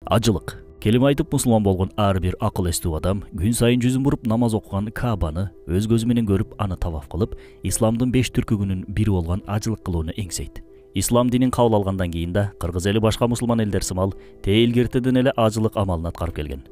Ажылык. Келиме айтып мусулман болгон ар бир акыл эстүү адам күн сайын жүзүн буруп намаз окуган Каабаны өз көзү менен көрүп, аны таваф кылып, исламдын 5 түркүгүнүн бири болгон ажылык кылууну эңсейт. Ислам динин кабыл алгандан кийин да кыргыз эли башка мусулман элдер сымал илгертеден эле ажылык амалын аткарып келген.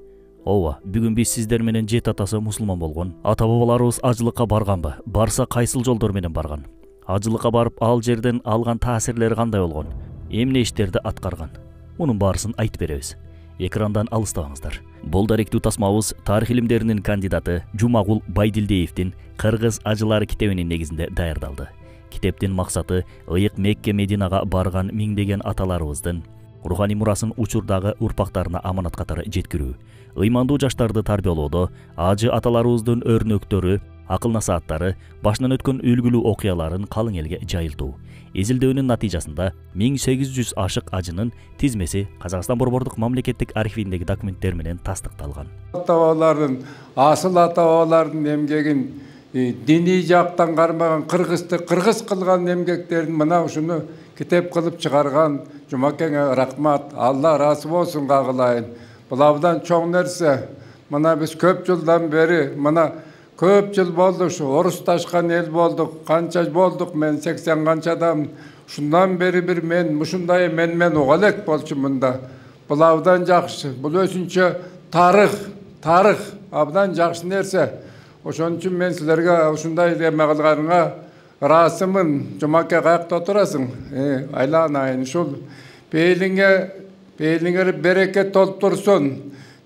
Ооба, бүгүн биз сиздер менен жет атасы мусулман болгон ата бабаларыбыз ажылыкка барганбы? Барса кайсыл жолдор менен барган? Ажылыкка барып ал жерден алган таасирлери кандай болгон? Эмне иштерди аткарган? Мунун баарысын айтып беребиз. Экрандан алыстабаңыздар. Бул даректүү тасмабыз тарых илимдеринин кандидаты Жумагул Байдилдеевдин Кыргыз ажылары китебинин негизинде даярдалды. Китептин максаты ыйык Мекке Мединага барган миңдеген аталарыбыздын руханий мурасын учурдагы урпактарына аманат катары жеткирүү, ыймандуу жаштарды тарбиялоодо ажы аталарыбыздын өрнөктөрү, акыл насааттары, башынан өткөн үлгүлүү окуяларын калың элге жайылтуу. Изилдөөнүн натыйжасында 1800 ашык ажынын тизмеси Казакстан Борбордук мамлекеттик архивиндеги документтер менен тастыкталган. Ата-бабалардын, асыл ата-бабалардын эмгегин диний жактан кармаган, кыргызды кыргыз кылган эмгектерин мына ушуну китеп кылып чыгарган Жумакеңе рахмат, Алла ыраазы болсун кагылайын. Бул абдан чоң нерсе. Мына биз көп жылдан бери, мына көп жыл болду, ушу орусташкан эл болдук, канча болдук, мен 80 канчадам. Шундан бери бир мен ушундай мен уга элек болчу мында. Бул абдан жакшы. Бул өзүнчө тарых абдан жакшы нерсе. Ошон үчүн мен силерге ушундай эме кылганыңа ыраазымын. Жумаке каякта отурасың? Айланайын ушул бейлиңер берекет толуп турсун.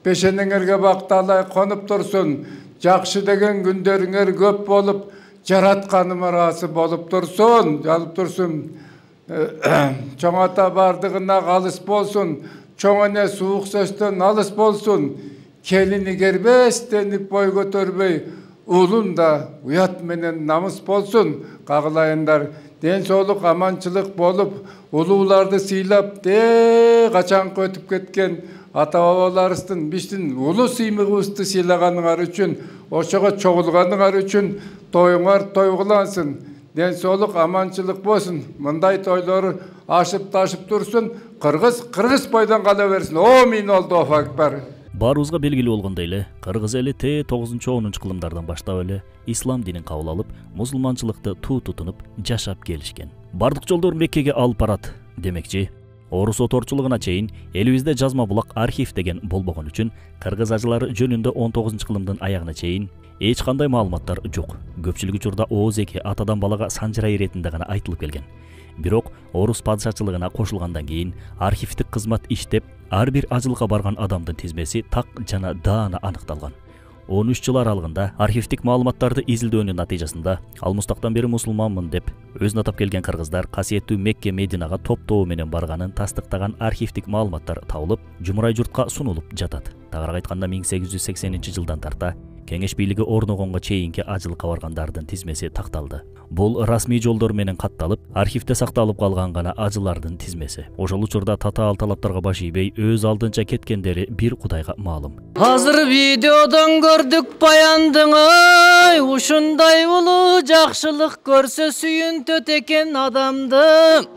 Пешениңерге бакталай конуп турсун. Жакшы деген күндөрүңөр көп болуп, жаратканыма ыраазы болуп турсун, жалып турсун. Чоң ата бардыгына алыс болсун, чоң эне суук сөздөн алыс болсун. Келини кербестенип бой көтөрбөй, улун да уят менен намыс болсун. Кагылайындар, ден соолук, аманчылык болуп, улууларды сыйлап, качанкы өтүп кеткен ата-бабаларыбыздын биздин улуу сыймыгыбызды сыйлаганыңар үчүн, ошого чогулганыңар үчүн тоюңар той кылансын. Ден соолук, аманчылык болсун. Мындай тойлору ашып ташып турсун. Кыргыз бойдон кала берсин. Амин Аллаху акбар. Баарыбызга белгилүү болгондой эле, кыргыз эли 9-10 кылымдардан баштап эле ислам динин кабыл алып, мусулманчылыкты тутунуп жашап келишкен. Бардык жолдор Меккеге алып барат демекчи. Орус оторчулугуна чейин элибизде жазма булак архив деген болбогон үчүн кыргыз ажылары жөнүндө 19-кылымдын аягына чейин эч кандай маалыматтар жок. Көпчүлүк учурда ооз-эки атадан балага санжырай иретинде гана айтылып келген. Бирок орус падышачылыгына кошулгандан кийин архивдик кызмат иштеп, ар бир ажылыкка барган адамдын тизмеси так жана даана аныкталган. 13 жыл аралыгында архивдик маалыматтарды изилдөөнүн натыйжасында ал мустактан бери мусулманмын деп өзүн атап келген кыргыздар касиеттүү Мекке Мединага топтоо менен барганын тастыктаган архивдик маалыматтар табылып, жумурай журтка сунулуп жатат. Тагыраак айтканда 1880-жылдан тарта Кеңеш бийлиги орногонго чейинки ажылыкка баргандардын тизмеси такталды. Бул расмий жолдор менен катталып, архивде сакталып калган гана ажылардын тизмеси. Ошол учурда татаал талаптарга баш ийбей, өз алдынча кеткендери бир Кудайга маалым. Азыр видеодон көрдүк баяндың ой, ушундай улуу жакшылык көрсө сүйүнтөт экен адамды.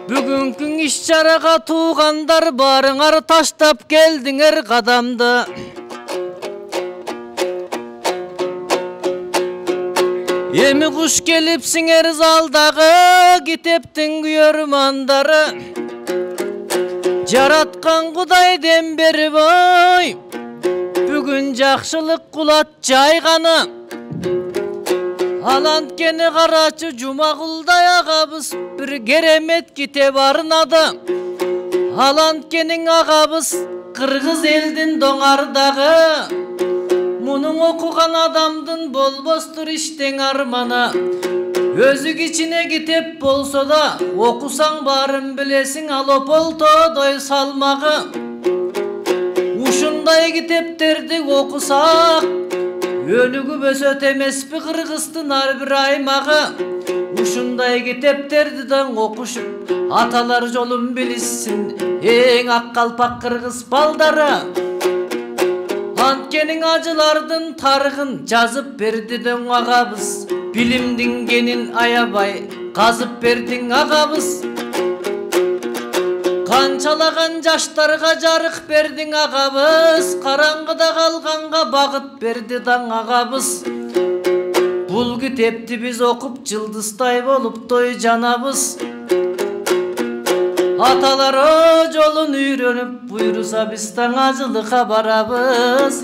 Бүгүнкү иш-чарага туугандар барыңар таштап келдиңер кадамды. Эми куш келипсиңер залдагы китептин күйөрмандары. Жараткан Кудай дем берип ой, бүгүн жакшылык кулат жайганы. Ал анткени карачы Жумагулдай агабыз бир керемет китеп арнады. Ал анткенин агабыз кыргыз элдин доңардагы. Мунун окуган адамдын болбостур иштең арманы. Өзү кичине китеп болсо да, окусаң баарын билесиң, ал ополтодой салмагы. Ушундай китептерди окусак, өнүгүп өсөт эмеспи кыргыздын ар бир аймагы. Ушундай китептерди да окушуп, аталар жолун билишсин эң ак калпак кыргыз балдары. Анткенин ажылардын тарыхын жазып берди дөң агабыз. Билимдин кенин аябай казып бердиң агабыз. Kançalagan жаштарга жарык бердиң агабыз, караңгыда калганга багыт берди таң агабыз. Бул китепти биз окуп жылдыздай болуп той жанабыз. Аталары жолун үйрөнүп, буйруса биз таң ажылыкка барабыз.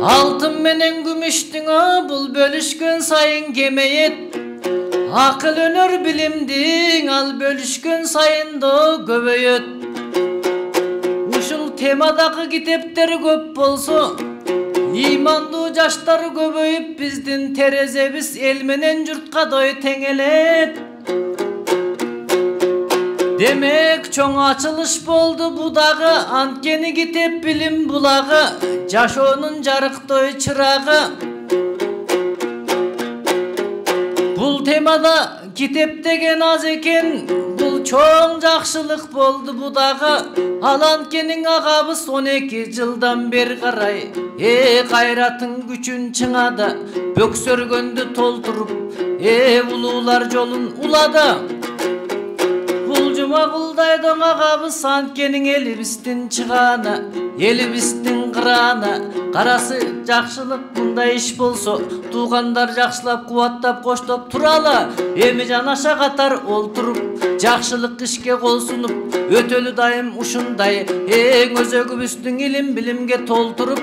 Алтын менен күмүштүң бул бөлүшкөн сайын кемейет. Акыл өнөр билимдиң ал бөлүшкөн сайын да көбөйөт. Ушул темадагы китептер көп болсо, имандуу жаштар көбөйүп, биздин терезебиз эл менен журтка дой теңелет. Демек чоң ачылыш болду бу дагы, анткени китеп билим булагы, жашоонун жарыктой чырагы. Бул темада китеп деген аз экен, бул чоң жакшылык болду бу дагы. Ал анткенин агабыз 12 жылдан бери карай, кайратын күчүн чыңада, бөксөргөндү толтуруп, улуулар жолун улады. Бул жумагулдай доң агабыз анткенин элибиздин чыганы, элибиздин кыраны. Карасы жакшылык мындай иш болсо, туугандар жакшылап кубаттап коштоп туралы. Эми жанаша катар олтуруп, жакшылык ишке кол сунуп, өтөлү дайым ушундай эң өзөгүбүздүн илим билимге толтуруп.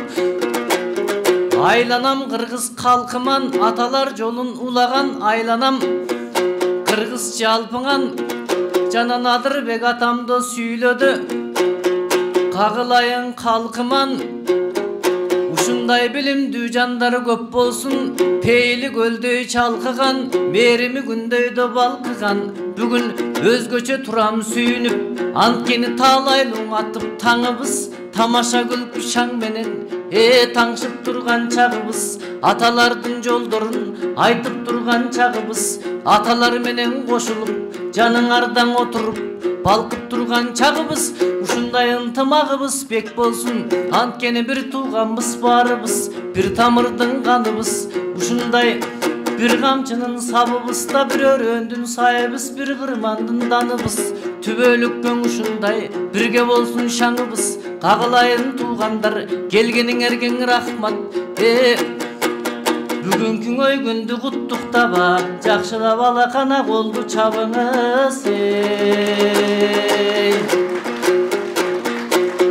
Айланам кыргыз калкыман, аталар жолун улаган айланам. Кыргыз жалпыңан Жана Надырбек атамды сүйлөдү. Кагылайын калкыман, ушундай билимдүү жандар көп болсун. Пейли көлдөй чалкыган, мерими күндөйдө балкыган. Бүгүн өзгөчө турам сүйүнүп, анткени таалайлуң атып таңыбыз. Тамаша күлкү шаң менен таңшып турган чагыбыз. Аталардын жолдорун айтып турган чагыбыз. Аталар менен кошулуп, жаның ардаң отуруп, балкып турган чагыбыз. Ушундай ынтымагыбыз бек болсун, анткени бир тууганбыз баарыбыз, бир тамырдын каныбыз. Ушундай бир камчынын сабыбызда, бир өрөөндүн сайыбыз, бир кырмандын даныбыз. Түбөлүккөн ушундай бирге болсун шаңыбыз. Кагылайын туугандар, келгениңерге рахмат. Бүгүнкү ой күндү куттуктаба, жакшылап алакана колду чабыңыз.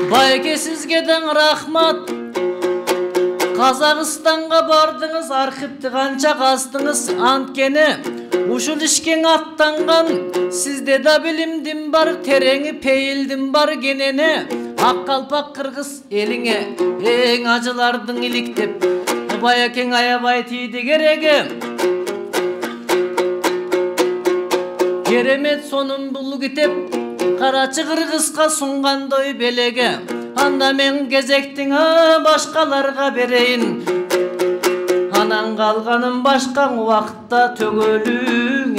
Байке сизге дең рахмат. Казакстанга бардыңыз, архивти канча каздыңыз, анткени ушул ишке аттанган. Сизде да билимдин бар, тереңи пейилдин бар кенени. Ак калпак кыргыз элиңе эң ажылардын иликтеп, Байекең аябай тийди кереги. Керемет сонун бул китеп, карачы кыргызга сунгандой белеге. Анда мен кезектиң башкаларга берейин, анан калганын башка убакытта төгөлүң.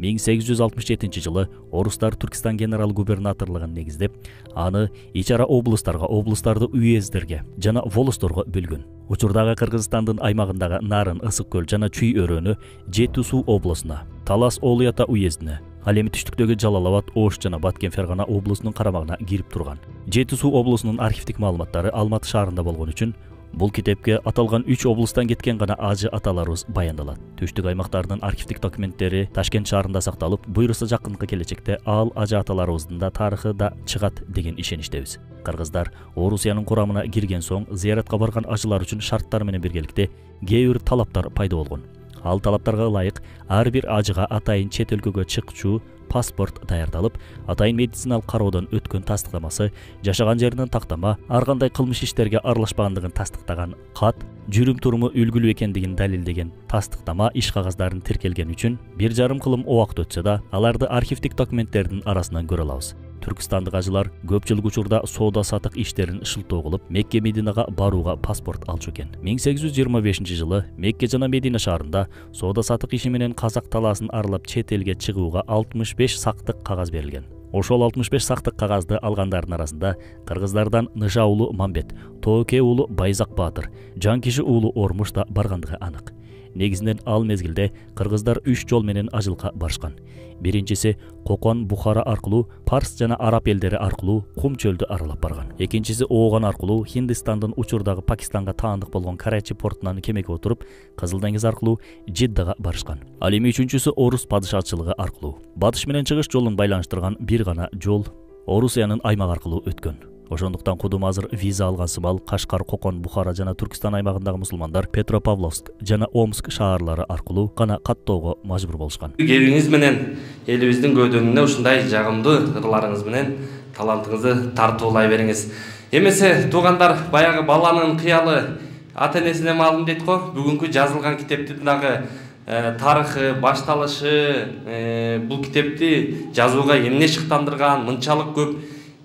1867 жылы орустар Түркистан генерал-губернаторлыгын негиздеп, аны ич ара облустарды уездерге жана волосторго бөлгөн. Учурдагы Кыргызстандын аймагындагы Нарын, Ысык көл жана Чүй өрөөнү Жети Суу облусуна, Талас Олуята уездине, ал эми түштүктөгү Жалал-Абад, Ош жана Баткен Фергана облусунун карамагына кирип турган. Жети Суу облусунун архивдик маалыматтары Алматы шаарында болгон үчүн бул китепке аталган 3 облустан кеткен гана ажы аталарыбыз баяндалат. Түштүк аймактардын архивдик документтери Ташкент шаарында сакталып, буйруса жакынкы келечекте ал ажы аталарыбыздын да тарыхы да чыгат деген ишеничтебиз. Кыргыздар Орусиянын курамына кирген соң зыяратка барган ажылар үчүн шарттар менен биргеликте кээ бир талаптар пайда болгон. Ал талаптарга ылайык ар бир ажыга атайын чет өлкөгө чыкчу паспорт даярдалып, атайын медициналык кароодон өткөн тастыктамасы, жашаган жеринен тактама, ар кандай кылмыш иштерге аралашпагандыгын тастыктаган кат, жүрүм туруму үлгүлүү экендигин далилдеген тастыктама иш кагаздарын тиркелген үчүн 1,5 кылым убакыт өтсө да, аларды архивдик документтердин арасынан көрө алабыз. Түркістандық ажылар көпчүлүк учурда соода сатык иштерин шылтоо кылып, Мекке Мединага барууга паспорт алчу экен. 1825 жылы Мекке жана Медина шаарында соода сатык иши менен Казак талаасын аралап чет элге чыгууга 65 сактык кагаз берилген. Ошол 65 сактык кагазды алгандардын арасында кыргыздардан Ныжа уулу Мамбет, Тооке уулу Байзак Баатыр, Жанкиши уулу Ормуш да баргандыгы анык. Негизинен ал мезгилде кыргыздар 3 жол менен ажылка барышкан. Биринчиси Кокон Бухара аркылуу, Парс жана Араб элдери аркылуу Кум чөлдү аралап барган. Экинчиси Ооган аркылуу Хиндистандын учурдагы Пакистанга таандык болгон Карачи портунан кемеге отуруп, Кызыл деңиз аркылуу Жиддага барышкан. Ал эми үчүнчүсү Орус падышачылыгы аркылуу. Батыш менен чыгыш жолун байланыштырган бир гана жол Орусиянын аймак аркылуу өткөн. Ошондуктан кудум азыр виза алган сымал Кашкар, Кокон, Бухара жана Түркистан аймагындагы мусулмандар Петропавловск жана Омск шаарлары аркылуу гана каттоого мажбур болушкан. Келиңиз менен элибиздин көйдөнүнө ушундай жагымдуу ырларыңыз менен талантыңызды тартуулай бериңиз. Эмесе туугандар, баягы баланын кыялы ата энесине маалым дейт го. Бүгүнкү жазылган китептин дагы тарыхы, башталышы, бул китепти жазууга эмне шыктандырган, мынчалык көп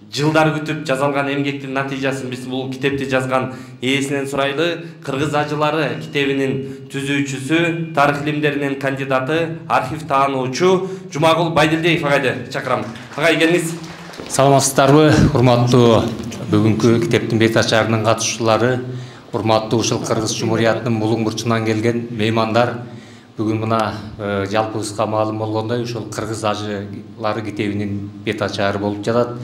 жылдар күтүп жазалган эмгектин натыйжасын биз бул китепти жазган ээсинен сурайлы. Кыргыз ажылары китебинин түзүүчүсү, тарых илимдеринин кандидаты, архив таануучу Жумагул Байдилдиев агайды чакырам. Агай, келиңиз. Саламатсыздарбы, урматтуу бүгүнкү китептин бет ачарынын катышуучулары, урматтуу ушул Кыргыз Жумуриятынын булуң бурчунан келген меймандар. Бүгүн мына жалпыбызга маалым болгондой ушул Кыргыз ажылары китебинин бет ачары болуп жатат.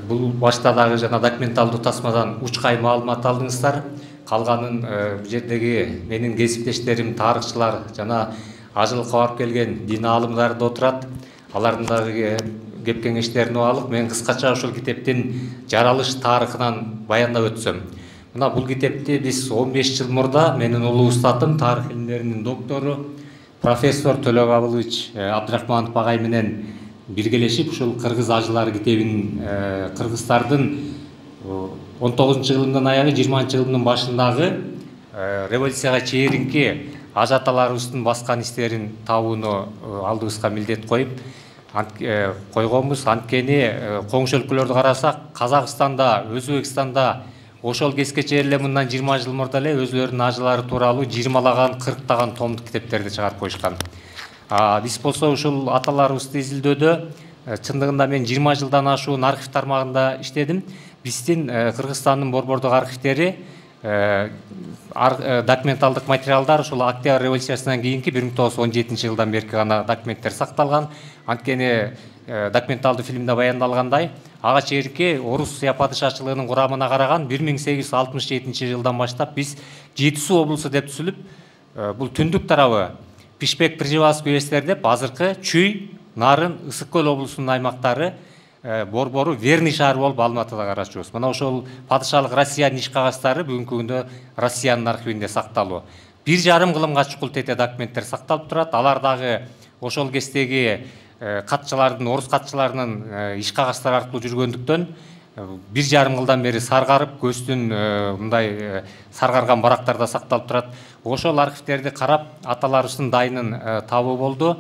Бул башта дагы жана документалдуу тасмадан учкай маалымат алдыңыздар. Калганын бул жердеги менин кесиптештерим, тарыхчылар жана ажылыкка барып келген дин аалымдары да отурат. Алардын дагы кеп кеңештерин алып, мен кыскача ушул китептин жаралыш тарыхынан баяндап өтсөм. Мына бул китепти биз 15 жыл мурда менин улуу устатым, тарых илимдеринин доктору, профессор Төлөгабылович Абдрахманов агай менен биргелешип ушул Кыргыз ажылары китебин кыргыздардын 19-жылдын аягы 20-жылдын башындагы революцияга чейинки ажаталарыбыздын баскан истерин табууну алдыбызга милдет коюп койгонбуз. Анткени коңшу өлкөлөрдү карасак, Казакстанда, Өзбекстанда ошол кезге чейин эле мындан 20 жыл мурда эле өзлөрүнүн ажылары тууралуу 20лаган 40таган томдук китептерди чыгарып коюшкан. Биз болсо ушул аталарыбызды изилдөөдө чындыгында мен 20 жылдан ашуун архив тармагында иштедим. Биздин Кыргызстандын борбордук архивтери документалдык материалдар ушул Октябрь революциясынан кийинки 1917 жылдан берки гана документтер сакталган. Анткени документалдуу фильмде баяндалгандай, ага чейинки Орусия падышачылыгынын курамына караган 1867 жылдан баштап биз Жети Суу облусу деп түзүлүп, бул түндүк тарабы Пишпек, Пржевальский уезддер деп азыркы Чүй, Нарын, Ысык көл облусунун аймактары борбору Верный шаары болуп Алматыда карашыбыз. Мына ошол падышалык Россиянын иш кагазтары бүгүнкү күндө Россиянын архивинде сакталуу. 1,5 кылымга чукул тете документтер сакталып турат. Алар дагы ошол кездеги катчылардын, орус катчыларынын иш кагазтары аркылуу жүргөндүктөн 1,5 кылдан бери саргарып, көздүн мындай саргарган барактарда сакталып турат. Ошол архивтерди карап, аталарыбыздын дайынын табуу болду.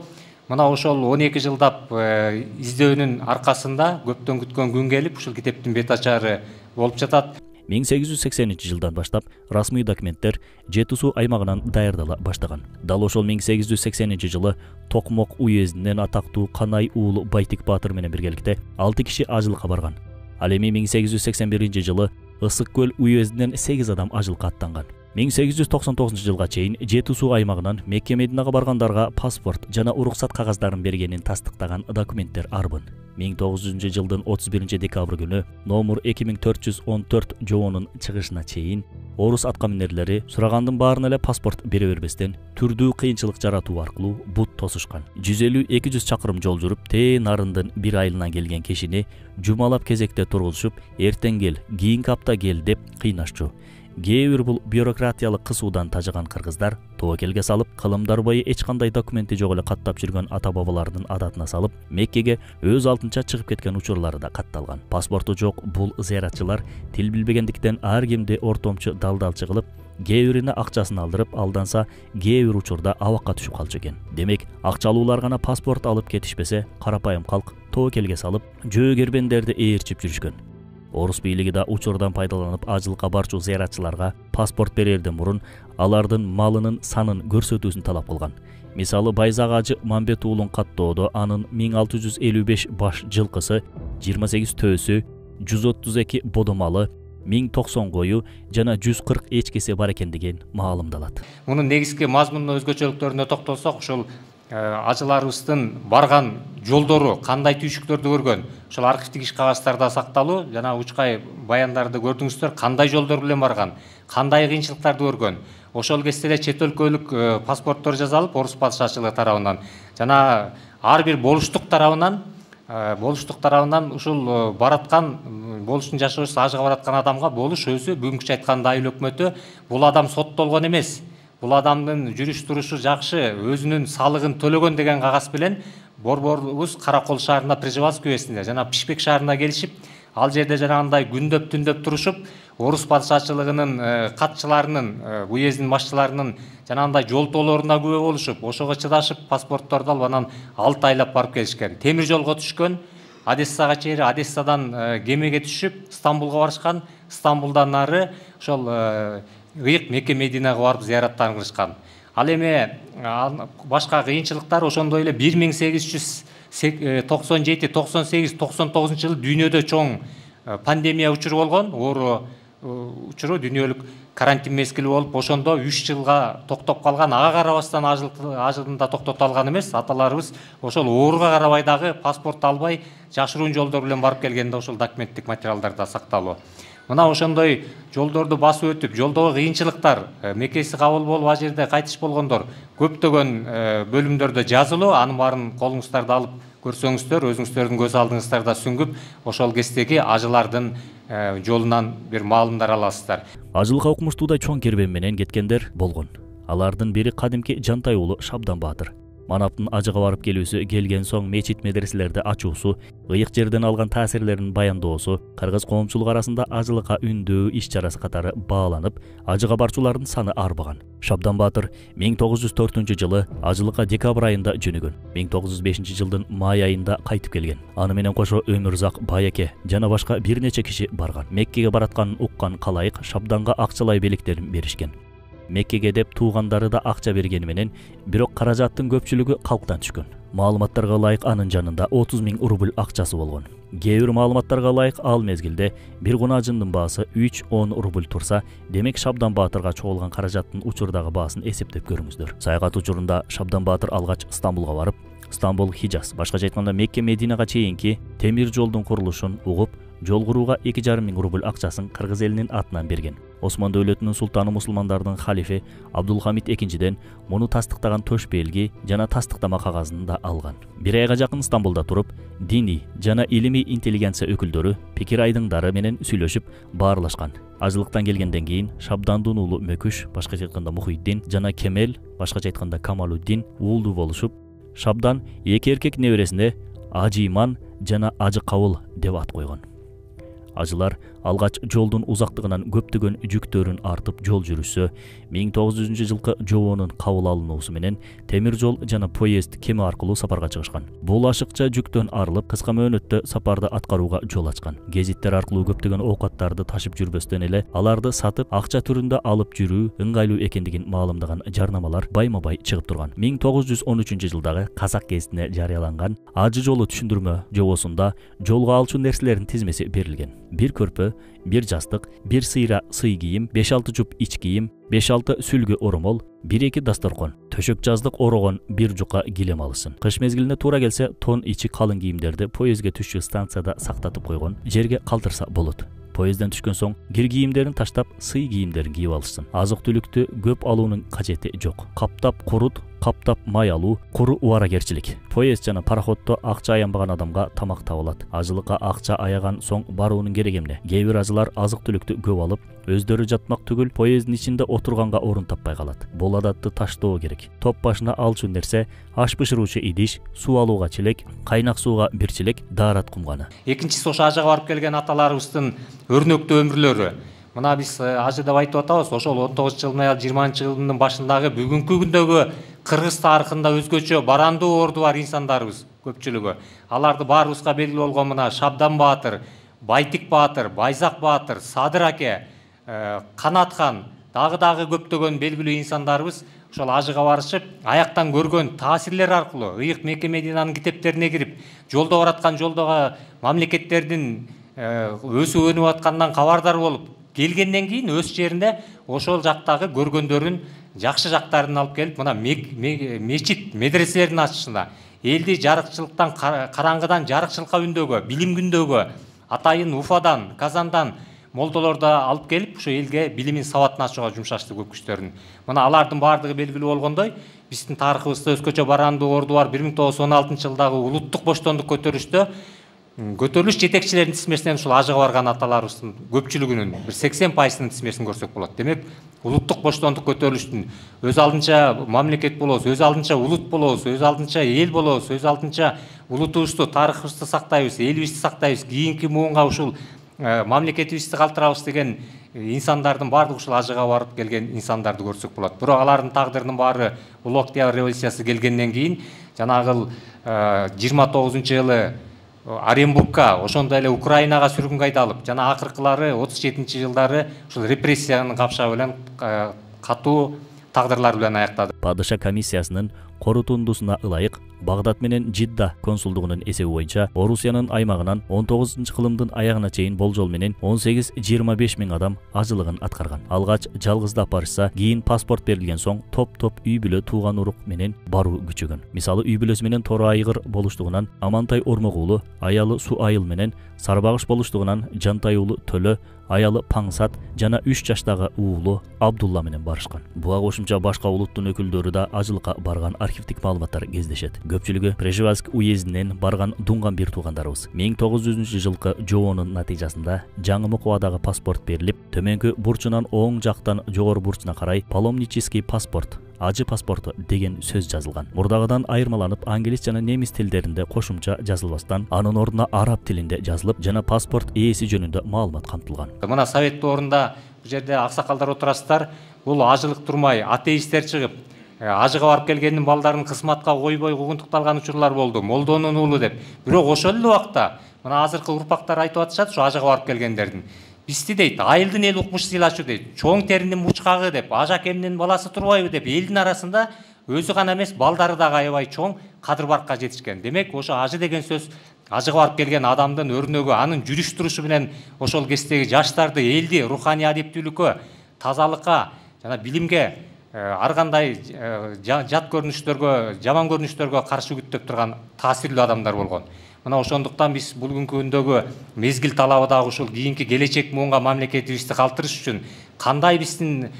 Мына ошол 12 жылдап издөөнүн аркасында көптөн күткөн күн келип, ушул китептин бет ачары болуп жатат. 1880 жылдан баштап расмый документтер Жети Суу аймагынан даярдала баштаган. Дал ошол 1880 жылы Токмок уездинен атактуу Канай уулу Байтик Баатыр менен биргеликте 6 киши ажылыкка барган. Ал эми 1881 жылы Ысык көл уездинен 8 адам ажылыкка аттанган. 1899 жылга чейин Жети Суу аймагынан Мекке Мединага баргандарга паспорт жана уруксат кагаздарын бергенин тастыктаган документтер арбын. 1900 жылдын 31 декабрь күнү номер 2414 жоонун чыгышына чейин орус аткаминерлери сурагандын баарын эле паспорт бере бербестен түрдүү кыйынчылык жаратуу аркылуу бут тосушкан. 150-200 чакырым жол жүрүп, Нарындын бир айылынан келген кишини жумалап кезекте тургузушуп, эртең кел, кийинки апта кел деп кыйнашчу. Кээ бир бул бюрократиялык кысуудан тажыган кыргыздар тоокелге салып, кылымдар бою эч кандай документи жок эле каттап жүргөн ата-бабалардын адатына салып, Меккеге өз алтынча чыгып кеткен учурлары да катталган. Паспорту жок бул зыяратчылар тил билбегендиктен ар кимди ортомчу далдалчы кылып, кээ бирине акчасын алдырып, алданса кээ бир учурда абакка түшүп калчу экен. Демек, акчалуулар гана паспорт алып кетишпесе, карапайым калк тоокелге салып, жөө кербендерди ээрчип жүрүшкөн. Орус бийлиги да учурдан пайдаланып ажылыкка барчу зыяратчыларга паспорт берерден мурун алардын малынын санын көрсөтүүсүн талап кылган. Мисалы Байзак ажы Мамбет уулун каттоодо анын 1655 баш жылкысы, 28 төөсү, 132 бодомалы, 1090 кою жана 140 эчкеси бар экендиген маалымдалат. Мунун негизги мазмундуу өзгөчөлүктөрүнө токтолсок, ушул ажыларыбыздын барган жолдору кандай түйшүктөрдү көргөн, ошол архивдик иш кагаздарда сакталуу, жана учкай баяндарды көрдүңүздөр, кандай жолдор менен барган, кандай кыйынчылыктарды көргөн. Ошол кезде эле чет өлкөлүк паспорттор жасалып, орус падышачылыгы тарабынан жана ар бир болуштук тарабынан ушул бараткан болуштун жашоочусу ажыга бараткан адамга болуш өзү бүгүнкүчө айтканда айыл өкмөтү бул адам соттолгон эмес, бул адамдын жүрүш турушу жакшы, өзүнүн салыгын төлөгөн деген кагаз менен борборубуз Каракол шаарында Прижевальский уездинде жана Пишпек шаарына келишип, ал жерде жанагындай күндөп түндөп турушуп, орус падышачылыгынын катчыларынын, уездин башчыларынын жанагындай жолтоолоруна күбө болушуп, ошого чыдашып, паспортторду алып анан 6 айлап барып келишкен. Темир жолго түшкөн, Одессага чейин, Одессадан кемеге түшүп, Стамбулга барышкан, Стамбулдан ары ошол ыйык Мекке Мединага барып зыяраттарын кылышкан. Ал эми башка кыйынчылыктар ошондой эле 1897, 98, 99 жылы дүйнөдө чоң пандемия учуру болгон, оору учуру дүйнөлүк карантин мезгили болуп, ошондо 3 жылга токтоп калган. Ага карабастан ажылын да токтото алган эмес. Аталарыбыз ошол ооруга карабай дагы паспорт албай жашыруун жолдор менен барып келгенде ошол документтик материалдарда сакталуу. Мына ошондой жолдорду басып өтүп, жолдогу кыйынчылыктар, мекеси кабыл болуп, ал жерде кайтыш болгондор көптөгөн бөлүмдөрдө жазылуу. Анын баарын колуңуздарда алып көрсөңүздөр, өзүңүздөрдүн көз алдыңыздарда сүңгүп, ошол кездеги ажылардын жолунан бир маалымдар аласыздар. Ажылыкка окумуштуудай чоң кербен менен кеткендер болгон. Алардын бири кадимки Жантай уулу Шабдан Баатыр. Манаптын ажыга барып келүүсү, келген соң мечит медреселерди ачуусу, ыйык жерден алган таасирлерин баяндоосу, кыргыз коомчулугу арасында ажылыкка үндөө иш чарасы катары бааланып, ажыга барчулардын саны арбаган. Шабдан Баатыр 1904 жылы ажылыкка декабрь айында жөнөгөн. 1905 жылдын май айында кайтып келген. Аны менен кошо Өмүрзак Байеке жана башка бир нече киши барган. Меккеге баратканын уккан калайык Шабданга акчалай белектерин беришкен. Меккеге деп туугандары да акча бергени менен, бирок каражаттын көпчүлүгү калктан түшкөн. Маалыматтарга ылайык анын жанында 30 000 рубль акчасы болгон. Кээ бир маалыматтарга ылайык ал мезгилде бир кунажындын баасы 3-10 рубль турса, демек Шабдан Баатырга чогулган каражаттын учурдагы баасын эсептеп көрүңүздөр. Саягат учурунда Шабдан Баатыр алгач Стамбулга барып, Стамбул, Хижаз, башкача айтканда Мекке Мединага чейинки темир жолдун курулушун угуп, жол курууга 2,5 миң рубль акчасын кыргыз элинин атынан берген. Осман дөөлөтүнүн султаны мусулмандардын халифе Абдулхамид экинчиден муну тастыктаган төш белги жана тастыктама кагазын да алган. Бир айга жакын Стамбулда туруп, диний жана илимий интеллигенция өкүлдөрү пикир айдыңдары менен сүйлөшүп баарлашкан. Ажылыктан келгенден кийин Шабдандын уулу Мөкүш, башкача айтканда Мухиддин жана Кемел, башкача айтканда Камалуддин уулду болушуп, Шабдан эки эркек небересине Ажиман жана Ажы Кабыл деп ат койгон. Ажылар алгач жолдун узактыгынан көптөгөн жүктөрүн артып жол жүрүшсө, 1900 жылкы жобонун кабыл алынуусу менен темир жол жана поезд кеме аркылуу сапарга чыгышкан. Бул ашыкча жүктөн арылып, кыска мөөнөттө сапарды аткарууга жол ачкан. Гезиттер аркылуу көптөгөн оокаттарды ташып жүрбөстөн эле аларды сатып, акча түрүндө алып жүрүү ыңгайлуу экендигин маалымдаган жарнамалар байма-бай чыгып турган. 1913 жылдагы Казак гезитине жарыяланган Ажы жолу түшүндүрмө жобосунда жолго алчу нерселердин тизмеси берилген. Бир көрпө, бир жастык, бир сыйра сый кийим, 5-6 жуп ич кийим, 5-6 сүлгү оромол, 1-2 дасторкон, төшөк жаздык орогон бир жука килем алышсын. Кыш мезгилине туура келсе, тон ичи калың кийимдерди поездге түшчү станцияда сактатып койгон, жерге калтырса болот. Поездден түшкөн соң кир кийимдерин таштап, сый кийимдерин кийип алышсын. Азык-түлүктү көп алуунун кажети жок. Каптап курут, каптап май алуу куру убаракерчилик. Поезд жана пароходдо акча аянбаган адамга тамак табылат. Ажылыкка акча аяган соң баруунун кереги эмне? Кээ бир ажылар азык-түлүктү көп алып, өздөрү жатмак түгүл поезддин ичинде отурганга орун таппай калат. Бул адатты таштоо керек. Топ башына алчу нерсе аш бышыруучу идиш, суу алууга челек, кайнак сууга бир челек, даарат кумганы. Экинчиси ошо ажыга барып келген аталарыбыздын өрнөктүү өмүрлөрү. Мына биз ажы деп айтып атабыз, ошол 19 жылдын 20 жылдын башындагы бүгүнкү күндөгү кыргыз тарыхында өзгөчө барандуу орду бар инсандарыбыз көпчүлүгү. Аларды баарыбызга белгилүү болгон мына Шабдан Баатыр, Байтик Баатыр, Байзак Баатыр, Садыр аке, Канат хан, дагы көптөгөн белгилүү инсандарыбыз ошол ажыга барышып, аяктан көргөн таасирлер аркылуу ыйык Мекке-Мединанын китептерине кирип, жолдо бараткан жолдогу мамлекеттердин өсүп өнүп аткандан кабардар болуп келгенден кийин өз жеринде ошол жактагы көргөндөрүн жакшы жактарын алып келип, мына мечит, медреселердин ачышына, элди жарыкчылыктан караңгыдан жарыкчылыкка үндөгө, билим күндөгө, атайын Уфадан, Казандан молдолорду алып келип, ошо элге билимин сабатын ачууга жумшашты көп күчтөрүн. Мына алардын баардыгы белгилүү болгондой, биздин тарыхыбызда өзгөчө барандуу орду бар 1916-жылдагы улуттук боштондук көтөрүлүштө көтөрүлүш жетекчилеринин тизмесинен ушул ажыга барган аталарыбыздын көпчүлүгүнүн бир 80% тизмесин көрсөк болот. Демек, улуттук боштондук көтөрүлүштүн өз алдынча мамлекет болобуз, өз алдынча улут болобуз, өз алдынча эл болобуз, өз алдынча улутубузду, тарыхыбызды сактайбыз, элибизди сактайбыз, кийинки муунга ушул мамлекетибизди калтырабыз деген инсандардын баардыгы ушул ажыга барып келген инсандарды көрсөк болот. Бирок алардын тагдырынын баары Улуу Октябрь революциясы келгенден кийин жанагы 29-жылы Оренбургка, ошондой эле Украинага сүргүнгө айдалып, жана акыркылары 37-жылдары ушул репрессиянын капшабы менен катуу тагдырлар менен аяктады. Падыша комиссиясынын корутундусуна ылайык Багдад менен Жидда консулдугунун эсеби боюнча Орусиянын аймагынан 19-кылымдын аягына чейин болжол менен 18-25 миң адам ажылыгын аткарган. Алгач жалгыздап барышса, кийин паспорт берилген соң топ-топ үй бүлө тууган урук менен баруу күчөгөн. Мисалы үй бүлөсү менен Тора айгыр болуштугунан Амантай Ормок уулу, аялы Суу Айыл менен Сарбагыш болуштугунан Жантай уулу Төлө, аялы Паңсат жана 3 жаштагы уулу Абдулла менен барышкан. Буга кошумча башка улуттун өкүлдөрү да ажылыкка барган архивдик маалыматтар кездешет. Көпчүлүгү Прежевальск уездинен барган дуңган бир туугандарыбыз. 1900-жылкы жоонун натыйжасында жаңы Мокубадагы паспорт берилип, төмөнкү бурчунан оң жактан жогору бурчуна карай паломнический паспорт, ажы паспорту деген сөз жазылган. Мурдагыдан айырмаланып, англис жана немис тилдеринде кошумча жазылбастан, анын ордуна араб тилинде жазылып, жана паспорт ээси жөнүндө маалымат камтылган. Мына Совет доорунда бул жерде аксакалдар отурасыздар, бул ажылык турмай атеисттер чыгып, ажыга барып келгендин балдарын кысматка койбой куугунтукталган учурлар болду. Молдонун уулу деп. Бирок ошол эле убакта мына азыркы урпактар айтып атышат, ушу ажыга барып келгендердин. Бизди дейт, айылдын эл укмуш сыйлачу дейт, чоң теринин мучкагы деп, ажакемдин баласы турбайбы деп, элдин арасында өзү гана эмес, балдары дагы аябай чоң кадыр-баркка жетишкен. Демек, ошо ажы деген сөз ажыга барып келген адамдын өрнөгү, анын жүрүш турушу менен ошол кездеги жаштарды, элди руханий адептүүлүккө, тазалыкка жана билимге ар кандай жат көрүнүштөргө, жаман көрүнүштөргө каршы күттөп турган таасирлүү адамдар болгон. Мына ошондуктан биз бүгүнкү күндөгү мезгил талабы дагы ушул кийинки келечек муунга мамлекетибизди калтырыш үчүн кандай биздин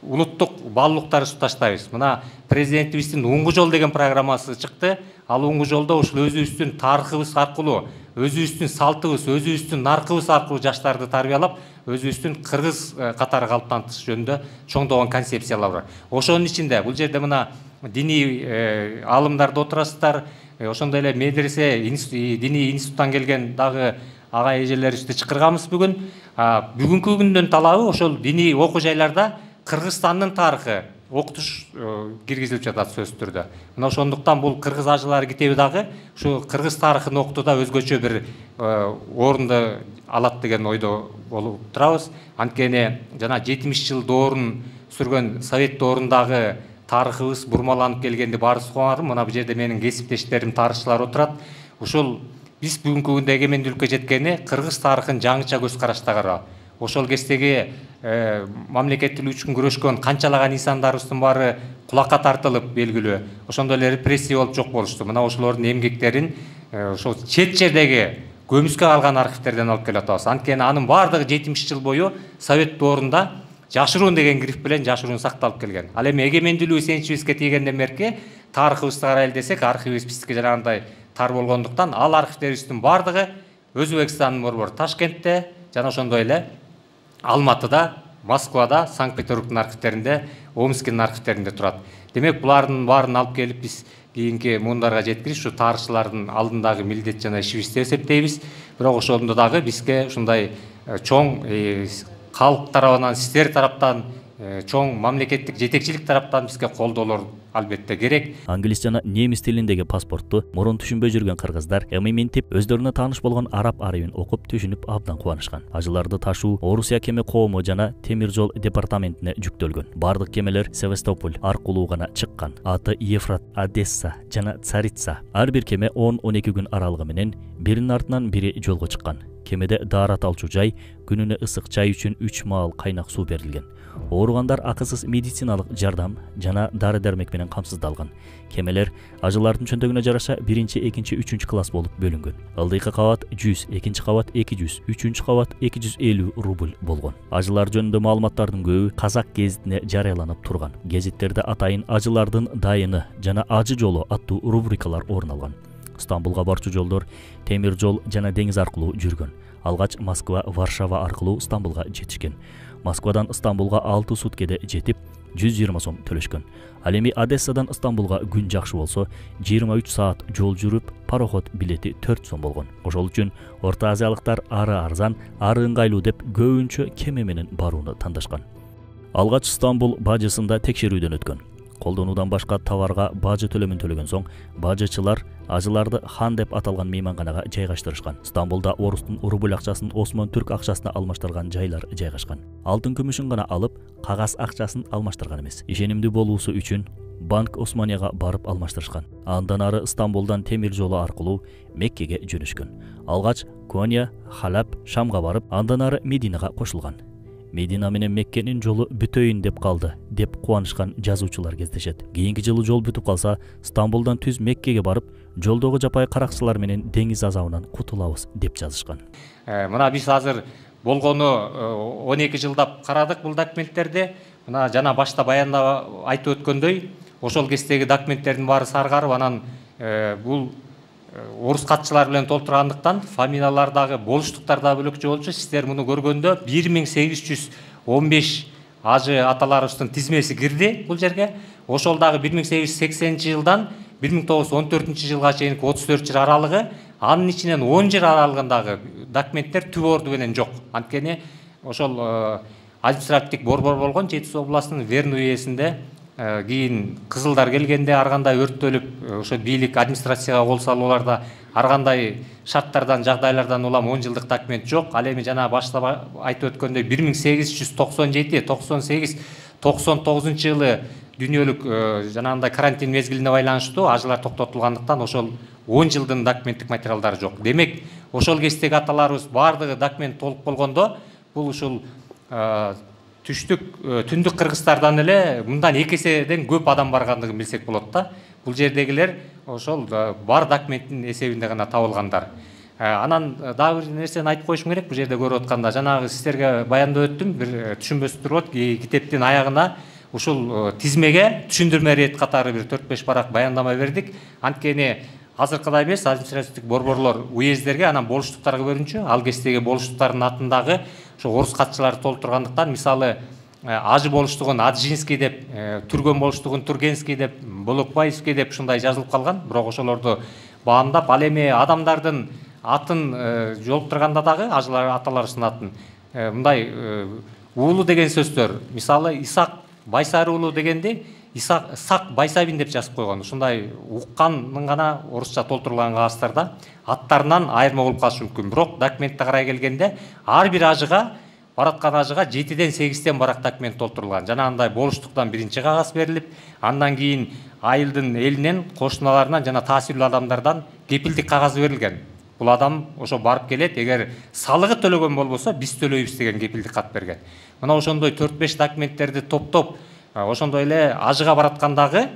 улуттук баалуулуктарыбызды таштайбыз. Мына президентибиздин Уңгу жол деген программасы чыкты. Ал Уңгу жолдо ушул өзүбүздүн тарыхыбыз аркылуу, өзүбүздүн салтыбыз, өзүбүздүн наркыбыз аркылуу жаштарды тарбиялап, өзүбүздүн кыргыз катары калыптантыш жөнүндө чоңдогон концепциялар бар. Ошонун ичинде бул жерде мына диний алымдарды отурасыздар, ошондой эле медресе, диний институттан келген дагы ага эжелерибизди чакырганбыз бүгүн. Бүгүнкү күндүн талабы ошол диний окуу жайларда Кыргызстандын тарыхы окутуш киргизилип жатат сөзсүз түрдө. Мына ошондуктан бул кыргыз ажылары китеби дагы ушу кыргыз тарыхын окутууда өзгөчө бир орунду алат деген ойдо болуп турабыз. Анткени жана 70 жыл доорун сүргөн Совет доорундагы тарыхыбыз бурмаланып келгенди баарыбыз угабыз. Мына бул жерде менин кесиптештерим тарыхчылар отурат. Ушул биз бүгүнкү күндө эгемендүүлүккө жеткени кыргыз тарыхын жаңыча көз карашта карап, ошол кездеги мамлекеттүүлүк үчүн күрөшкөн канчалаган инсандарыбыздын баары кулакка тартылып белгилүү. Ошондой эле репрессия болуп жок болушту. Мына ошолордун эмгектерин ошол чет жердеги көмүскө калган архивтерден алып келип атабыз. Анткени анын баардыгы 70 жыл бою Совет доорунда жашыруун деген гриф менен жашыруун сакталып келген. Ал эми эгемендүүлүгү сенчибизге тийгенден берки тарыхыбызды карайлы десек, архивибиз биздики жанагындай тар болгондуктан ал архивтерибиздин баардыгы Өзбекстандын борбору Ташкентте жана ошондой эле Алматыда, Москвада, Санкт-Петербургдун архивтеринде, Омскинин архивтеринде турат. Демек, булардын баарын алып келип биз кийинки муундарга жеткириш ушу тарыхчылардын алдындагы милдет жана ишибиз деп эсептейбиз. Бирок ошондо дагы бизге ушундай чоң калк тарабынан, сиздер тараптан, чоң мамлекеттик жетекчилик тараптан бизге колдоолор албетте керек. Англис жана немис тилиндеги паспортту мурун түшүнбөй жүргөн кыргыздар эми минтип өздөрүнө тааныш болгон араб арабын окуп түшүнүп абдан кубанышкан. Ажыларды ташуу Орусия кеме коому жана темир жол департаментине жүктөлгөн. Бардык кемелер Севастополь аркылуу гана чыккан. Аты Ефрат, Одесса жана Царица. Ар бир кеме 10-12 күн аралыгы менен биринин артынан бири жолго чыккан. Кемеде даарат алчу жай, күнүнө ысык чай үчүн 3 маал кайнак суу берилген. Ооругандар акысыз медициналык жардам жана дары-дармек менен камсыздалган. Кемелер ажылардын чөнтөгүнө жараша 1-чи, 2-чи, 3-чү класс болуп бөлүнгөн. Ылдыйкы кабат 100, 2-чи кабат 200, 3-чү кабат 250 рубль болгон. Ажылар жөнүндө маалыматтардын көбү казак гезитине жарыяланып турган. Гезиттерде атайын ажылардын дайыны жана ажы жолу аттуу рубрикалар орун алган. Стамбулга барчу жолдор темир жол жана деңиз аркылуу жүргөн. Алгач Москва, Варшава аркылуу Стамбулга жетишкен. Москвадан Стамбулга 6 суткеде жетип 120 сом төлөшкөн. Ал эми Одессадан Стамбулга күн жакшы болсо 23 саат жол жүрүп, пароход билети 4 сом болгон. Ошол үчүн Орто Азиялыктар ары арзан, ары ыңгайлуу деп көбүнчө кеме менен барууну тандашкан. Алгач Стамбул бажысында текшерүүдөн өткөн. Колдонуудан башка товарга бажы төлөмүн төлөгөн соң, бажычылар ажыларды хан деп аталган мейманканага жайгаштырышкан. Стамбулда орустун рубль акчасын Осман түрк акчасына алмаштырган жайлар жайгашкан. Алтын күмүшүн гана алып, кагаз акчасын алмаштырган эмес. Ишенимдүү болуусу үчүн Банк Османияга барып алмаштырышкан. Андан ары Стамбулдан темир жолу аркылуу Меккеге жөнөшкөн. Алгач Коня, Халаб, Шамга барып, андан ары Мединага кошулган. Медина менен Меккенин жолу бүтөйүн деп калды деп кубанышкан жазуучулар кездешет. Кийинки жылы жол бүтүп калса, Стамбулдан түз Меккеге барып, жолдогу жапай каракчылар менен деңиз азабынан кутулабыз деп жазышкан. Мына биз азыр болгону 12 жылдап карадык бул документтерди. Мына жана башта баянда айтып өткөндөй, ошол кездеги документтердин баары саргарып, анан бул орус катчылар менен толтургандыктан фамилиялардагы болуштуктар да бөлөкчө болчу. Сиздер муну көргөндө 1815 ажы аталарыбыздын тизмеси кирди бул жерге. Ошол дагы 1880-жылдан 1914-жылга чейинки 34 жыл аралыгы, анын ичинен 10 жыл аралыгындагы документтер түбө орду менен жок. Анткени ошол административдик борбор болгон Жети Суу областынын Верн уездинде кийин кызылдар келгенде ар кандай өрттөлүп, ошо бийлик администрацияга кол салууларда ар кандай шарттардан, жагдайлардан улам 10 жылдык документ жок. Ал эми жана башта айтып өткөндөй 1897, 98, 99-жылы дүйнөлүк жанагындай карантин мезгилине байланыштуу ажылар токтотулгандыктан ошол 10 жылдын документтик материалдары жок. Демек, ошол кездеги аталарыбыз бардыгы документ толук болгондо, бул ушул түндүк Кыргызстардан эле мындан 2 эседен көп адам баргандыгын билсек болот да. Бул жердегилер ошол бар документтин эсебинде гана табылгандар. Анан дагы бир нерсени айтып коюшум керек. Бул жерде көрүп атканда жанагы сиздерге баяндап өттүм, бир түшүнбөсү болот. Китептин аягына ушул тизмеге түшүндүрмө рет катары бир 4-5 барак баяндама бердик. Анткени азыркыдай эмес, административдик борборлор уездерге, анан болуштуктарга бөлүнчү. Ал кездеги болуштуктардын атындагы ошо орус катчылары толтургандыктан, мисалы ажы болуштугун Аджинский деп, Түргөн болуштугун Тургенский деп, Болокбаевский деп ушундай жазылып калган. Бирок ошолорду баамдап, ал эми адамдардын атын жолуктурганда дагы ажылар аталарыбыздын атын мындай уулу деген сөздөр, мисалы Исак Байсары уулу дегенди Исак Байсабин деп жазып койгон. Ушундай укканын гана орусча толтурулган кагаздарда аттарынан айырма болуп калышы мүмкүн. Бирок документте карай келгенде ар бир ажыга, бараткан ажыга 7-ден 8-тен барак документ толтурулган. Жанагындай болуштуктан биринчи кагаз берилип, андан кийин айылдын элинен, кошуналарынан жана таасирлүү адамдардан кепилдик кагазы берилген. Бул адам ошо барып келет, эгер салыгы төлөгөн болбосо биз төлөйбүз деген кепилдик кат берген. Мына ошондой 4-5 документтерди топтоп, ошондой эле ажыга бараткандагы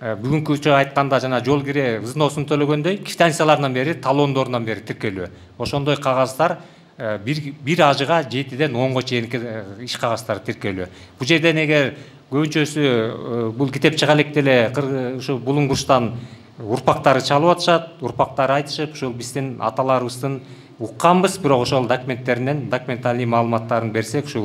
бүгүнкүчө айтканда жана жол кире взносун төлөгөндөй квитанцияларынан бери, талондорунан бери тиркелүү. Ошондой кагаздар бир ажыга 7-ден 10-го чейинки иш кагазтары тиркелүү. Бул жерден эгер көбүнчөсү бул китеп чыга электе эле ушу булуңгурчтан урпактары чалып атышат, урпактары айтышып, ушул биздин аталарыбыздын укканбыз, бирок ошол документтеринен документалий маалыматтарын берсек, ушу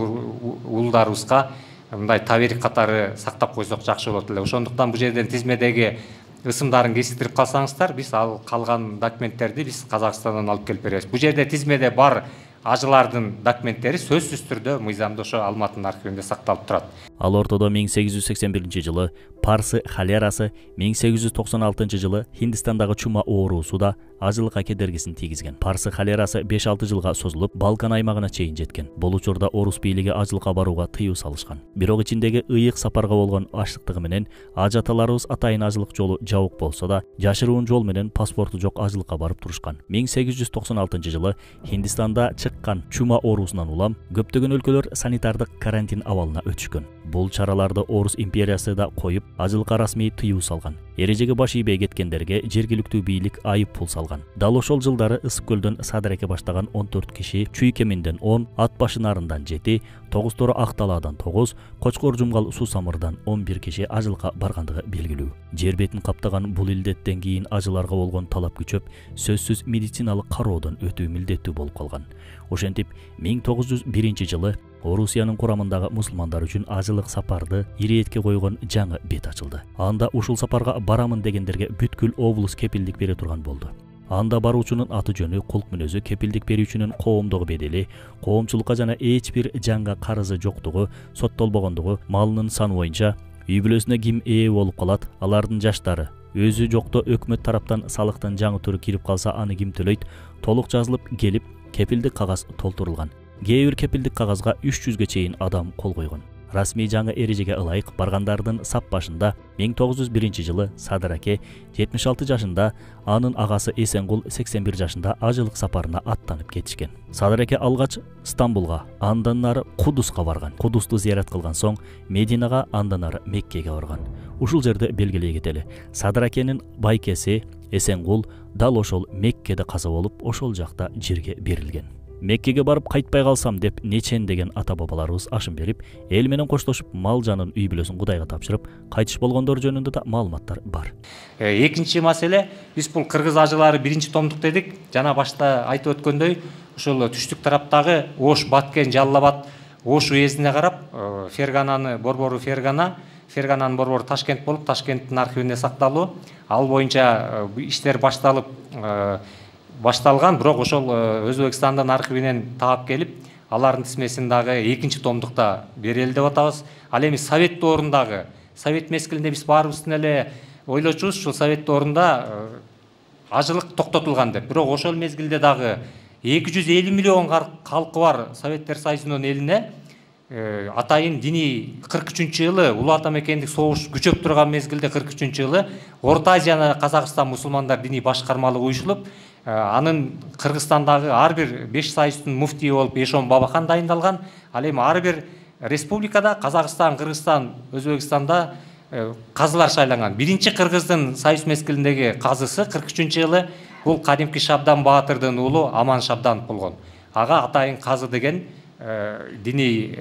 уулдарыбызга мындай таберик катары сактап койсок жакшы болот эле. Ошондуктан бул жерден тизмедеги ысымдарын кесиктирип калсаңыздар, биз ал калган документтерди биз Казакстандан алып келип беребиз. Бул жерде тизмеде бар ажылардын документтери сөзсүз түрдө мыйзамда ошо Алматынын архивинде сакталып турат. Ал ортодо 1881 жылы Парсы холерасы, 1896 жылы Хиндистандагы чума оорусу да ажылыкка кедергисин тийгизген. Парсы холерасы 5-6 жылга созулуп, Балкан аймагына чейин жеткен. Бул учурда орус бийлиги ажылыкка барууга тыюу салышкан. Бирок ичиндеги ыйык сапарга болгон аштыктыгы менен ажы аталарыбыз атайын ажылык жолу жабык болсо да, жашыруун жол менен паспорту жок ажылыкка барып турушкан. 1896 жылы Хиндистанда чыккан чума оорусунан улам көптөгөн өлкөлөр санитардык карантин абалына өтүшкөн. Бул чараларды Орус империясы да коюп, ажылыкка расмий тыюу салган. Эрежеге баш ийбей кеткендерге жергиликтүү бийлик айып пул салган. Дал ошол жылдары Ысык көлдөн Садыреке баштаган 14 киши, Чүйкеминден 10, Ат башы нарындан 7, Тогуз Тору Акталаадан 9, Кочкор Жумгал Суу Самырдан 11 киши ажылыкка баргандыгы белгилүү. Жер бетин каптаган бул илдеттен кийин ажыларга болгон талап күчөп, сөзсүз медициналык кароодон өтүү милдеттүү болуп калган. Ошентип 1901 жылы Орусиянын курамындагы мусулмандар үчүн ажылык сапарды иретке койгон жаңы бет ачылды. Анда ушул сапарга барамын дегендерге бүткүл облус кепилдик бере турган болду. Анда баруучунун аты жөнү, кулк мүнөзү, кепилдик берүүчүнүн коомдогу бедели, коомчулукка жана эч бир жанга карызы жоктугу, соттолбогондугу, малынын саны боюнча, үй бүлөсүнө ким ээ болуп калат, алардын жаштары, өзү жокто өкмөт тараптан салыктын жаңы түрү кирип калса аны ким төлөйт, толук жазылып келип, кепилдик кагаз толтурулган. Кээ бир кепилдик кагазга 300ге чейин адам кол койгон. Расмий жаңы эрежеге ылайык баргандардын сап башында 1901 жылы Садыраке 76 жашында, анын агасы Эсенгул 81 жашында ажылык сапарына аттанып кетишкен. Садыраке алгач Стамбулга, андан нары Кудуска барган. Кудусту зыярат кылган соң Мединага, андан нары Меккеге барган. Ушул жерде белгилей кетели. Садыракенин байкеси Эсенгул дал ошол Меккеде каза болуп, ошол жакта жерге берилген. Меккеге барып кайтпай калсам деп нечен деген ата бабаларыбыз ашын берип, эл менен коштошуп, мал жанын, үй бүлөсүн Кудайга тапшырып, кайтыш болгондор жөнүндө да маалыматтар бар. Экинчи маселе, биз бул кыргыз ажылары 1-чи томдук дедик. Жана башта айтып өткөндөй, ушул түштүк тараптагы Ош, Баткен, Жалал-Абад, Ош уездине карап, Фергананы борбору Фергананын борбору Ташкент болуп, Ташкенттин архивинде сакталуу. Ал боюнча иштер башталган, бирок ошол Өзбекстандын архивинен таап келип, алардын тизмесин дагы 2-чи томдукта берели деп атабыз. Ал эми Совет доорундагы, Совет мезгилинде биз баарыбыздын эле ойлочубуз, ушул Совет доорунда ажылык токтотулган деп. Бирок ошол мезгилде дагы 250 миллион калкы бар Советтер Союзунун элине атайын диний 43-жылы Улуу Ата Мекендик согуш күчөп турган мезгилде 43-жылы Орто Азияны Казакстан мусулмандар диний башкармалыгы уюшулуп, анын Кыргызстандагы ар бир 5 союздун муфтийи болуп Эшон Бабахан дайындалган. Ал эми ар бир республикада Казакстан, Кыргызстан, Өзбекстанда казылар шайланган. Биринчи кыргыздын союз мезгилиндеги казысы 43-жылы бул кадимки Шабдан Баатырдын уулу Аман Шабданов болгон. Ага атайын казы деген диний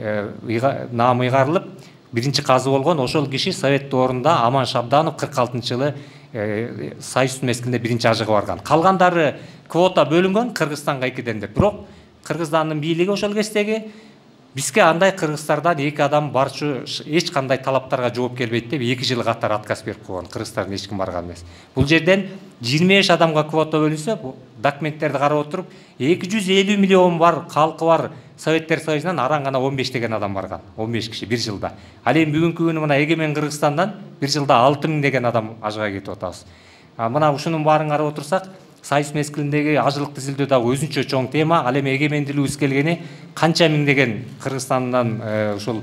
наамы ыйгарылып, биринчи казы болгон. Ошол киши Совет доорунда Аман Шабданов 46-жылы союз мезгилинде биринчи ажыга барган. Калгандары квота бөлүнгөн Кыргызстанга 2ден деп. Бирок Кыргызстандын бийлиги ошол кездеги бизге андай кыргыздардан 2 адам барчу эч кандай талаптарга жооп келбейт деп 2 жыл катар отказ берип койгон. Кыргыздардан эч ким барган эмес. Бул жерден 25 адамга квота бөлүнсө, документтерди карап отуруп 250 миллион бар калкы бар Советтер Союзунан араң гана 15 деген адам барган. 15 киши 1 жылда. Ал эми бүгүнкү күнү мына эгемен Кыргызстандан 1 жылда 6000 деген адам ажыга кетип атабыз. Мына ушунун баарын карап отурсак, союз мезгилиндеги ажылык тизилдөө дагы өзүнчө чоң тема. Ал эми эгемендүүлүгүбүз келгени канча миң деген Кыргызстандан ушул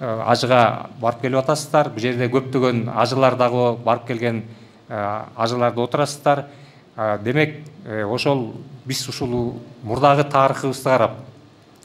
ажыга барып келип атасыздар. Бул жерде көптөгөн ажылар дагы барып келген ажыларды отурасыздар. Демек, ошол биз ушул мурдагы тарыхыбызды карап,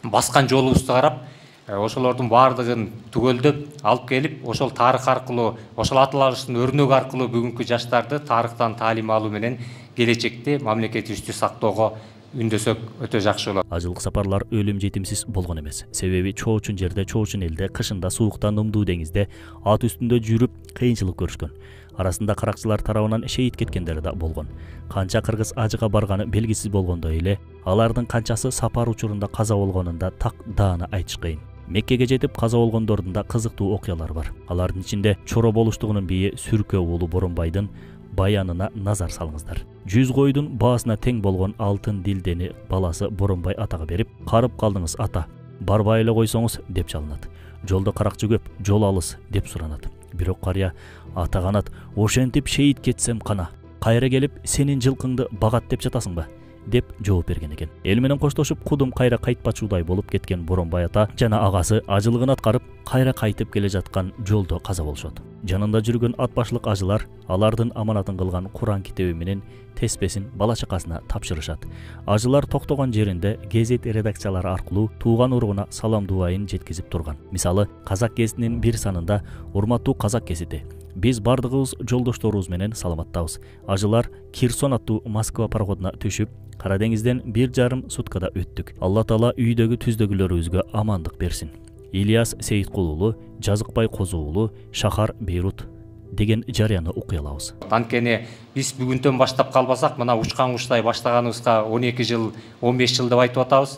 баскан жолубузду карап, ошолордун баардыгын түгөлдөп алып келип, ошол тарых аркылуу, ошол аталарыбыздын өрнөгү аркылуу бүгүнкү жаштарды тарыхтан таалим алуу менен келечекте мамлекетибизди сактоого үндөсөк өтө жакшы болот. Ажылык сапарлар өлүм жетимсиз болгон эмес. Себеби чоочун жерде, чоочун элде, кышында сууктан ымдуу деңизде ат үстүндө жүрүп кыйынчылык көрүшкөн. Арасында каракчылар тарабынан шейит кеткендер да болгон. Канча кыргыз ажыга барганы белгисиз болгондой эле, алардын канчасы сапар учурунда каза болгонунда так даана айтыш кыйын. Меккеге жетип каза болгондордун да кызыктуу окуялар бар. Алардын ичинде Чоро болуштугунун бийи Сүркө уулу Боронбайдын баянына назар салыңыздар. 100 койдун баасына тең болгон алтын дилдени баласы Боронбай атага берип, карып калдыңыз ата, барбай эле койсоңуз деп чалынат. Жолдо каракчы көп, жол алыс деп суранат. Бирок карыя ата канат, ошентип шейит кетсем кана, кайра келип сенин жылкыңды багат деп жатасың ба? Деп жооп берген экен. Эл менен коштошуп кудум кайра кайтпачудай болуп кеткен Боронбай ата жана агасы ажылыгын аткарып кайра кайтып келе жаткан жолдо каза болушат. Жанында жүргөн ат башлык ажылар алардын аманатын кылган Куран китеби менен теспесин бала чакасына тапшырышат. Ажылар токтогон жеринде гезет редакциялары аркылуу тууган уругуна салам дуайын жеткизип турган. Мисалы, Казак гезитинин бир санында урматтуу Казак гезити, биз бардыгыбыз жолдошторубуз менен саламаттабыз. Ажылар Кирсон аттуу Москва пароходуна түшүп, Кара деңизден 1,5 суткада өттүк. Алла Таала үйдөгү түздөгүлөрүбүзгө амандык берсин. Ильяс Сейиткул уулу, Жазыкбай Козу уулу, Шахар Бейрут деген жарыяны окуялабыз. Анткени биз бүгүндөн баштап калбасак, мына учкан куштай баштаганыбызга 12 жыл, 15 жыл деп айтып атабыз.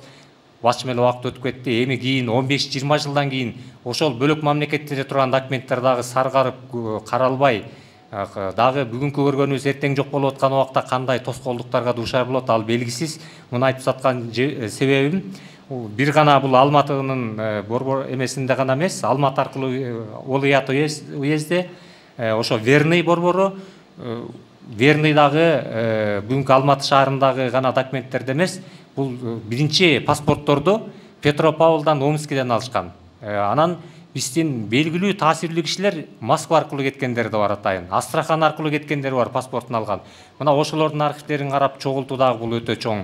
Башчы эле убакыт өтүп кетти. Эми кийин 15-20 жылдан кийин ошол бөлөк мамлекеттерде турган документтер дагы саргарып каралбай, дагы бүгүнкү көргөнүбүз эртең жок болуп аткан убакта кандай тоскоолдуктарга дуушар болот, ал белгисиз. Муну айтып саткан себебим бир гана бул Алматынын борбор эмесинде гана эмес, Алматы аркылуу Улуят уезде ошо Верный борбору, Верный дагы бүгүнкү Алматы шаарындагы гана документтерде эмес, бул биринчи паспортторду Петропавлдан, Омскиден алышкан. Анан биздин белгилүү таасирлүү кишилер Москва аркылуу кеткендер да бар атайын. Астрахан аркылуу кеткендер бар, паспортун алган. Мына ошолордун архивдерин карап чогултуу дагы бул өтө чоң.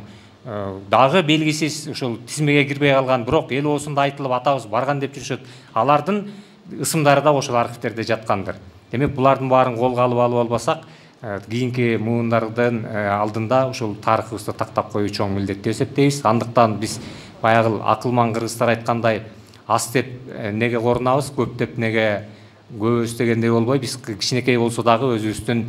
Дагы белгисиз ушул тизмеге кирбей калган, бирок эл оосунда айтылып атабыз барган деп жүрүшөт. Алардын ысымдары да ошол архивдерде жаткандыр. Демек булардын баарын колго алып албасак, кийинки муундардын алдында ушул тарыхыбызды тактап коюу чоң милдет деп эсептейбиз. Андыктан биз баягы акылман кыргыздар айткандай, аз деп неге корунабыз, көп деп неге көбөбүз дегендей болбой, биз кичинекей болсо дагы өзүбүздүн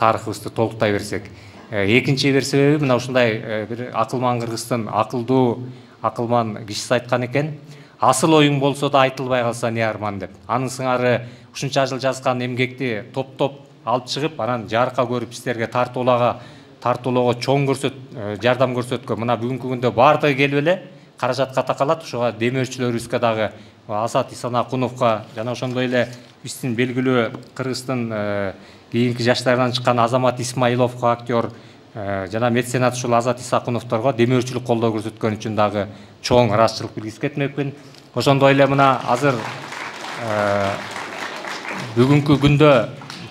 тарыхыбызды толуктай берсек. Экинчи бир себеби мына ушундай бир акылман кыргыздын акылдуу, акылман кишиси айткан экен. Асыл оюң болсо да айтылбай калса не арман деп. Анын сыңары ушунча жыл жазган эмгекти топ-топ алып чыгып, анан жарыкка көрүп сиздерге тартуулоого чоң жардам көрсөткөн. Мына бүгүнкү күндө баардыгы келип эле каражатка такалат. Ошого демөөрчүлөрүбүзгө дагы Азат Исанакуновго жана ошондой эле биздин белгилүү Кыргыздын кийинки жаштарынан чыккан Азамат Исмаиловго, актер, жана меценат ушул Азат Исакуновторго демөөрчүлүк колдоо көрсөткөн үчүн дагы чоң ыраазычылык билгиски кетмекмин. Ошондой эле мына азыр бүгүнкү күндө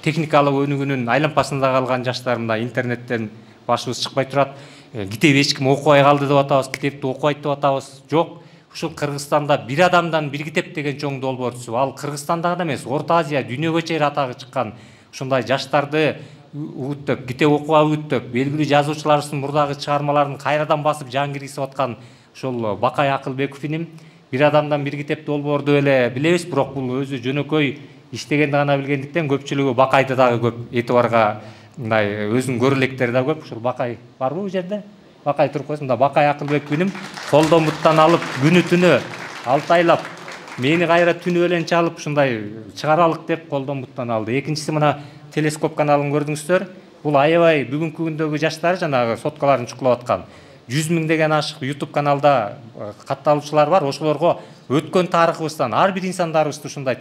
техникалык өнүгүүнүн айлампасында калган жаштар мына интернеттен башыбыз чыкпай турат. Китеп эч ким окубай калды деп атабыз, китепти окубайт деп атабыз. Жок, ушул Кыргызстанда бир адамдан бир китеп деген чоң долбоор түзүп, ал Кыргызстанда гана эмес, Орто Азия, дүйнөгө чейин атагы чыккан ушундай жаштарды үгүттөп, китеп окууга үгүттөп, белгилүү жазуучуларыбыздын мурдагы чыгармаларын кайрадан басып жан киргизип аткан ушул Бакай Акылбеков иним бир адамдан бир китеп долбоор деп эле билебиз, бирок бул өзү жөнөкөй иштегенди гана билгендиктен көпчүлүгү Бакайды дагы көп этибарга, мындай өзүнүн көрөлектери да көп. Ушул Бакай барбы бул жерде? Бакай туруп койсун. Мында Бакай Акылбеков иним колдомуттан алып күнү түнү алтайлап мени кайра түнү белен чалып ушундай чыгаралык деп колдомуттан алды. Экинчиси мына Телескоп каналын көрдүңүздөр. Бул аябай бүгүнкү күндөгү жаштар жанагы соткаларын чукулап аткан. 100 000 деген ашык YouTube каналда катталуучулар бар. Ошолорго өткөн тарыхыбыздан ар бир инсандарыбызды ушундай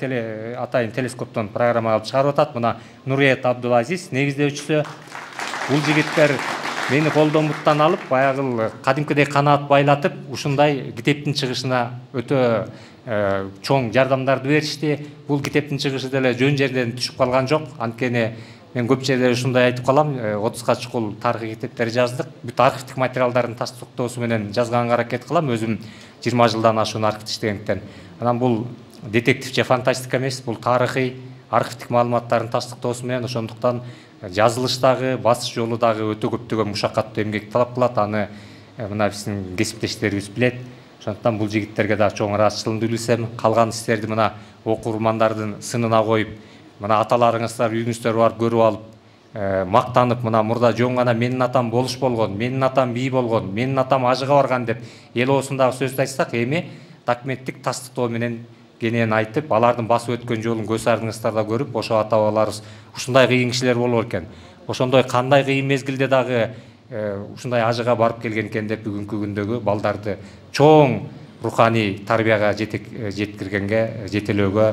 атайын телескоптон программа алып чыгарып атат. Мына Нуриет Абдулазиз негиздөөчүсү. Бул жигиттер мени колдомуттан алып, баягы кадимкидей канаат байлатып, ушундай китептин чыгышына өтө чоң жардамдарды беришти. Бул китептин чыгышы деле жөн жерден түшүп калган жок. Анткени мен көп жерде ушундай айтып калам, 30га чукул тарыхый китептер жаздык. Бүт архивдик материалдардын тастыктоосу менен жазганга аракет кылам. Өзүм 20 жылдан ашуун архивде иштегендиктен. Анан бул детектив же фантастика эмес, бул тарыхый архивдик маалыматтардын тастыктоосу менен, ошондуктан жазылыштагы, басыш жолу дагы өтө көптөгөн мушаккаттуу эмгек талап кылат. Аны мына биздин кесиптештерибиз билет. Ошондуктан бул жигиттерге да чоң ыраазычылыгымды билдирсем, калган сиздерди мына окурмандардын сынына коюп, мына аталарыңыздар үйүңүздөр барып көрүп алып, мактанып, мына мурда жөн гана менин атам болуш болгон, менин атам бий болгон, менин атам ажыга барган деп эл оосундагы сөздү айтсак, эми документтик тастыктоо менен кенен айтып, алардын басып өткөн жолун көз ардыңыздар да көрүп, ошо ата бабаларыбыз ушундай кыйын кишилер болор экен. Ошондой кандай кыйын мезгилде дагы ушундай ажыга барып келген экен деп бүгүнкү күндөгү балдарды чоң руханий тарбияга жеткиргенге, жетелөөгө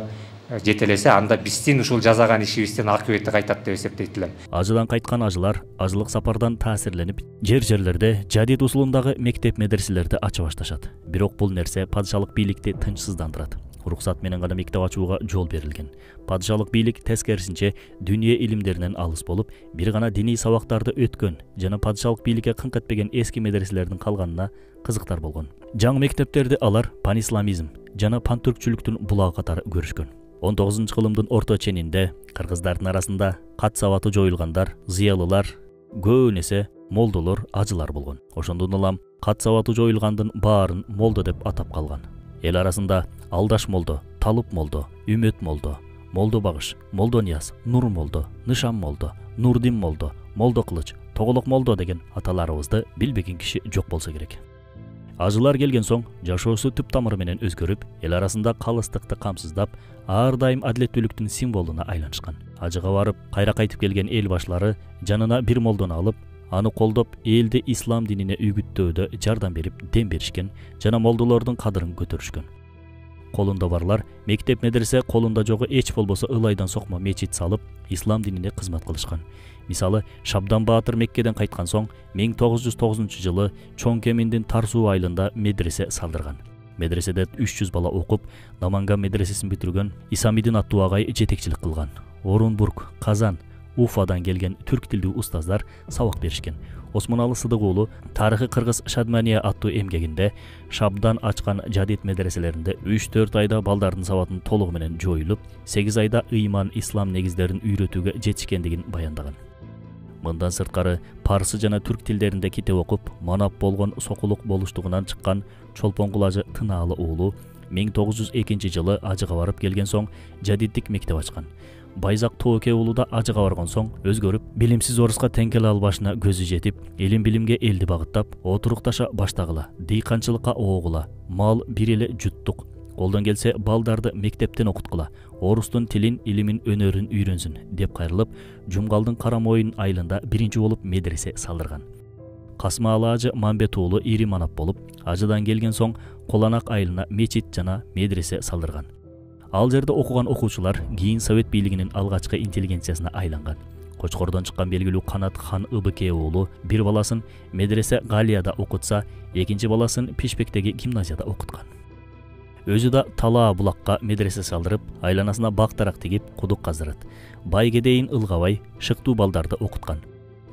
жетелесе, анда биздин ушул жасаган ишибиздин акыбети кайтат деп эсептейт элем. Ажыдан кайткан ажылар ажылык сапардан таасирленип, жерлерде жадид усулундагы мектеп медреселерди ача башташат. Бирок бул нерсе падышалык бийликти тынчсыздандырат. Уруксат менен гана мектеп ачууга жол берилген. Падышалык бийлик тескерисинче дүние илимдеринен алыс болуп, бир гана диний сабактарды өткөн жана падышалык бийликке кыңк этпеген эски медреселердин калганына кызыктар болгон. Жаңы мектептерди алар панисламизм жана пантүркчүлүктүн булагы катары көрүшкөн. 19-кылымдын орто ченинде кыргыздардын арасында кат сабаты жоюлгандар, зыялылар, көбүн эсе молдолор, ажылар болгон. Ошондон улам кат сабаты жоюлгандын баарын молдо деп атап калган. Эл арасында Алдаш молдо, Талып молдо, Үмөт молдо, Молдо Багыш, Молдо Нияз, Нур молдо, Нышан молдо, Нурдин молдо, Молдо Кылыч, Тоголок молдо деген аталарыбызды билбеген киши жок болсо керек. Ажылар келген соң жашоосу түп тамыры менен өзгөрүп, эл арасында калыстыкты камсыздап, ар дайым адилеттүүлүктүн символуна айланышкан. Ажыга барып, кайра кайтып келген эл башлары жанына бир молдону алып, аны колдоп, элди ислам динине үгүттөөдө жардам берип, дем беришкен жана молдолордун кадырын көтөрүшкөн. Колунда барлар мектеп медресе, колунда жогу эч болбосо ылайдан сокмо мечит салып, ислам динине кызмат кылышкан. Мисалы, Шабдан Баатыр Меккеден кайткан соң 1909-жылы Чоң Кеминдин Тарсуу айылында медресе салдырган. Медреседе 300 бала окуп, Наманган медресесин бүтүргөн Исамидин аттуу агай жетекчилик кылган. Орунбург, Казан, Уфадан келген түрк тилдүү устаздар сабак беришкен. Осмоналы Сыдык уулу тарыхы кыргыз Шадмания аттуу эмгегинде Шабдан ачкан жадид медреселеринде 3-4 айда балдардын сабатын толугу менен жоюлуп, 8 айда ыйман, ислам негиздерин үйрөтүүгө жетишкендигин баяндаган. Мындан сырткары парсы жана түрк тилдеринде китеп окуп, манап болгон сокулук болуштугунан чыккан Чолпонгул ажы Тынаалы уулу 1902-жылы ажыга барып келген соң жадиддик мектеп ачкан. Байзак Тооке уулу да ажыга барган соң өзгөрүп, билимсиз оруска тең келе албашына көзү жетип, илим билимге элди багыттап, отурукташа баштагыла, дыйканчылыкка оогула, мал бир эле жуттук. Колдон келсе балдарды мектептен окуткула, орустун тилин, илимин, өнөрүн үйрөнсүн деп кайрылып, Жумгалдын Карамойын айылында биринчи болуп медресе салдырган. Касмаалы ажы Мамбет уулу ири манап болуп, ажыдан келген соң Коланак айылына мечит жана медресе салдырган. Ал жерде окуган окуучулар кийин Совет бийлигинин алгачкы интеллигенциясына айланган. Кочкордон чыккан белгилүү Канат хан Ыбыке уулу бир баласын медресе Галияда окутса, экинчи баласын Пишпектеги гимназияда окуткан. Өзү да Талаа булакка медресе салдырып, айланасына бактарак тигип, кудук каздырат. Байгедейин ылгабай, шыктуу балдарды окуткан.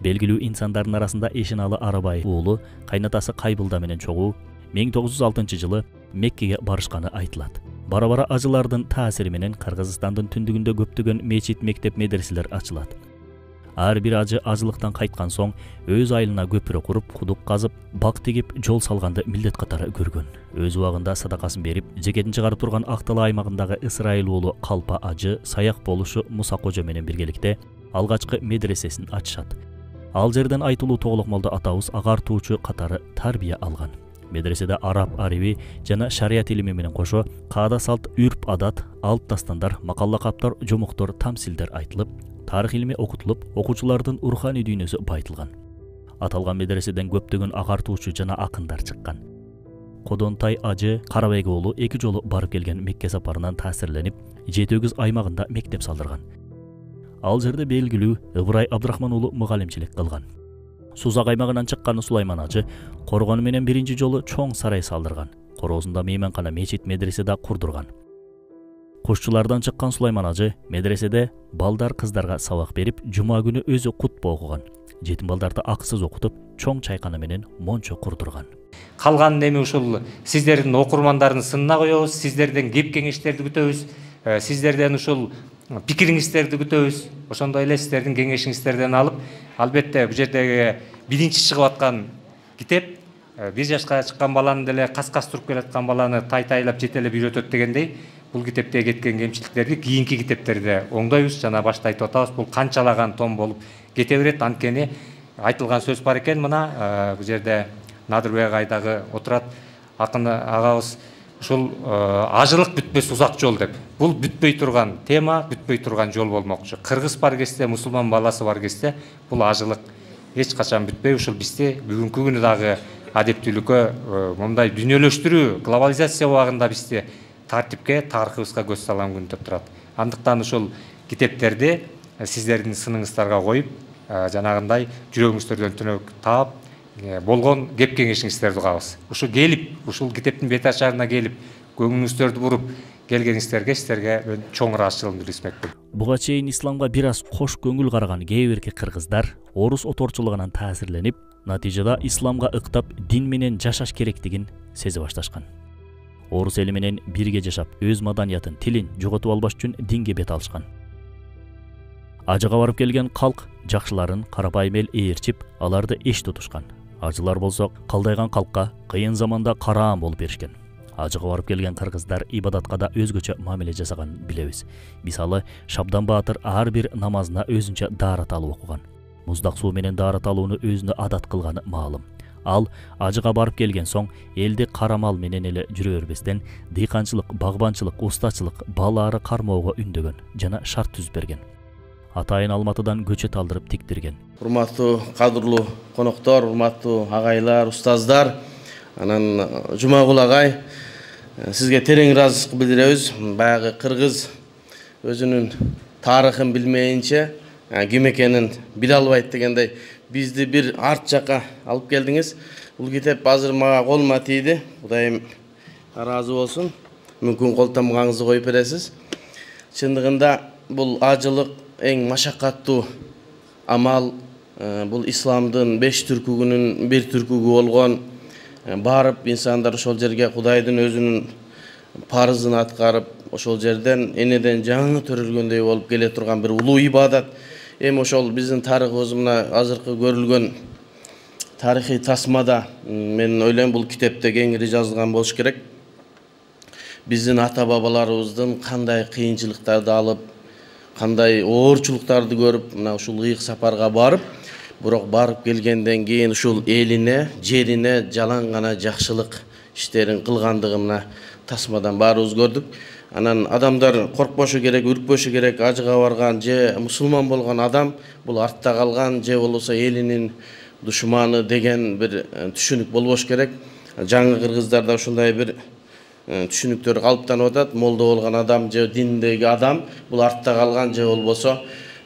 Белгилүү инсандардын арасында Эшеналы Арабай уулу кайнатасы Кайбылда менен чогуу 1906-жылы Меккеге барышканы айтылат. Бара-бара ажылардын таасири менен Кыргызстандын түндүгүндө көптөгөн мечит, мектеп, медреселер ачылат. Ар бир ажы ажылыктан кайткан соң өз айылына көпүрө куруп, кудук казып, бак тигип, жол салганды милдет катары көргөн. Өз убагында садакасын берип, жекетин чыгарып турган Актала аймагындагы Ысрайыл уулу Калпа ажы Саяк болушу Муса кожо менен биргеликте алгачкы медресесин ачышат. Ал жерден айтылуу Тоголок молдо атабыз агартуучу катары тарбия алган. Медреседе араб ареби жана шарият илими менен кошо каада салт, үрп адат, алт дастандар, макалла каптар, жомуктор, тамсилдер айтылып, тарых илими окутулуп, окуучулардын руханий дүйнөсү байытылган. Аталган медреседен көптөгөн агартуучу жана акындар чыккан. Кодонтай ажы Карабек уулу 2 жолу барып келген Мекке сапарынан таасирленип, Жетөгүз аймагында мектеп салдырган. Ал жерде белгилүү Ыбырай Абдрахман уулу мугалимчилик кылган. Сузак аймагынан чыккан Сулайман ажы Коргон менен биринчи жолу чоң сарай салдырган. Короозунда мейманкана, мечит, медресе да курдурган. Кушчулардан чыккан Сулайман ажы медреседе балдар кыздарга сабак берип, жума күнү өзү кутба окуган. Жетим балдарды акысыз окутуп, чоң чайкана менен мончо курдурган. Калган эми ушул сиздердин окурмандардын сынына коебуз, сиздерден кеп кеңештерди күтөбүз, сиздерден ушул пикириңиздерди күтөбүз. Ошондой эле сиздердин кеңешиңиздерден алып, албетте бул жердеги биринчи чыгып аткан китеп 1 жашка чыккан баланы деле кас-кас туруп келаткан баланы тай-тайлап жетелеп үйрөтөт дегендей, бул китепте кеткен кемчиликтерди кийинки китептерде оңдойбуз. Жана башта айтып атабыз, бул канчалаган том болуп кете берет. Анткени айтылган сөз бар экен, мына бул жерде Надырбек айдагы отурат акын агабыз ушул ажылык бүтпөс узак жол деп. Бул бүтпөй турган тема, бүтпөй турган жол болмокчу. Кыргыз бар кезде, мусулман баласы бар кезде бул ажылык эч качан бүтпөй. Ушул бизде бүгүнкү күнү дагы адептүүлүккө мындай дүнөлөштүрүү, глобализация убагында бизде тартипке, тарыхыбызга көз салам күн деп турат. Андыктан ушул китептерди сиздердин сыныңыздарга коюп, жанагындай жүрөгүңүздөрдөн түнөк таап, болгон кеп кеңешиңиздерди угабыз. Ушу келип, ушул китептин бет ачарына келип, көңүлүңүздөрдү буруп келгениңиздерге сиздерге мен чоң ыраазычылыгымды билдирмекмин. Буга чейин исламга бир аз кош көңүл караган кээ бирки кыргыздар орус оторчулугунан таасирленип, натыйжада исламга ыктап дин менен жашаш керектигин сезе башташкан. Орус эли менен бирге жашап, өз маданиятын, тилин жоготуп албаш үчүн динге бет алышкан. Ажыга барып келген калк жакшыларын карапайым эл ээрчип, аларды эч тутушкан. Ажылар болсо калдайган калкка кыйын заманда караан болуп беришкен. Ажыга барып келген кыргыздар ибадатка да өзгөчө мамиле жасаган билебиз. Мисалы, Шабдан Баатыр ар бир намазына өзүнчө даарат алып окуган. Муздак суу менен даарат алууну өзүнө адат кылганы маалым. Ал ажыга барып келген соң элди карамал менен эле жүрө бербестен дыйканчылык, багбанчылык, устачылык, балаары кармоого үндөгөн жана шарт түзүп берген. Атайын Алматыдан көчөт алдырып тиктирген. Урматтуу кадырлуу коноктор, урматтуу агайлар, устаздар, анан Жумагул агай, сизге терең ыраазычылык билдиребиз. Баягы кыргыз өзүнүн тарыхын билмейинче ким экенин биле албайт дегендей бизди бир арт жака алып келдиңиз. Бул китеп азыр мага колума тийди. Кудайым ыраазы болсун. Мүмкүн кол тамгаңызды коюп бересиз. Чындыгында бул ажылык эң машакаттуу амал. Бул исламдын 5 түркүгүнүн бир түркүгү болгон. Барып инсандар ошол жерге Кудайдын өзүнүн парызын аткарып, ошол жерден энеден жаңы төрөлгөндөй болуп келе турган бир улуу ибадат. Эми ошол биздин тарыхыбыз мына азыркы көрүлгөн тарыхый тасмада мен ойлойм бул китепте кеңири жазылган болуш керек. Биздин ата бабаларыбыздын кандай кыйынчылыктарды алып, кандай оорчулуктарды көрүп, мына ушул ыйык сапарга барып, бирок барып келгенден кийин ушул элине, жерине жалаң гана жакшылык иштерин кылгандыгын тасмадан баарыбыз көрдүк. Анан адамдар коркпошу керек, үркпөшү керек. Ажыга барган же мусулман болгон адам бул артта калган же болбосо элинин душманы деген бир түшүнүк болбош керек. Жаңы кыргыздарда ушундай бир түшүнүктөр калыптанып атат. Молдо болгон адам же диндеги адам бул артта калган же болбосо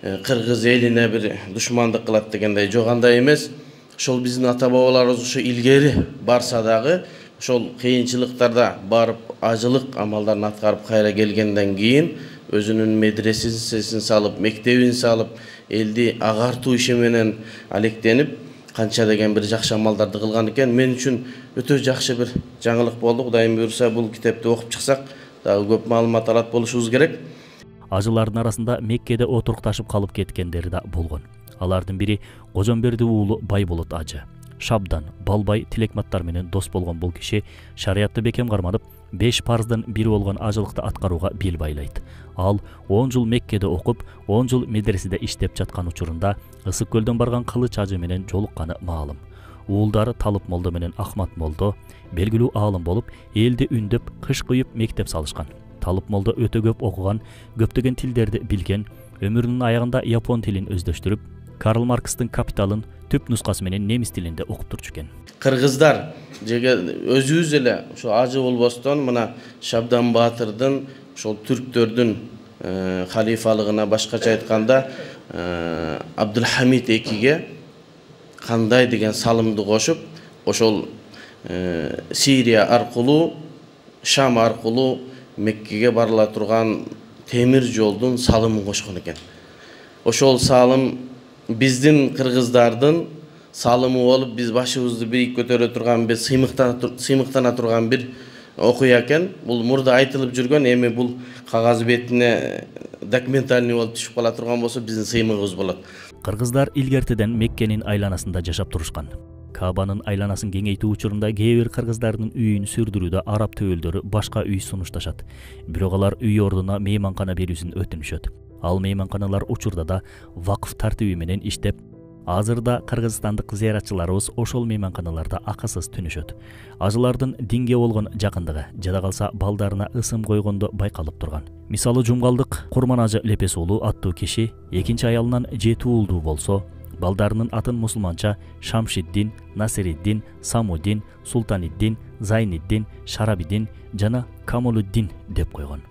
кыргыз элине бир душмандык кылат дегендей. Жок, андай эмес. Ошол биздин ата бабаларыбыз ушу илгери барса дагы ошол кыйынчылыктарда барып ажылык амалдарын аткарып кайра келгенден кийин өзүнүн медресесин салып, мектебин салып, элди агартуу иши менен алектенип канча деген бир жакшы амалдарды кылган экен. Мен үчүн өтө жакшы бир жаңылык болду. Кудайым буйруса бул китепти окуп чыксак дагы көп маалымат алат болушубуз керек. Ажылардын арасында Меккеде отурукташып калып кеткендери да болгон. Алардын бири Кожомберди уулу Байболот ажы. Шабдан, Балбай, Тилекматтар менен дос болгон бул киши шариятты бекем карманып, 5 парыздын бири болгон ажылыкты аткарууга бел байлайт. Ал 10 жыл Меккеде окуп, 10 жыл медреседе иштеп жаткан учурунда Ысык көлдөн барган Кылыч ажы менен жолукканы маалым. Уулдары Талып молдо менен Ахмат молдо белгилүү аалым болуп, элди үндөп, кыш куюп мектеп салышкан. Талып молдо өтө көп окуган, көптөгөн тилдерди билген, өмүрүнүн аягында япон тилин өздөштүрүп, Карл Маркстын Капиталын түп нускасы менен немис тилинде окуп турчу экен. Кыргыздар жеге өзүбүз эле ошо ажы болбостон мына Шабдан Баатырдын ошол түрктөрдүн халифалыгына башкача айтканда Абдулхамид экиге кандай деген салымды кошуп, ошол Сирия аркылуу, Шам аркылуу Меккеге барыла турган темир жолдун салымын кошкон экен. Ошол салым биздин кыргыздардын салымы болуп, биз башыбызды бийик көтөрө турган, биз сыймыктана турган бир окуя экен. Бул мурда айтылып жүргөн, эми бул кагаз бетине документальный болуп түшүп кала турган болсо биздин сыймыгыбыз болот. Кыргыздар илгертеден Меккенин айланасында жашап турушкан. Каабанын айланасын кеңейтүү учурунда кээ бир кыргыздардын үйүн сүрдүрүүдө араб төөлдөрү башка үй сунушташат. Бирок алар үй ордуна мейманкана берүүсүн өтүнүшөт. Ал мейманканалар учурда да вакф тартиби менен иштеп, Азырда кыргызстандык зыяратчыларыбыз ошол мейманканаларда акысыз түнүшөт. Ажылардын динге болгон жакындыгы жада калса балдарына ысым койгондо байкалып турган. Мисалы Жумгалдык Курманажы Лепес уулу аттуу киши экинчи аялынан 7 уулдуу болсо, балдарынын атын мусулманча Шамшиддин, Насириддин, Самуддин, Султаниддин, Зайниддин, Шарабиддин жана Камолуддин деп койгон.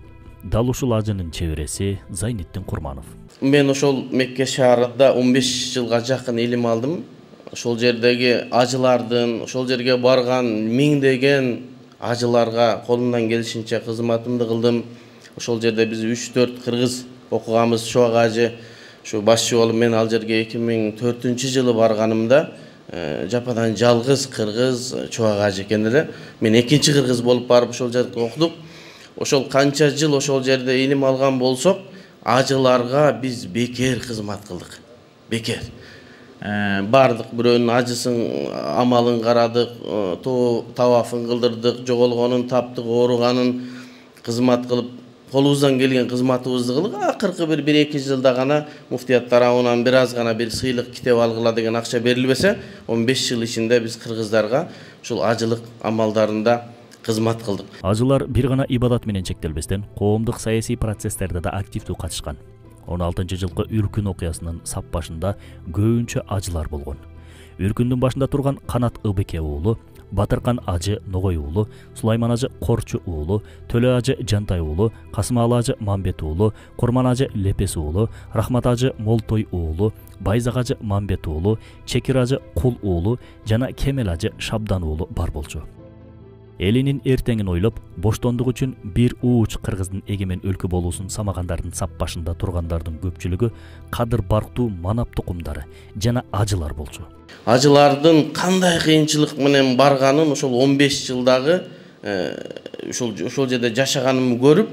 Дал ушул ажынын чебереси Зайниддин Курманов. Мен ошол Мекке шаарында 15 жылга жакын илим алдым. Ошол жердеги ажылардын, ошол жерге барган миңдеген ажыларга колумдан келишинче кызматымды кылдым. Ошол жерде биз 3-4 кыргыз окуганбыз. Шоак ажы, şu başçı болуп мен ал жерге 2004-жылы барганымда жападан жалгыз кыргыз Шоак ажы экен эле. Мен экинчи кыргыз болуп барып ошол жерде окудук. Ошол канча жыл ошол жерде илим алган болсок, ажыларга биз бекер кызмат кылдык. Бекер. Бардык бирөөнүн ажысын, амалын карадык, тавафын кылдырдык, жоголгонун таптык, ооруганын кызмат кылып, колубуздан келген кызматыбызды кылдык. Акыркы бир 1-2 жылда гана муфтият тарабынан бир аз гана бир сыйлык китеп алгыла деген акча берилбесе, 15 жыл ичинде биз кыргыздарга ушул ажылык амалдарында кызмат кылдык. Ажылар бир гана ибадат менен чектелбестен, коомдук саясий процесстерде да активдүү катышкан. 16-жылкы Үркүн окуясынын сап башында көбүнчө ажылар болгон. Үркүндүн башында турган Канат Ыбеке уулу, Батыркан ажы Ногой уулу, Сулайман ажы Корчу уулу, Төлө ажы Жантай уулу, Касымалы ажы Мамбет уулу, Курман ажы Лепес уулу, Рахмат ажы Молтой уулу, Байзак ажы Мамбет уулу, Чекир ажы Кул уулу жана Кемел ажы Шабдан уулу бар болчу. Элинин эртеңин ойлоп, боштондук үчүн бир ууч кыргыздын эгемен өлкө болуусун самагандардын сап башында тургандардын көпчүлүгү кадыр барктуу манап тукумдары жана ажылар болчу. Ажылардын кандай кыйынчылык менен барганын ошол 15 жылдагы ошол жерде жашаганымды көрүп,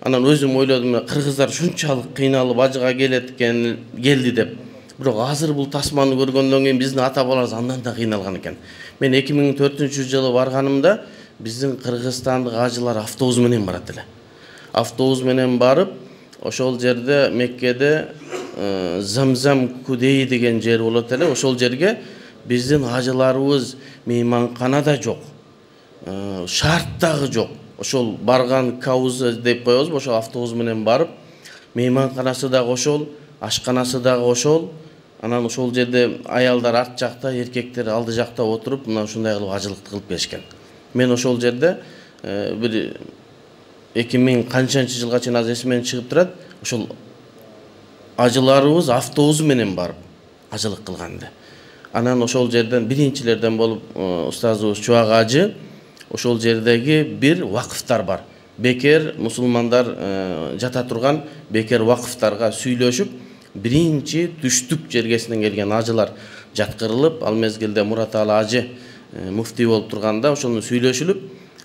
анан өзүм ойлодум, кыргыздар шунчалык кыйналып ажыга келди деп. Бирок азыр бул тасманы көргөндөн кийин биздин ата бабаларыбыз андан да кыйналган экен. Мен 2004-жылы барганымда биздин кыргызстандык ажылар автобус менен барат эле. Автобус менен барып, ошол жерде Меккеде Замзам Кудей деген жер болот эле. Ошол жерге биздин ажыларыбыз мейманканада жок. Шарт дагы жок. Ошол барган кауза деп коебуз, ошол автобус менен барып, мейманканасы дагы ошол, ашканасы дагы ошол. Анан ошол жерде аялдар арт жакта, эркектер алды жакта отуруп, мына ушундай кылып ажылыкты кылып беришкен. Мен ошол жерде бир 2000 канчанчы жылга чейин аз эсимден чыгып турат, ошол ажыларыбыз автобус менен барып ажылык кылганды. Анан ошол жерден биринчилерден болуп устазыбыз Шоак ажы ошол жердеги бир вакыфтар бар. Бекер мусулмандар жата турган бекер вакыфтарга сүйлөшүп, биринчи түштүк жергесинен келген ажылар жаткырылып, ал мезгилде Мураталы ажы муфти болуп турганда ошону сүйлөшүлүп,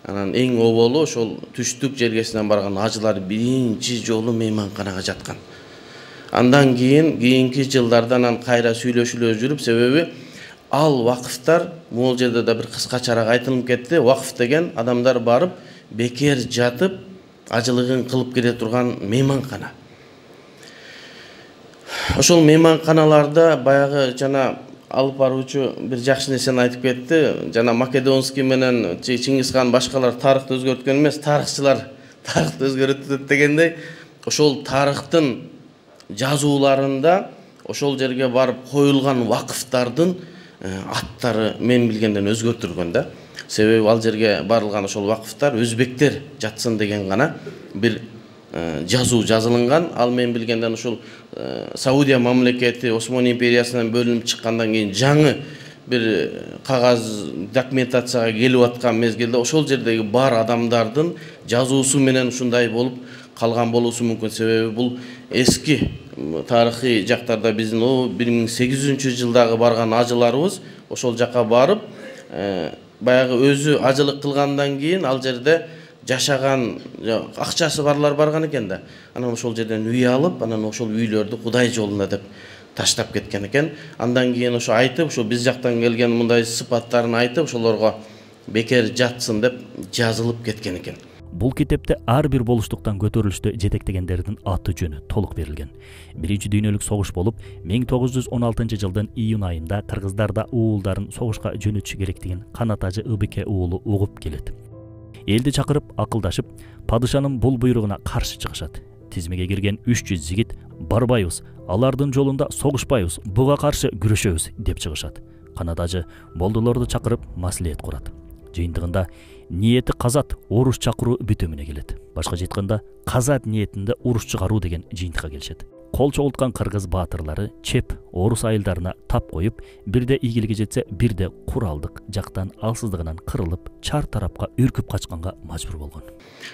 анан эң оболу ошол түштүк жергесинен барган ажылар биринчи жолу мейманканага жаткан. Андан кийинки жылдарда анан кайра сүйлөшүүлөр жүрүп, себеби ал вакыфтар могул жерде да бир кыскачараак айтылып кетти. Вакыф деген адамдар барып бекер жатып ажылыгын кылып келе турган мейманкана. Ошол мейманканаларда баягы жана алып баруучу бир жакшы нерсени айтып кетти. Жана Македонский менен Чингисхан башкалар тарыхты өзгөрткөн эмес, тарыхчылар тарыхты өзгөртөт дегендей, ошол тарыхтын жазууларында ошол жерге барып коюлган вакыфтардын аттары мен билгенден өзгөртүлгөн да. Себеби ал жерге барылган ошол вакыфтар өзбектер жатсын деген гана бир жазуу жазылынган. Ал мен билгенден ошол Саудия мамлекети Осман империясынан бөлүнүп чыккандан кийин жаңы бир кагаз документацияга келип аткан мезгилде ошол жердеги бар адамдардын жазуусу менен ушундай болуп калган болуусу мүмкүн. Себеби бул эски тарыхый жактарда биздин 1800-жылдагы барган ажыларыбыз ошол жака барып, баягы өзү ажылык кылгандан кийин ал жерде жашаган акчасы барлар барган экен да. Анан ошол жерден үй алып, анан ошол үйлөрдү Кудай жолуна деп таштап кеткен экен. Андан кийин ошо айтып, ошо биз жактан келген мындай сыпаттарын айтып, ошолорго бекер жатсын деп жазылып кеткен экен. Бул китепте ар бир болуштуктан көтөрүлүштү жетектегендердин аты жөнү толук берилген. Биринчи дүйнөлүк согуш болуп, 1916-жылдын июнь айында кыргыздарда уулдарын согушка жөнөтүшү керектигин Канатажы Ыбыке уулу угуп келет. Элди чакырып акылдашып, падышанын бул буйругуна каршы чыгышат. Тизмеге кирген 300 жигит барбайбыз, алардын жолунда согушпайбыз, буга каршы күрөшөбүз деп чыгышат. Канатажы болдулорду чакырып маслихат курат. Жыйынтыгында ниети казат уруш чакыруу бүтөмүнө келет. Башкача айтканда, казат ниетинде уруш чыгаруу деген жыйынтыкка келишет. Кол чогулткан кыргыз баатырлары чеп орус айылдарына тап коюп, бирде ийгилиги жетсе, бирде куралдык жактан алсыздыгынан кырылып, чар тарапка үркүп качканга мажбур болгон.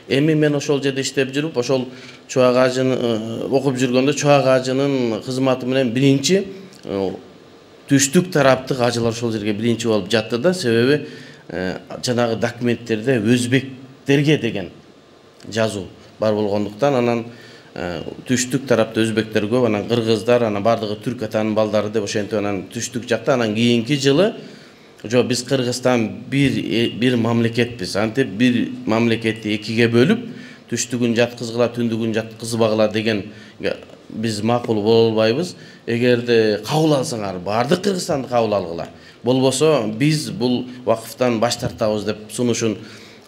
Эми мен ошол жерде иштеп жүрүп, ошол чубак ажыны окуп жүргөндө чубак ажынын кызматы менен биринчи түштүк тараптык ажылар ошол жерге биринчи болуп жатты да, себеби жанагы документтерде өзбектерге деген жазуу бар болгондуктан, анан түштүк тарапта өзбектер көп, анан кыргыздар, анан бардыгы түрк атанын балдары деп ошентип анан түштүк жакта, анан кийинки жылы жо биз Кыргызстан бир мамлекетпиз. Антип бир мамлекетти экиге бөлүп, түштүгүн жаткызгыла, түндүгүн жаткызбагыла деген биз макул боло албайбыз. Эгерде кабыл алсаңар, бардык Кыргызстанды кабыл алгыла. Болбосо биз бул вакыфтан баш тартабыз деп сунушун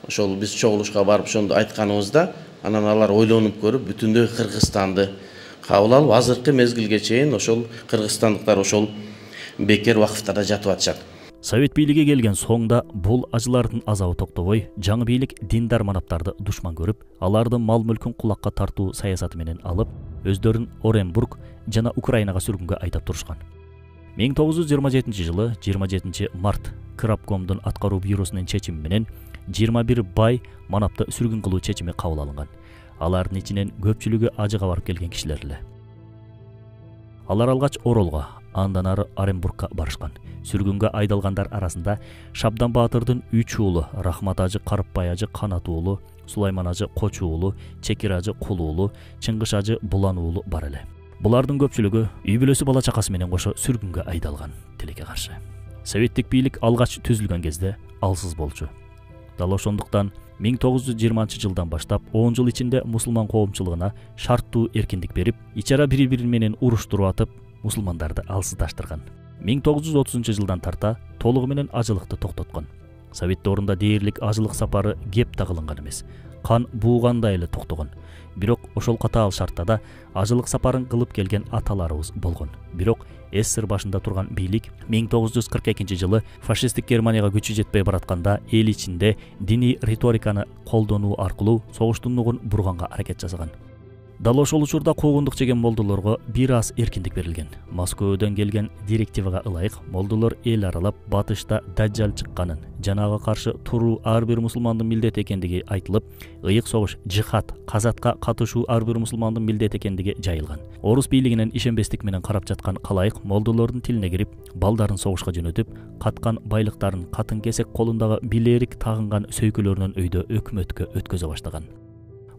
ошол биз чогулушка барып ошондо айтканыбызда, анан алар ойлонуп көрүп бүтүндөй Кыргызстанды кабыл алып, азыркы мезгилге чейин ошол кыргызстандыктар ошол бекер вакыфтарда жатып атышат. Совет бийлиги келген соңда бул ажылардын азабы токтобой, жаңы бийлик диндар манаптарды душман көрүп, алардын мал мүлкүн кулакка тартуу саясаты менен алып, өздөрүн Оренбург жана Украинага сүргүнгө айдап турушкан. 1927-жылы 27 март Крабкомдун аткаруу бюросунун чечими менен 21 бай манапты сүргүн кылуу чечими кабыл алынган. Алардын ичинен көпчүлүгү ажыга барып келген кишилер эле. Алар алгач Оролго, андан ары Оренбургка барышкан. Сүргүнгө айдалгандар арасында Шабдан Баатырдын 3 уулу, Рахмат ажы Карыпбай ажы Канат уулу, Сулайман ажы Коч уулу, Чекир ажы Кул уулу, Чыңгыш ажы Булан уулу бар эле. Булардын көпчүлүгү үй бүлөсү бала чакасы менен кошо сүргүнгө айдалган. Тилекке каршы советтик бийлик алгач түзүлгөн кезде алсыз болчу. Дал ошондуктан 1920-жылдан баштап 10 жыл ичинде мусулман коомчулугуна шарттуу эркиндик берип, ичара бири-бири менен уруштуруп атып, мусулмандарды алсыздаштырган. 1930-жылдан тарта толугу менен ажылыкты токтоткон. Совет доорунда дээрлик ажылык сапары кеп тагылынган эмес. Кан буугандай эле токтогон. Бирок ошол катаал шарттада ажылык сапарын кылып келген аталарыбыз болгон. Бирок СССР башында турган бийлик 1942-жылы фашисттик Германияга күчү жетпей баратканда эл ичинде диний риториканы колдонуу аркылуу согуштун нугун бурганга аракет жасаган. Дал ошол учурда куугундук жеген молдолорго бир аз эркиндик берилген. Москвадан келген директивага ылайык молдолор эл аралап батышта даджал чыкканын, жанага каршы туруу ар бир мусулмандын милдети экендиги айтылып, ыйык согуш, жихад, казатка катышуу ар бир мусулмандын милдети экендиги жайылган. Орус бийлигинин ишенбестик менен карап жаткан калайык молдолордун тилине кирип, балдарын согушка жөнөтүп, каткан байлыктарын катын кесек колундагы билерик тагынган сөйкөлөрүнөн өйдө өкмөткө өткөзө баштаган.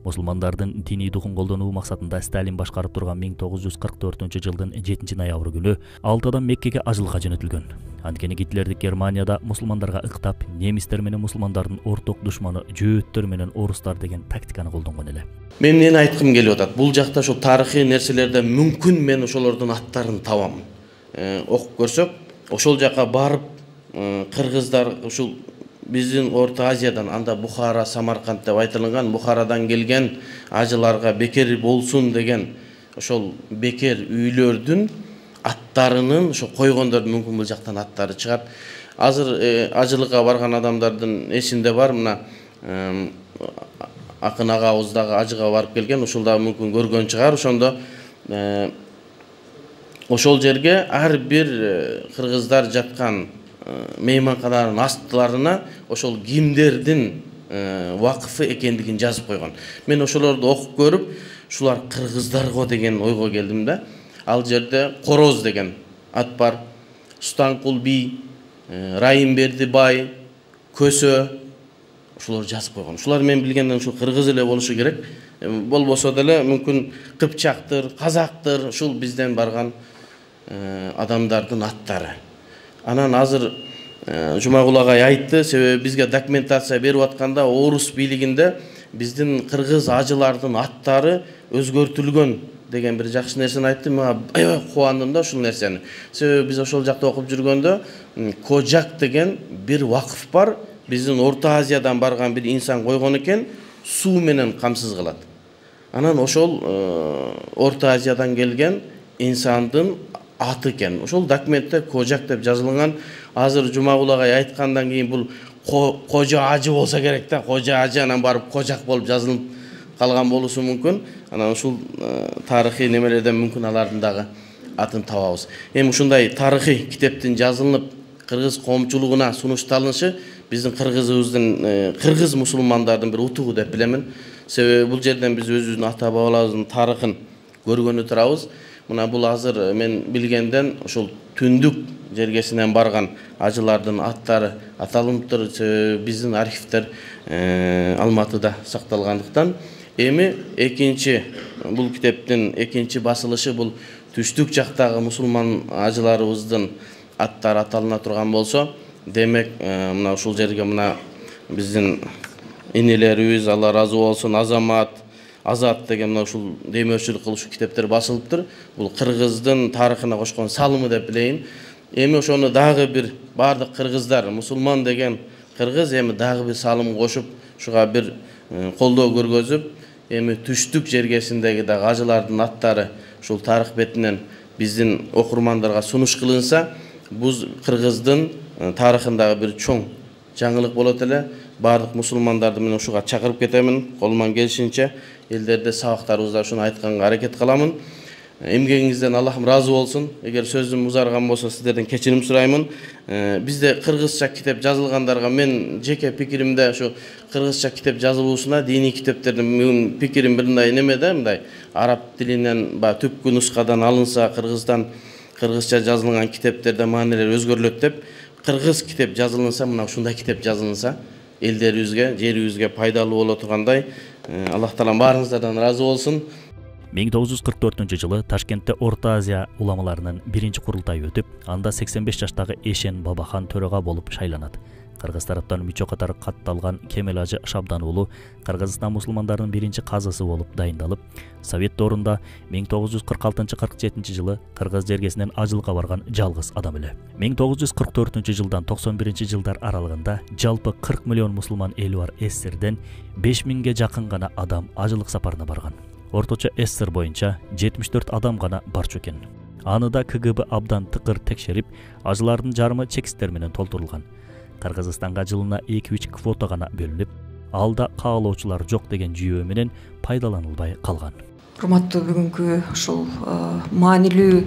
Мусулмандардын диний духун колдонуу максатында Сталин башкарып турган 1944-жылдын 7-ноябрь күнү 6-дан Меккеге ажылга жөнөтүлгөн. Анткени Гитлердик Германияда мусулмандарга ыктап, немистер менен мусулмандардын орток душманы жөөттөр менен орустар деген тактиканы колдонгон эле. Мен эмне айткым келип атат? Бул жакта ошол тарыхый нерселерде мүмкүн мен ошолордун аттарын табам. Окуп көрсөк, ошол жака барып кыргыздар ушул биздин Орто Азиядан, анда Бухара, Самарканд деп айтылган, Бухарадан келген ажыларга бекер болсун деген ошол бекер үйлөрдүн аттарынын ошо койгондор мүмкүн бул жактан аттары чыгат. Азыр ажылыкка барган адамдардын эсинде бар, мына акын агабыз дагы ажыга барып келген, ошол да мүмкүн көргөн чыгар. Ошондо ошол жерге ар бир кыргыздар жаткан мейманкананын астыларына ошол кимдердин вакыфы экендигин жазып койгон. Мен ошолорду окуп көрүп, шулар кыргыздарго деген ойго келдим да. Ал жерде Короз деген ат бар, Сустанкул би, Райымберди бай, Көсө, ошолор жазып койгон. Ушулар мен билгенден ушул кыргыз эле болушу керек. Болбосо деле мүмкүн кыпчактыр, казактыр, ушул бизден барган адамдардын аттары. Анан азыр Жумагул агай айтты, себеби бизге документация берип атканда орус бийлигинде биздин кыргыз ажылардын аттары өзгөртүлгөн деген бир жакшы нерсени айтты. Мага аябай кубандым да ушул нерсени. Себеби биз ошол жакта окуп жүргөндө Кожак деген бир вакыф бар. Биздин Орто Азиядан барган бир инсан койгон экен, суу менен камсыз кылат. Анан ошол Орто Азиядан келген инсандын аты экен. Ошол документте Кожак деп жазылган. Азыр Жумагул агай айткандан кийин бул Кожо Ажы болсо керек да. Кожо Ажы анан барып Кожак болуп жазылып калган болушу мүмкүн. Анан ушул тарыхый немелерден мүмкүн алардын дагы атын табабыз. Эми ушундай тарыхый китептин жазылып кыргыз коомчулугуна сунушталышы биздин кыргызыбыздын кыргыз мусулмандардын бир утугу деп билемин. Себеби бул жерден биз өзүбүздүн ата бабаларыбыздын тарыхын көргөнү турабыз. Мына бул азыр мен билгенден ушул түндүк жергесинен барган ажылардын аттары аталымыптыр. Биздин архивдер Алматыда сакталгандыктан эми экинчи бул китептин экинчи басылышы бул түштүк жактагы мусулман ажыларыбыздын аттары аталына турган болсо, демек мына ушул жерге мына биздин инелерибиз, Алла разы болсун, Азат деген мына ушул демөөрчүлүк кылышуу китептер басылыптыр. Бул кыргыздын тарыхына кошкон салымы деп билейин. Эми ошону дагы бир бардык кыргыздар, мусулман деген кыргыз эми дагы бир салым кошуп, ушуга бир колдоо көргөзүп, эми түштүк жергесиндеги дагы ажылардын аттары ушул тарых бетинен биздин окурмандарга сунуш кылынса, бул кыргыздын тарыхындагы бир чоң жаңылык болот эле. Бардык мусулмандарды мен ушуга чакырып кетемин. Колуман келишинче элдерде сабактарыбызда ушуну айтканга аракет кыламын. Эмгегиңизден Аллахым разы болсун. Эгер сөзүм узарган болсо сиздерден кечирим сураймын. Бизде кыргызча китеп жазылгандарга мен жеке пикиримде ушу кыргызча китеп жазылуусуна диний китептердин пикирим бириндай немеде, мындай араб тилинен түпкү нускадан алынса, кыргызча жазылган китептерде маанилер өзгөрүлөт деп, кыргыз китеп жазылынса, мына ушундай китеп жазылынса, элдерибизге, жерибизге пайдалуу боло тургандай, Аллах Таалам баарыңыздардан разы болсун. 1944 жылы Ташкентте Орто Азия уламаларынын биринчи курултайы өтүп, анда 85 жаштагы Эшен Бабахан төрага болуп шайланат. Кыргыз тараптан мүчө катары катталган Кемел Ажы Шабдан уулу Кыргызстан мусулмандарынын биринчи казысы болуп дайындалып, Совет доорунда 1946-47 жылы Кыргыз жергесинен ажылга барган жалгыз адам эле. 1944 жылдан 91 жылдар аралыгында жалпы 40 миллион мусулман эли бар СССРден 5000ге жакын гана адам ажылык сапарына барган. Орточо СССР боюнча 74 адам гана барчу экен. Аны да КГБ абдан тыкыр текшерип, ажылардын жарымы чекисттер менен толтурулган. Кыргызстанга жылына 2-3 квота гана бөлүнүп, алда каалоочулар жок деген жүйө менен пайдаланылбай калган. Урматтуу бүгүнкү ушул маанилүү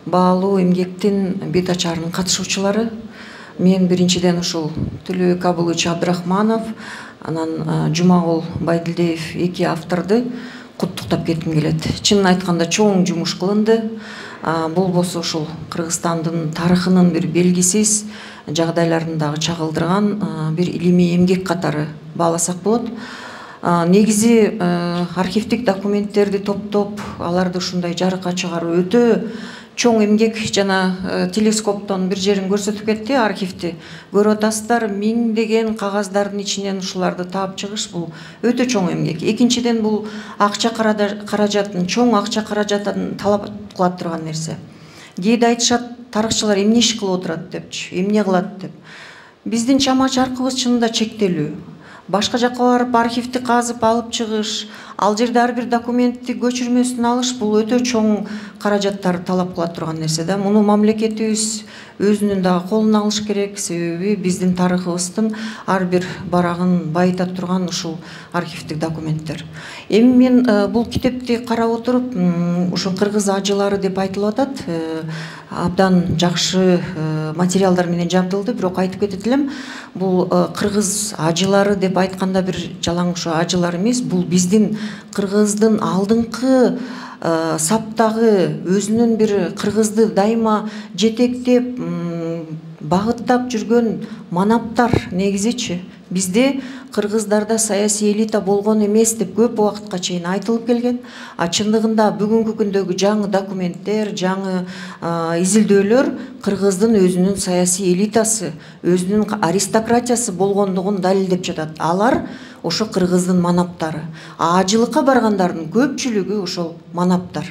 баалуу эмгектин бет ачарынын катышуучулары, мен биринчиден ушул Төлөбек Абылович Абдрахманов, анан Жумагул Байдилдиев эки авторду куттуктап кетким келет. Чынын айтканда чоң жумуш кылынды. Бул болсо ушул Кыргызстандын тарыхынын бир белгисиз жагдайларын дагы чагылдырган бир илимий эмгек катары бааласак болот. Негизи архивдик документтерди топтоп, аларды ушундай жарыкка чыгаруу өтө чоң эмгек. Жана телескоптон бир жерин көрсөтүп кетти, архивди. Көрүп атасыздар, миңдеген кагаздардын ичинен ушуларды таап чыгыш бул өтө чоң эмгек. Экинчиден бул акча каражатын, чоң акча каражатын талап кылат турган нерсе. Кээде айтышат, тарыхчылар эмне иш кылып отурат депчи, эмне кылат деп. Биздин чама чаркыбыз чынында чектелүү. Башка жакка барып архивди казып алып чыгыш, ал жерде ар бир документти көчүрмөсүн алыш бул өтө чоң каражаттар талап кыла турган нерсе да. Муну мамлекетибиз өзүнүн дагы колуна алыш керек. Себеби биздин тарыхыбыздын ар бир барагын байыта турган ушул архивдик документтер. Эми мен бул китепти карап отуруп, ушул кыргыз ажылары деп айтылып атат. Абдан жакшы материалдар менен жабдылды, бирок айтып кетет элем, бул кыргыз ажылары деп айтканда бир жалаң ошо ажылар эмес, бул биздин кыргыздын алдыңкы саптагы өзүнүн бир кыргызды дайыма жетектеп багыттап жүргөн манаптар негизичи. Бизде кыргыздарда саясий элита болгон эмес деп көп убакытка чейин айтылып келген. Чындыгында бүгүнкү күндөгү жаңы документтер, жаңы изилдөөлөр кыргыздын өзүнүн саясий элитасы, өзүнүн аристократиясы болгондугун далилдеп жатат. Алар ошо кыргыздын манаптары. Ажылыкка баргандардын көпчүлүгү ошол манаптар.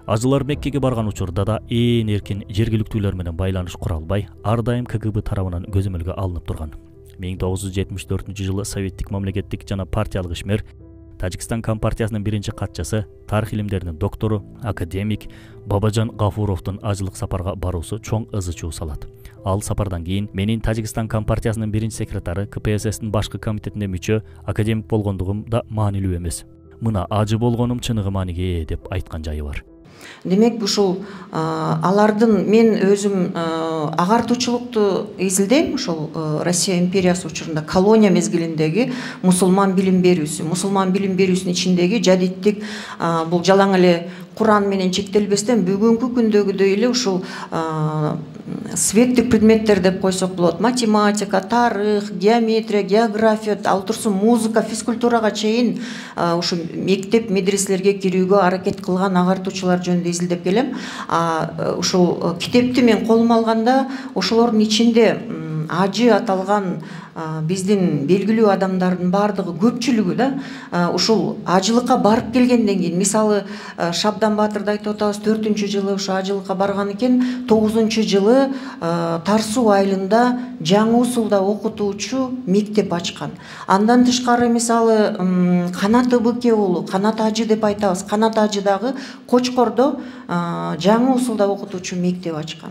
Ажылар Меккеге барган учурда да ээн эркин жергиликтүүлөр менен байланыш кура албай, ар дайым КГБ тарабынан көзөмөлгө алынып турган. 1974 жылы советтик мамлекеттик жана партиялык ишмер, Тажикстан компартиясынын биринчи катчысы, тарых илимдеринин доктору, академик Бабажан Гафуровдун ажылык сапарга баруусу чоң ызы чуу салат. Ал сапардан кийин менин Тажикстан компартиясынын биринчи секретары, КПССтин башкы комитетине мүчө академик болгондугум да маанилүү эмес. Мына ажы болгонум чыныгы мааниге деп айткан жайы бар. Демек ушул алардын мен өзүм агартуучулукту изилдейм. Ушул Россия империясы учурунда колония мезгилиндеги мусулман билим берүүсү, мусулман билим берүүсүнүн ичиндеги жадиттик бул жалаң эле Куран менен чектелбестен бүгүнкү күндөгүдөй эле ушул светтик предметтер деп койсок болот. Математика, тарых, геометрия, география, ал турсун музыка, физкультурага чейин ушу мектеп медреселерге кирүүгө аракет кылган агартуучулар жөнүндө изилдеп келем. Ушул китепти мен колума алганда ошолордун ичинде ажы аталган биздин белгилүү адамдардын баардыгы көпчүлүгү да ушул ажылыкка барып келгенден кийин, мисалы Шабдан Батырды айтып атабыз, 4-жылы ушу ажылыкка барган экен, 9-жылы Тар суу айылында Жаңы Усулда окутуучу мектеп ачкан. Андан тышкары мисалы Канат Ыбыке уулу, Канат ажы деп айтабыз, Канат ажы дагы Кочкордо Жаңы Усулда окутуучу мектеп ачкан.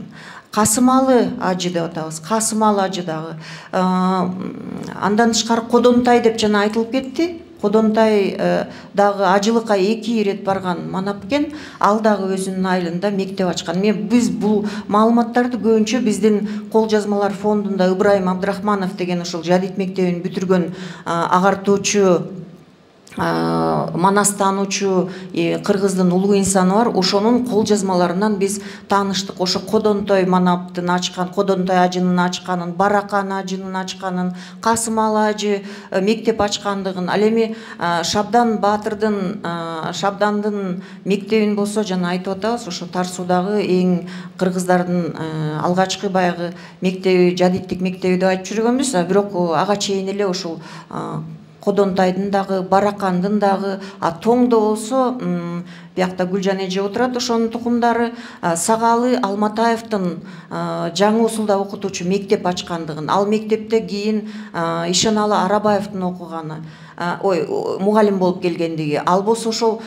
Касымалы ажы деп атабыз, Касымалы ажы дагы. Андан тышкары Кодонтай деп жана айтылып кетти. Кодонтай дагы ажылыкка 2 ирет барган манап экен, ал дагы өзүнүн айылында мектеп ачкан. Биз бул маалыматтарды көбүнчө биздин кол жазмалар фондунда Ыбрайым Абдрахманов деген ушул жадит мектебин бүтүргөн агартуучу, манастануучу кыргыздын улуу инсаны бар. Ошонун кол жазмаларынан биз тааныштык. Ошо Кодонтой манаптын ачкан, Кодонтой ажынын ачканын, Баракан ажынын ачканын, Касымалы ажы мектеп ачкандыгын, ал эми Шабдан Батырдын, Шабдандын мектебин болсо жана айтып атабыз, ошо Тар суудагы эң кыргыздардын алгачкы баягы мектеби, жадиттик мектеби деп айтып жүргөнбүз. Бирок ага чейин эле ошол Кодонтайдын дагы, Баракандын дагы, Тоңдо болсо биякта Гүлжан эже отурат, ошонун тукумдары, Сагалы Алматаевдин Жаңы Усулда окутуучу мектеп ачкандыгын, ал мектепте кийин Ишеналы Арабаевдин окуганы, мугалим болуп келгендиги, ал болсо ошол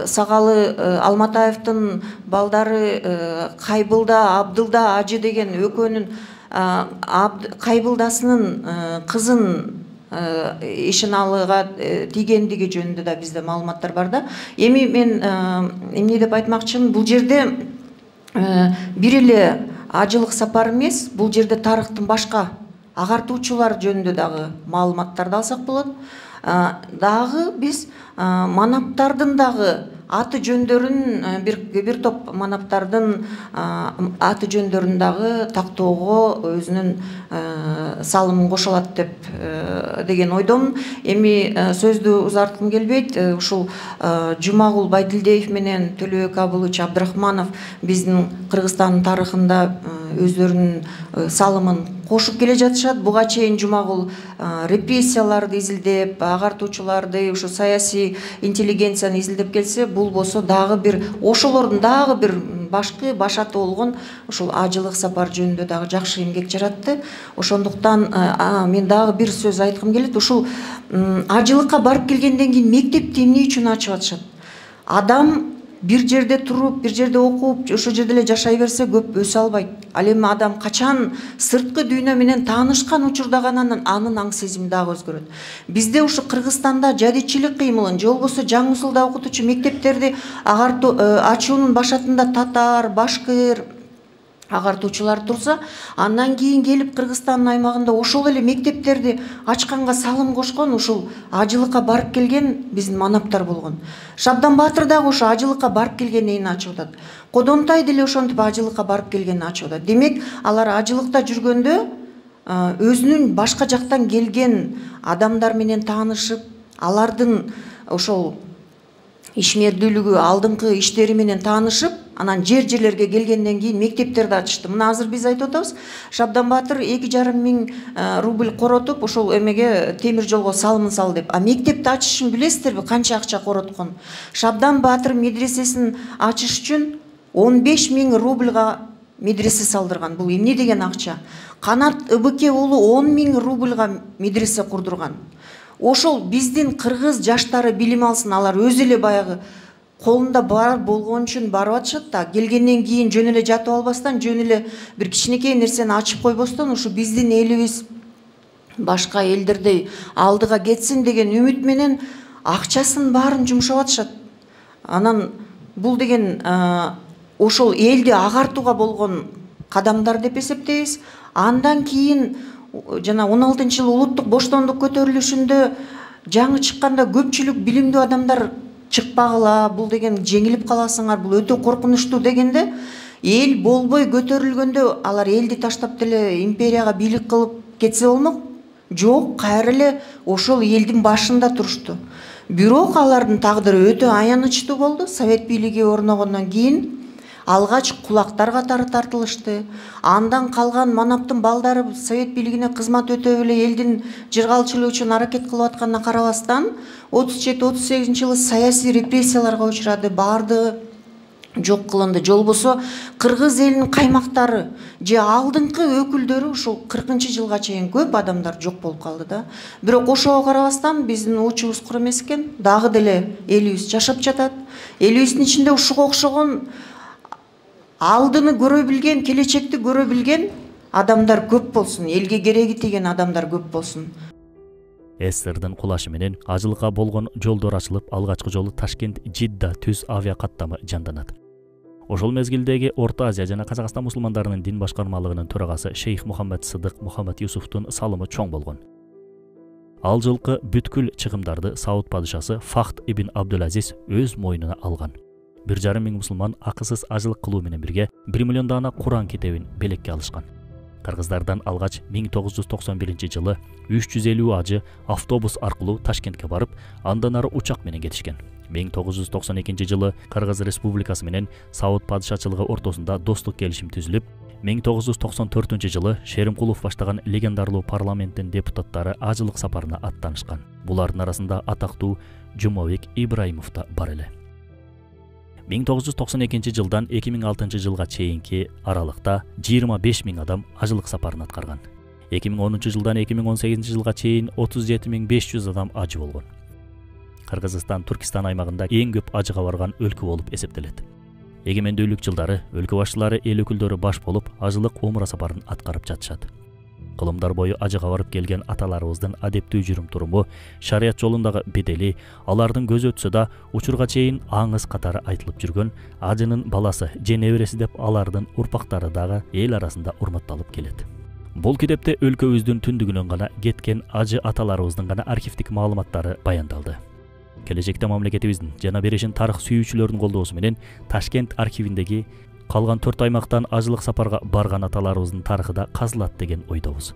Сагалы Алматаевдин балдары Кайбылда, Абдылда ажы деген экөөнүн Кайбылдасынын кызын Ишеналыга тийгендиги жөнүндө да бизде маалыматтар бар да. Эми мен эмне деп айтмакчымын, бул жерде бир эле ажылык сапар эмес, бул жерде тарыхтын башка агартуучулар жөнүндө дагы маалыматтарды алсак болот. Дагы биз манаптардын дагы аты жөндөрүн, бир топ манаптардын аты жөндөрүн дагы тактоого өзүнүн салымын кошо алат деген ойдомун. Эми сөздү узарткым келбейт. Ушул Жумагул Байдилдиев менен Төлөбек Абылович Абдрахманов биздин Кыргызстандын тарыхында өздөрүнүн салымын кошуп келе жатышат. Буга чейин Жумагул репрессияларды изилдеп, агартуучуларды, ушу саясий интеллигенцияны изилдеп келсе, бул болсо дагы бир ошолордун дагы бир башкы башаты болгон ушул ажылык сапар жөнүндө дагы жакшы эмгек жаратты. Ошондуктан мен дагы бир сөз айткым келет. Ушул ажылыкка барып келгенден кийин мектепти эмне үчүн ачып атышат? Адам бир жерде туруп, бир жерде окуп, ошол жерде эле жашай берсе көп өсө албайт. Ал эми адам качан сырткы дүйнө менен таанышкан учурда гана анын аң сезими дагы өзгөрөт. Бизде ушу Кыргызстанда жадитчилик кыймылын, же болбосо Жаңы Усулда окутуучу мектептерди ачуунун башатында татар, башкыр агартуучулар турса, андан кийин келип Кыргызстандын аймагында ошол эле мектептерди ачканга салым кошкон ушул ажылыкка барып келген биздин манаптар болгон. Шабдан Батыр дагы ошо ажылыкка барып келгенден ачып атат. Кодонтай деле ошентип ажылыкка барып келгенин ачып атат. Демек, алар ажылыкта жүргөндө өзүнүн башка жактан келген адамдар менен таанышып, алардын ошол ишмердүүлүгү, алдыңкы иштери менен таанышып, анан жерлерге келгенден кийин мектептерди ачышты. Мына азыр биз айтып атабыз, Шабдан Баатыр 2,5 миң рубль коротуп, ошол эмеге темир жолго салымын сал деп. А мектепти ачышын билесиздерби, канча акча короткон? Шабдан Баатыр медресесин ачыш үчүн 15 миң рубльга медресе салдырган. Бул эмне деген акча? Канат Ыбыке уулу 10 миң рубльга медресе курдурган. Ошол биздин кыргыз жаштары билим алсын, алар өзү эле баягы колунда бар болгон үчүн барып атышат да, келгенден кийин жөн эле жатып албастан, жөн эле бир кичинекей нерсени ачып койбостон, ушу биздин элибиз башка элдердей алдыга кетсин деген үмүт менен акчасын баарын жумшап атышат. Анан бул деген ошол элди агартууга болгон кадамдар деп эсептейбиз. Андан кийин жана 16-жылы улуттук боштондук көтөрүлүшүндө жаңы чыкканда көпчүлүк билимдүү адамдар чыкпагыла, бул деген жеңилип каласыңар, бул өтө коркунучтуу дегенде, эл болбой көтөрүлгөндө алар элди таштап деле империяга бийлик кылып кетсе болмок? Жок, кайра эле ошол элдин башында турушту. Бирок алардын тагдыры өтө аянычтуу болду. Совет бийлиги орногондон кийин алгач кулактар катары тартылышты. Андан калган манаптын балдары Совет бийлигине кызмат өтөп эле элдин жыргалчылыгы үчүн аракет кылып атканына карабастан 37-38 жылы саясий репрессияларга учурады, баардыгы жок кылынды. Жолбосо кыргыз элинин каймактары же алдыңкы өкүлдөрү ушул 40-жылга чейин көп адамдар жок болуп калды да. Бирок ошого карабастан биздин учубуз кур эмес экен, дагы деле элибиз жашап жатат. Элибиздин ичинде ушуга окшогон алдыны көрө билген, келечекти көрө билген адамдар көп болсун, элге кереги тиген адамдар көп болсун. СССРдин кулашы менен ажылыкка болгон жолдор ачылып, алгачкы жолу Ташкент-Жидда түз авиа каттамы жанданат. Ошол мезгилдеги Орто Азия жана Казакстан мусулмандарынын дин башкармалыгынын төрагасы Шейх Мухаммад Сыдык Мухаммад Юсуфтун салымы чоң болгон. Ал жылкы бүткүл чыгымдарды Сауд падышасы Фахд ибн Абдулазиз өз мойнуна алган. 1,5 миң мусулман акысыз ажылык кылуу менен бирге 1 миллион дана Куран китебин белекке алышкан. Кыргыздардан алгач 1991 жылы 350 ажы автобус аркылуу Ташкентке барып, андан ары учак менен кетишкен. 1992 жылы Кыргыз Республикасы менен Сауд падышачылыгы ортосунда достук келишим түзүлүп, 1994 жылы Шеримкулов баштаган легендарлуу парламенттин депутаттары ажылык сапарына аттанышкан. Булардын арасында атактуу Жумабек Ибраимов да бар эле. 1992 жылдан 2006 жылга чейинки аралыкта 25 миң адам ажылык сапарын аткарган. 2010 жылдан 2018 жылга чейин 37.500 адам ажы болгон. Кыргызстан Түркистан аймагында эң көп ажыга барган өлкө болуп эсептелет. Эгемендүүлүк жылдары өлкө башчылары эл өкүлдөрү баш болуп ажылык умра сапарын аткарып жатышат. Кылымдар бою ажыга барып келген аталарыбыздын адептүү жүрүм-туруму, шарият жолундагы бедели, алардын көзү өтсө да учурга чейин аңыз катары айтылып жүргөн ажынын баласы же небереси деп алардын урпактары дагы эл арасында урматталып келет. Бул китепте өлкөбүздүн түндүгүнөн гана кеткен ажы аталарыбыздын гана архивдик маалыматтары баяндалды. Келечекте мамлекетибиздин жана беришин тарых сүйүүчүлөрдүн колдоосу менен Ташкент архивиндеги калган 4 аймактан ажылык сапарга барган аталарыбыздын тарыхы да казылат деген ойдобуз.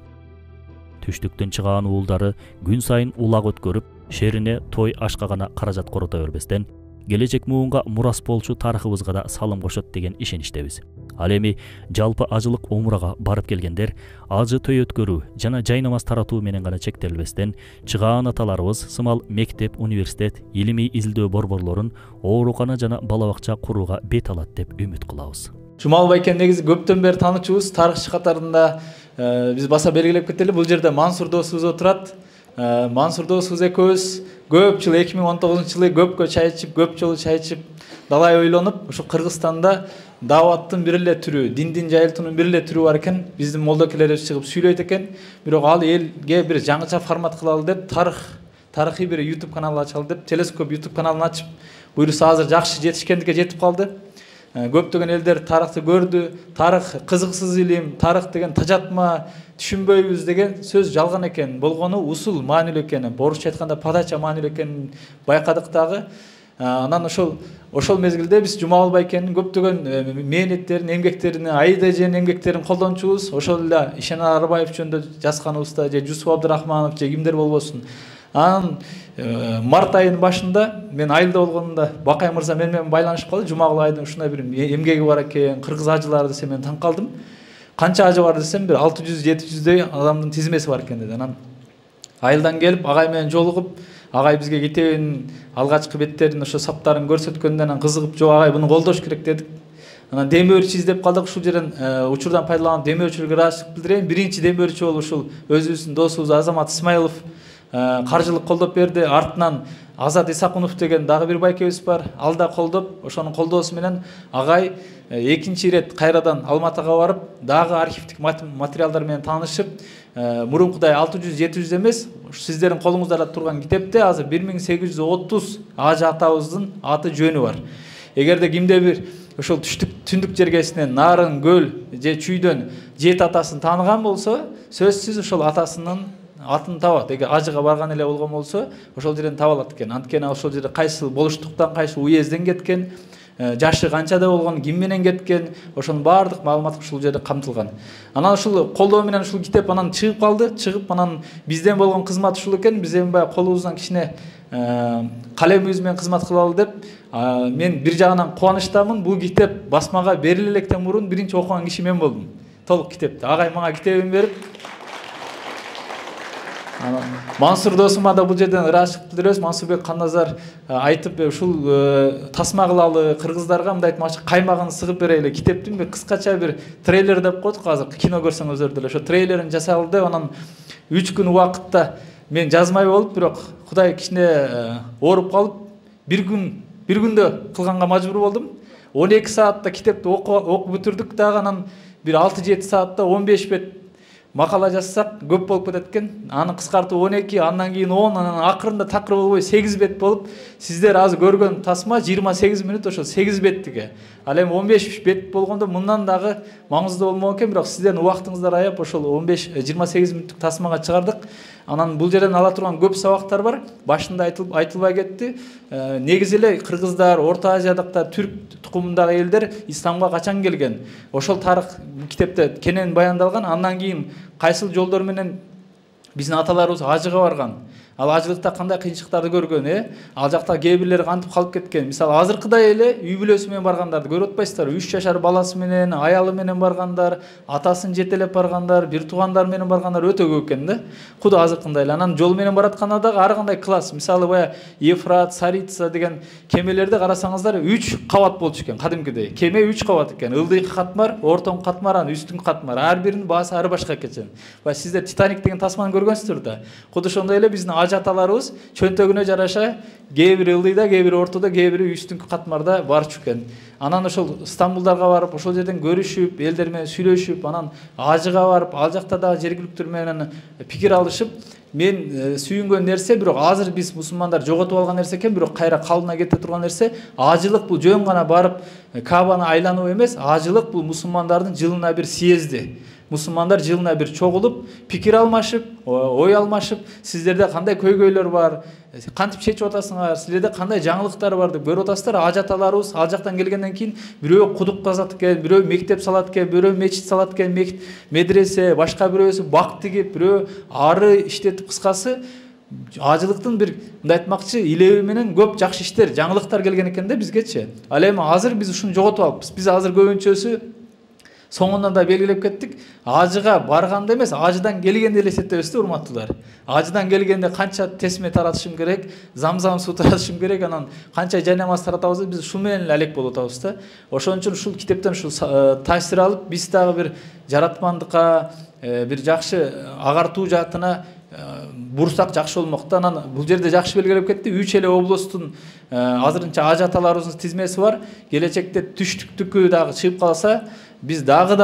Түштүктөн чыгаан уулдары күн сайын улак өткөрүп, шерине той ашка гана каражат корото бербестен, келечек муунга мурас болчу тарыхыбызга да салым кошот деген ишеничтебиз. Ал эми жалпы ажылык умрага барып келгендер ажы той өткөрүү жана жай намаз таратуу менен гана чектелбестен, чыгаан аталарыбыз сымал мектеп, университет, илимий изилдөө борборлорун, оорукана жана бала бакча курууга бет алат деп үмүт кылабыз. Жумал байке негизи көптөн бери таанычубуз, тарыхчы катарында биз баса белгилеп кетели. Бул жерде Мансур досубуз отурат. Мансур досубуз экөөбүз көп жыл 2019 жылы көпкө чай ичип, көп жолу чай ичип, далай ойлонуп, ушу Кыргызстанда дааваттын бир эле түрү, диндин жайылтуунун бир эле түрү бар экен. Биздин молдокелерибиз чыгып сүйлөйт экен. Бирок ал элге бир жаңыча формат кылалы деп, тарыхый бир YouTube канал ачалы деп, Телескоп YouTube каналын ачып, буюрса азыр жакшы жетишкендикке жетип калды. Көптөгөн элдер тарыхты көрдү. Тарых кызыксыз илим, тарых деген тажатма, түшүнбөйбүз деген сөз жалган экен. Болгону усул маанилүү экени, орусча айтканда подача маанилүү экенин байкадык дагы. Анан ошол мезгилде биз Жумагул байкенин көптөгөн мээнеттерин, эмгектерин, Аида эженин эмгектерин колдончубуз. Ошол эле Ишенар Арбаев жөнүндө жазганыбызда же Жусуп Абдырахманов же кимдер болбосун. Анан март айынын башында мен айылда болгондо Бакай мырза менен байланышып калды. Жумагул айдын ушундай бир эмгеги бар экен, кыргыз ажылары десе мен таң калдым. Канча ажы бар десем бир 600-700дей адамдын тизмеси бар экен деди. Анан айылдан келип агай менен жолугуп, агай бизге китебин алгачкы беттерин ошо саптарын көрсөткөндөн анан кызыгып, "Жок агай, буну колдош керек" дедик. Анан демөөрчү издеп калдык. Ушул жерден учурдан пайдаланып демөөрчүлөргө ыраазычылык билдирейин. Биринчи демөөрчү болуп ушул өзүбүздүн досубуз Азамат Исмаилов каржылык колдоп берди. Артынан Азат Исакунов деген дагы бир байкебиз бар. Ал да колдоп, ошонун колдоосу менен агай экинчи ирет кайрадан Алматыга барып, дагы архивдик материалдар менен таанышып, мурункудай 600-700 эмес, сиздердин колуңуздарда турган китепте азыр 1830 ажы атабыздын аты жөнү бар. Эгерде кимде бир ошол түндүк жергесинен Нарын, Көл же Чүйдөн 7 атасын тааныган болсо, сөзсүз ошол атасынын атын табат. Эгер ажыга барган эле болгон болсо, ошол жерден таба алат экен. Анткени ошол жерде кайсы болуштуктан, кайсы уезден кеткен, жашы канчада болгон, ким менен кеткен, ошонун баардык маалымат ушул жерде камтылган. Анан ушул колдоо менен ушул китеп анан чыгып калды. Чыгып анан бизден болгон кызмат ушул экен. Биз эми баягы колубуздан кичине калемибиз менен кызмат кылалы деп, мен бир жагынан кубанычтамын. Бул китеп басмага бериле электен мурун биринчи окуган киши мен болдум. Толук китепти. Агай мага китебин берип, Мансур досума да бул жерден ыраазычылык билдиребиз. Мансурбек Канназар айтып, ушул тасма кылалы кыргыздарга мындай айтмакчы, каймагын сыгып берели китептин бир кыскача бир трейлер деп койдук. Азыр кино көрсөңүздөр деле ошо трейлерин жасалды деп, анан 3 күн убакытта мен жазмай болуп, бирок Кудай кичине ооруп калып, бир күндө кылганга мажбур болдум. 12 саатта китепти окуп бүтүрдүк дагы, анан бир 6-7 саатта 15 бет макала жазсак көп болуп кетет экен. Аны кыскартып 12, андан кийин 10, анан акырында такыр болбой 8 бет болуп, сиздер азыр көргөн тасма 28 мүнөт ошо 8 беттиге. Ал эми 15 бет болгондо мындан дагы маңыздуу болмок экен, бирок сиздердин убактыңыздар аяп ошол 28 мүнөттүк тасмага чыгардык. Анан бул жерден ала турган көп сабактар бар. Башында айтылбай кетти. Негизи эле кыргыздар, Орто Азиядагы түрк тукумундагы элдер исламга качан келген? Ошол тарых китепте кенен баяндалган. Андан кийин кайсыл жолдор менен биздин аталарыбыз ажыга барган? Ал ажылыкта кандай кыйынчылыктарды көргөн, ал жакта кээ бирлери кантип калып кеткен? Мисалы азыркыдай эле үй бүлөсү менен баргандарды көрүп атпайсыздарбы? 3 жашар баласы менен, аялы менен баргандар, атасын жетелеп баргандар, бир туугандар менен баргандар өтө көп экен да. Куду азыркындай эле. Анан жол менен баратканда дагы ар кандай класс. Мисалы бая Ефрат, Царица деген кемелерди карасаңыздар 3 кабат болчу экен кадимкидей. Кеме 3 кабат экен. Ылдыйкы катмар, ортоң катмар, анан үстүн катмар. Ар биринин баасы ар башка экен. Бая сиздер Титаник деген тасманы көргөнсүздөр да. Куду ошондой эле биздин ажы аталарыбыз чөнтөгүнө жараша кээ бири ылдыйда, кээ бири ортодо, кээ бири үстүнкү катмарда барчу экен. Анан ошол Стамбулдарга барып, ошол жерден көрүшүп, элдер менен сүйлөшүп, анан ажыга барып, ал жакта дагы жергиликтүү менен пикир алышып, мен сүйүнгөн нерсе, бирок азыр биз мусулмандар жоготуп алган нерсе экен, бирок кайра калыбына кете турган нерсе, ажылык бул жөн гана барып Кабаны айлануу эмес, ажылык бул мусулмандардын жылына бир съезди. Мусулмандар жылына бир чогулуп, пикир алмашып, ой алмашып, сиздерде кандай көйгөйлөр бар, кантип чечип атасыңар, силерде кандай жаңылыктар бар деп көрүп атасыздар. Ажы аталарыбыз ал жактан келгенден кийин бирөө кудук казат экен, бирөө мектеп салат экен, бирөө мечит салат экен, медресе, башка бирөөсү бак тигип, бирөө ары иштетип, кыскасы ажылыктын бир мындай айтмакчы илеби менен көп жакшы иштер, жаңылыктар келген экен да бизгечи. Ал эми азыр биз ушуну жоготуп алыппыз. Биз азыр көбүнчөсү соңунан да белгилеп кеттик. Ажыга барганда эмес, ажыдан келгенде эле эсептебиз да, урматтуулар. Ажыдан келгенде канча тесме таратышым керек, замзам суу таратышым керек, анан канча жай намаз таратабыз, биз ушул менен эле алек болуп атабыз да. Ошон үчүн ушул китептен ушул таасир алып, биз дагы бир жаратмандыкка, бир жакшы агартуу жаатына бурсак жакшы болмок да. Анан бул жерде жакшы белгилеп кетти. 3 эле облустун азырынча ажы аталарыбыздын тизмеси бар. Келечекте түштүктүкү дагы чыгып калса, биз дагы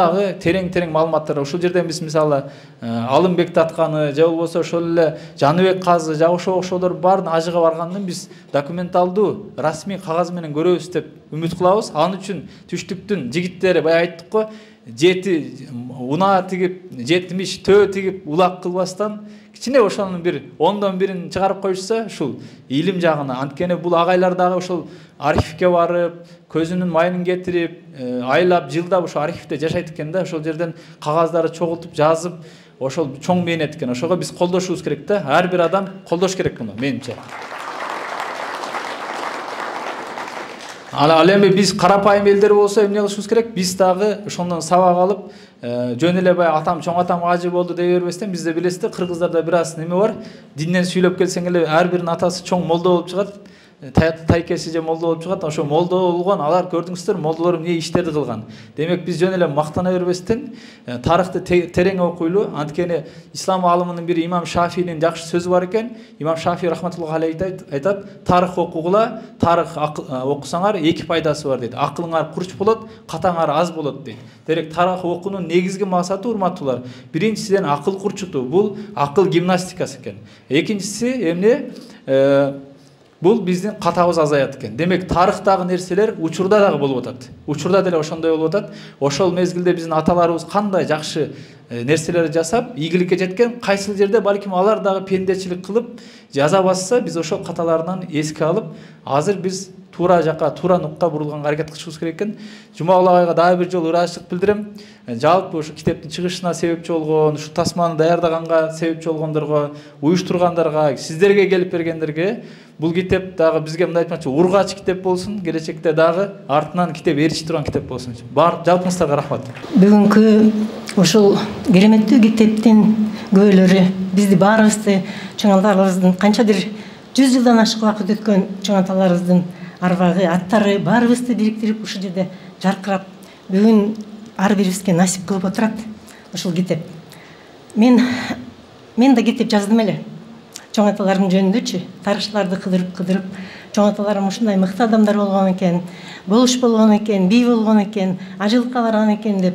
терең маалыматтар. Ошол жерден биз мисалы Алымбек Татканы, же болбосо ошол эле Жаныбек Казы, же ошолор баарын ажыга барганын биз документалдуу, расмий кагаз менен көрөбүз деп үмүт кылабыз. Ал үчүн түштүктүн жигиттери, бая айттык го, жети унаа тигип, 70 төө тигип улак кылбастан кичине ошонун бир 10-1 чыгарып коюшса, ушул илим жагына. Анткени бул агайлар дагы ушул архивке барып, көзүнүн майын кетирип, айлап, жылдап ошо архивде жашайт экен да, ошол жерден кагаздарды чогултуп, жазып, ошол чоң мээнет экен. Ошого биз колдошубуз керек да. Ар бир адам колдош керек муну, менимче. Ал эми биз карапайым элдер болсо эмне кылышыбыз керек? Биз дагы ошондон сабак алып, жөн эле бай атам, чоң атам ажы болду дей бербестен, бизде билесиз да, кыргыздарда бир аз неме бар. Динден сүйлөп келсең эле ар биринин атасы чоң молдо болуп чыгат. Тайкеси же молдо болуп чыгат. Ошо молдо болгон, алар көрдүңүздөр, молдолор эмне иштерди кылган. Демек биз жөн эле мактана бербестен, тарыхты терең окуйлу. Анткени ислам алымынын бири Имам Шафийнин жакшы сөзү бар экен. Имам Шафий рахматуллаху алейхи айтат: тарых окугула, тарых окусаңар эки пайдасы бар дейт. Акылыңар курч болот, катаңар аз болот дейт. Дерек тарых окуунун негизги максаты, урматтуулар, биринчисиден акыл курчутуу. Бул акыл гимнастикасы экен. Экинчиси эмне? Бул биздин катабыз азаят экен. Демек тарыхтагы нерселер учурда дагы болуп атат. Учурда деле ошондой болуп атат. Ошол мезгилде биздин аталарыбыз кандай жакшы нерселерди жасап, ийгиликке жеткен, кайсыл жерде балким алар дагы пендечилик кылып жаза басса, биз ошол каталарынан эске алып, азыр биз туура жакка, туура нукка бурулганга аракет кылышыбыз керек экен. Жумагул агайга дагы бир жолу ыраазычылык билдирем. Жалпы ушу китептин чыгышына себепчи болгон, ушу тасманы даярдаганга себепчи болгондорго, уюштургандарга, сиздерге келип бергендерге, бул китеп дагы бизге мындай айтмакчы, ургач китеп болсун, келечекте дагы артынан китеп эричип турган китеп болсун. Бар жалпыңыздарга рахмат. Бүгүнкү ушул кереметтүү китептин күбөлөрү бизди баарыбызды, чоң аталарыбыздын канчадыр 100 жылдан ашык убакыт өткөн чоң аталарыбыздын арбагы, аттары баарыбызды бириктирип ушул жерде жаркырап, бүгүн ар бирибизге насип кылып отурат ушул китеп. Мен да китеп жаздым эле. Чоң аталарым жөнүндөчү, тарыхчыларды кыдырып, чоң аталарым ушундай мыкты адамдар болгон экен, болуш болгон экен, бий болгон экен, ажылыкка барган экен деп.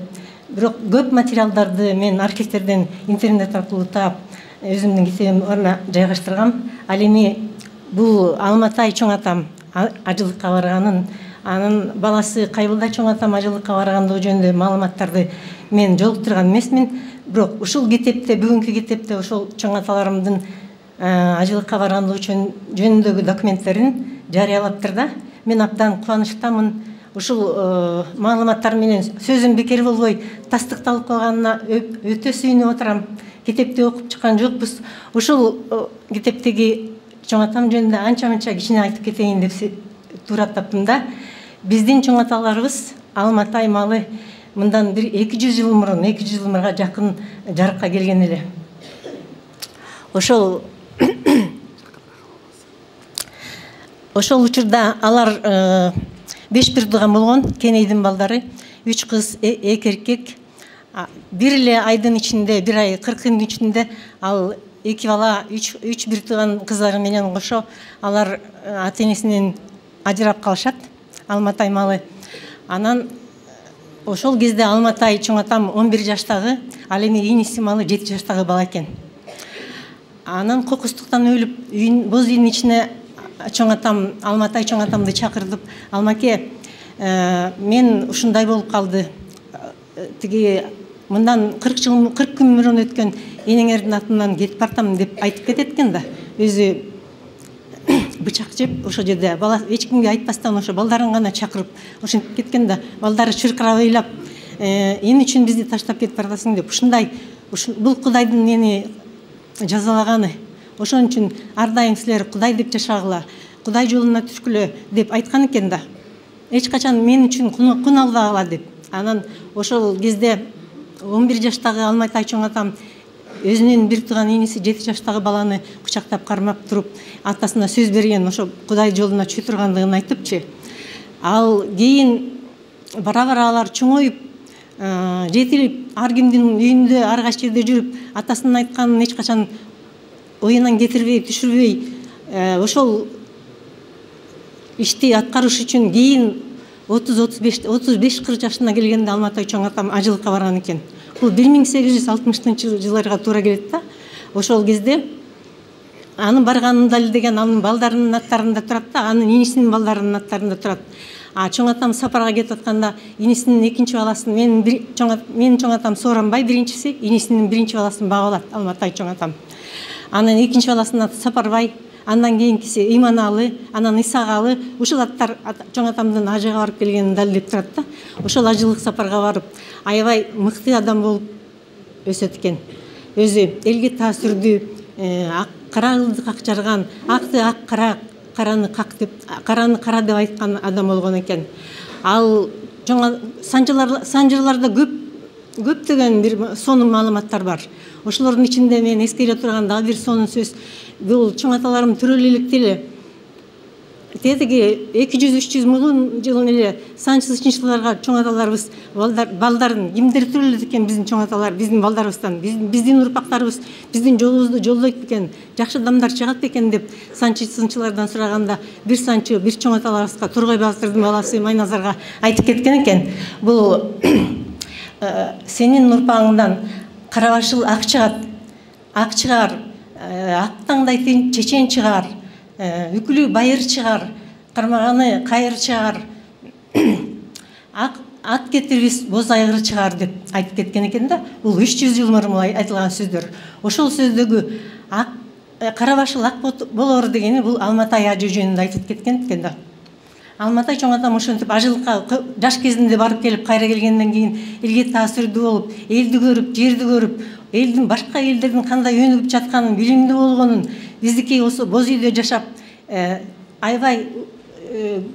Бирок көп материалдарды мен архивтерден, интернет аркылуу таап, өзүмдүн китебиме жайгаштыргам. Ал эми бул Алматай чоң атам ажылыкка барганын, анын баласы Кайбылда чоң атам ажылыкка баргандыгы жөнүндө маалыматтарды мен жолуктурган эмесмин. Бирок ушул китепте, бүгүнкү китепте ошол чоң аталарымдын ажылыкка баргандыгы жөнүндөгү документтерин жарыялаптыр да. Мен абдан кубанычтамын. Ушул маалыматтар менен сөзүм бекер болбой тастыкталып калганына өтө сүйүнүп отурам. Китепти окуп чыккан жокпуз. Ушул китептеги чоң атам жөнүндө анча-мынча кичине айтып кетейин деп туура таптым да. Биздин чоң аталарыбыз Алматай малы мындан бир 200 жыл мурга жакын жарыкка келген эле. Ошол учурда алар 5 бир тууган болгон, Кенейдин балдары, 3 кыз, 2 эркек. Бир эле айдын ичинде, 1 ай 40 күндүн ичинде ал 2 бала, 3 бир тууган кыздары менен кошо алар ата-энесинен ажырап калышат, Алматай малы. Анан ошол кезде Алматай чоң атам 11 жаштагы, ал эми ийниси малы 7 жаштагы бала экен. Анан кокустуктан өлүп, боз үйдүн ичине чоң атам, Алматай чоң атамды чакырдып, Алмаке, мен ушундай болуп калды. Тиги мындан 40 күн мурун өткөн энеңердин атынан кетип бартам деп айтып кетет экен да. Өзү бычак жеп, ошол жерде бала эч кимге айтпастан ошо балдарын гана чакырып, ошентип кеткен да. Балдары чыркырап ыйлап, эмне үчүн бизди таштап кетип бардасың деп, ушундай, бул Кудайдын мени жазалаганы. Ошон үчүн ар дайым силер Кудай деп жашагыла, Кудай жолуна түшкүлө деп айткан экен да. Эч качан мен үчүн кун албагыла деп. Анан ошол кезде 11 жаштагы Алматай чоң атам өзүнүн бир тууган иниси 7 жаштагы баланы кучактап кармап туруп, атасына сөз берген, ошо Кудай жолуна чүй тургандыгын айтыпчы. Ал кийин бара-бара алар чоңоюп, жетилип, ар кимдин үйүндө, ар кайсы жерде жүрүп, атасынын айтканын эч качан оюнан кетирбей, түшүрбөй, ошол ишти аткарыш үчүн кийин 35-40 жашына келгенде Алматай чоң атам ажылыкка барган экен. Бул 1860-жылдарга туура келет да. Ошол кезде анын барганын далилдеген анын балдарынын аттарында турат да, анын инисинин балдарынын аттарында турат. Чоң атам сапарға кетіп атканда инисинин экинчи баласын менин чоң атам Сооронбай биринчиси, инисинин биринчи баласын багып алат Алматай чоң атам. Анан экинчи баласынын аты Сапарбай, андан кийинкиси Иманалы, анан Исагалы. Ушул аттар чоң атамдын ажыга барып келгенин далилдеп турат да. Ошол ажылык сапарга барып аябай мыкты адам болуп өсөт экен. Өзү элге таасирдүү, кара кылды какчарган, акты ак, караны как деп, караны кара деп айткан адам болгон экен. Ал санжырларда көптөгөн бир сонун маалыматтар бар. Ошолордун ичинде мен эскере турган дагы бир сонун сөз, бул чоң аталарым төрөлү электер эле. Тетиги 200-300 миллион жылын эле санчысыз чынчыларга чоң аталарыбыз балдарын кимдер төрөлөт экен, биздин чоң аталар, биздин балдарыбыздан, биздин урпактарыбыз биздин жолубузду жолдойт экен, жакшы адамдар чыгат экен деп санчысызчылардан сураганда бир санчы, бир чоң аталарыбызга Тургай Баатырдын баласы Майназарга айтып кеткен экен. Бул сенин урпагыңдан карабашыл ак чыгат, ак чыгар, ак таңдай чечен чыгар, үкүлү байыр чыгар, кармаганы кайыр чыгар, ат кетирбиз боз айгыр чыгар деп айтып кеткен экен да. Бул 300 жыл мурун айтылган сөздөр. Ошол сөздөгү карабашыл ак болор дегени бул Алматай ажы жөнүндө айтып кеткен экен да. Алматай чоң атам ошентип ажылыкка жаш кезинде барып келип кайра келгенден кийин элге таасирдүү болуп, элди көрүп, жерди көрүп, элдин башка элдердин кандай өнүгүп жатканын, билимдүү болгонун, биздики осы боз үйдө жашап, аябай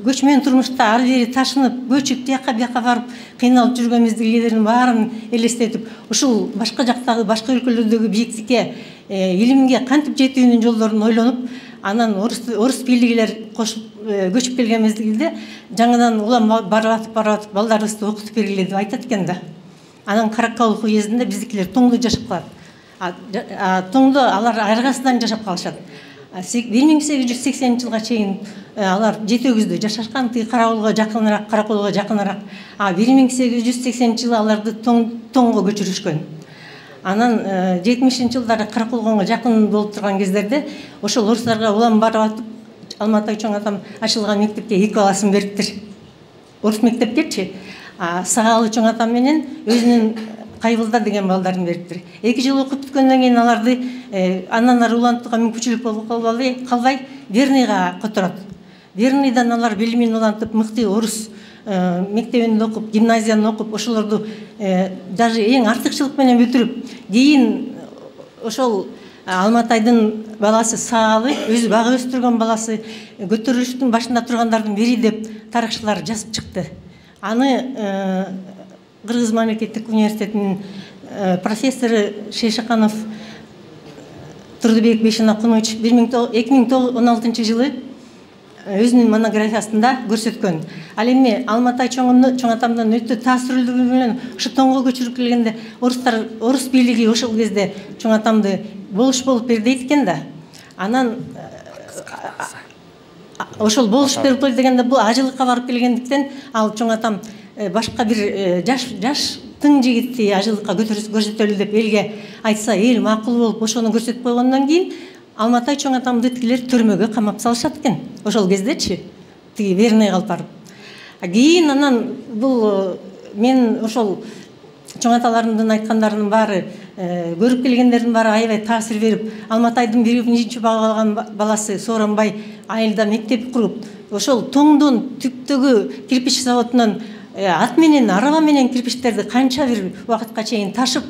көчмөн турмушта ары бери ташынып, көчүп, тияка бияка барып, кыйналып жүргөнбүздүн элдердин баарын элестетип, ушул башка жактагы, башка өлкөлөрдөгү бийиктикке, илимге кантип жетүүнүн жолдорун ойлонуп, анан орус бийлигилер кошуп көчүп келген мезгилде жаңыдан улам барып атып балдарыбызды окутуп бергиле деп айтат экен да. Анан Каракалык уездинде биздикилер тоңдо жашап калат. Тоңдо алар айыргасынан жашап калышат. 1880 жылга чейин алар Жетөгүздө жашашкан, Караколго жакыныраак. 1880 жылы аларды тоңго көчүрүшкөн. Анан 70 жылдары Караколго жакын болуп турган кездерде ошол орустарга улам барып атып Алматай чоң атам ачылган мектепке 2 баласын бериптир. Орус мектепкечи. Сагалы чоң атам менен өзүнүн Кайбылда деген балдарын бериптир. 2 жыл окуп бүткөндөн кийин аларды андан ары улантууга мүмкүнчүлүк болуп калбай Верныйга которот. Верныйдан алар билимин улантып, мыкты орус мектебинде окуп, гимназияны окуп, ошолорду даже эң артыкчылык менен бүтүрүп, кийин ошол Алматайдын баласы Сагалы, өзү багып өстүргөн баласы, көтөрүлүштүн башында тургандардын бири деп тарыхчылар жазып чыкты. Аны Кыргыз мамлекеттик университетинин профессору Шейшаканов Турдубек Бейшенакунович 2016 жылы өзүнүн монографиясында көрсөткөн. Ал эми Алматай чоң атамдын өтө таасирлүүлүгү менен ушу тоңго көчүрүп келгенде орус бийлиги ошол кезде чоң атамды болуш болуп бер дейт экен да. Анан ошол болуш берип кой дегенде бул ажылыкка барып келгендиктен ал чоң атам башка бир жаш тың жигитти ажылыкка көрсөтөлү деп элге айтса, эл макул болуп ошону көрсөтүп койгондон кийин Алматай чоң атамды тигилер төрмөгө камап салышат экен. Ошол кездечи тиги Верныйга алып барып. Кийин анан бул мен ошол чоң аталарымдын айткандарынын баары, көрүп келгендердин баары аябай таасир берип, Алматайдын биринчи багып алган баласы Сооронбай айылда мектеп куруп, ошол тоңдон түптөгү кирпич заводунан ат менен, араба менен кирпичтерди канча бир убакытка чейин ташып,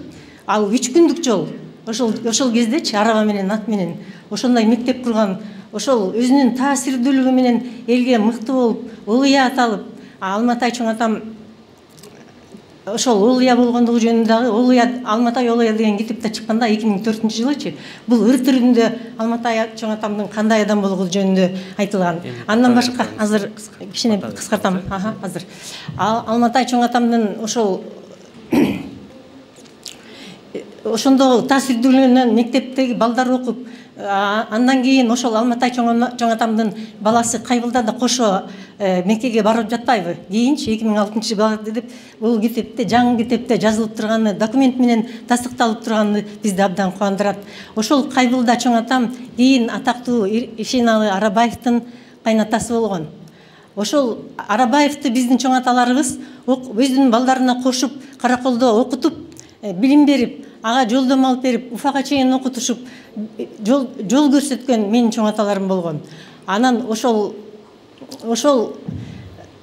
ал 3 күндүк жол. Ошол кездечи араба менен, ат менен ошондой мектеп курган, ошол өзүнүн таасирдүүлүгү менен элге мыкты болуп, улуя аталып, Алматай чоң атам ошол улуя болгондугу жөнүндө дагы Алматай улуя деген китепте чыкканда 2004 жылычы бул ыр түрүндө Алматай чоң атамдын кандай адам болгону жөнүндө айтылган. Андан башка азыр кичине кыскартам. Азыр Алматай чоң атамдын ошондо таасирдүүлүгүнөн мектептеги балдар окуп, андан кийин ошол Алматай чоң атамдын баласы Кайбылда да кошо Меккеге барып жатпайбы? Кийинчи 2006 жылы деп бул китепте, жаңы китепте жазылып турганы, документ менен тастыкталып турганы бизди абдан кубандырат. Ошол Кайбылда чоң атам кийин атактуу Ишеналы Арабаевдин кайнатасы болгон. ошол Арабаевди биздин чоң аталарыбыз өздүн балдарына кошуп, караколдо окутуп, билим берип, ага жолдомо алып берип, уфага чейин окутушуп, жол көрсөткөн менин чоң аталарым болгон. Анан ошол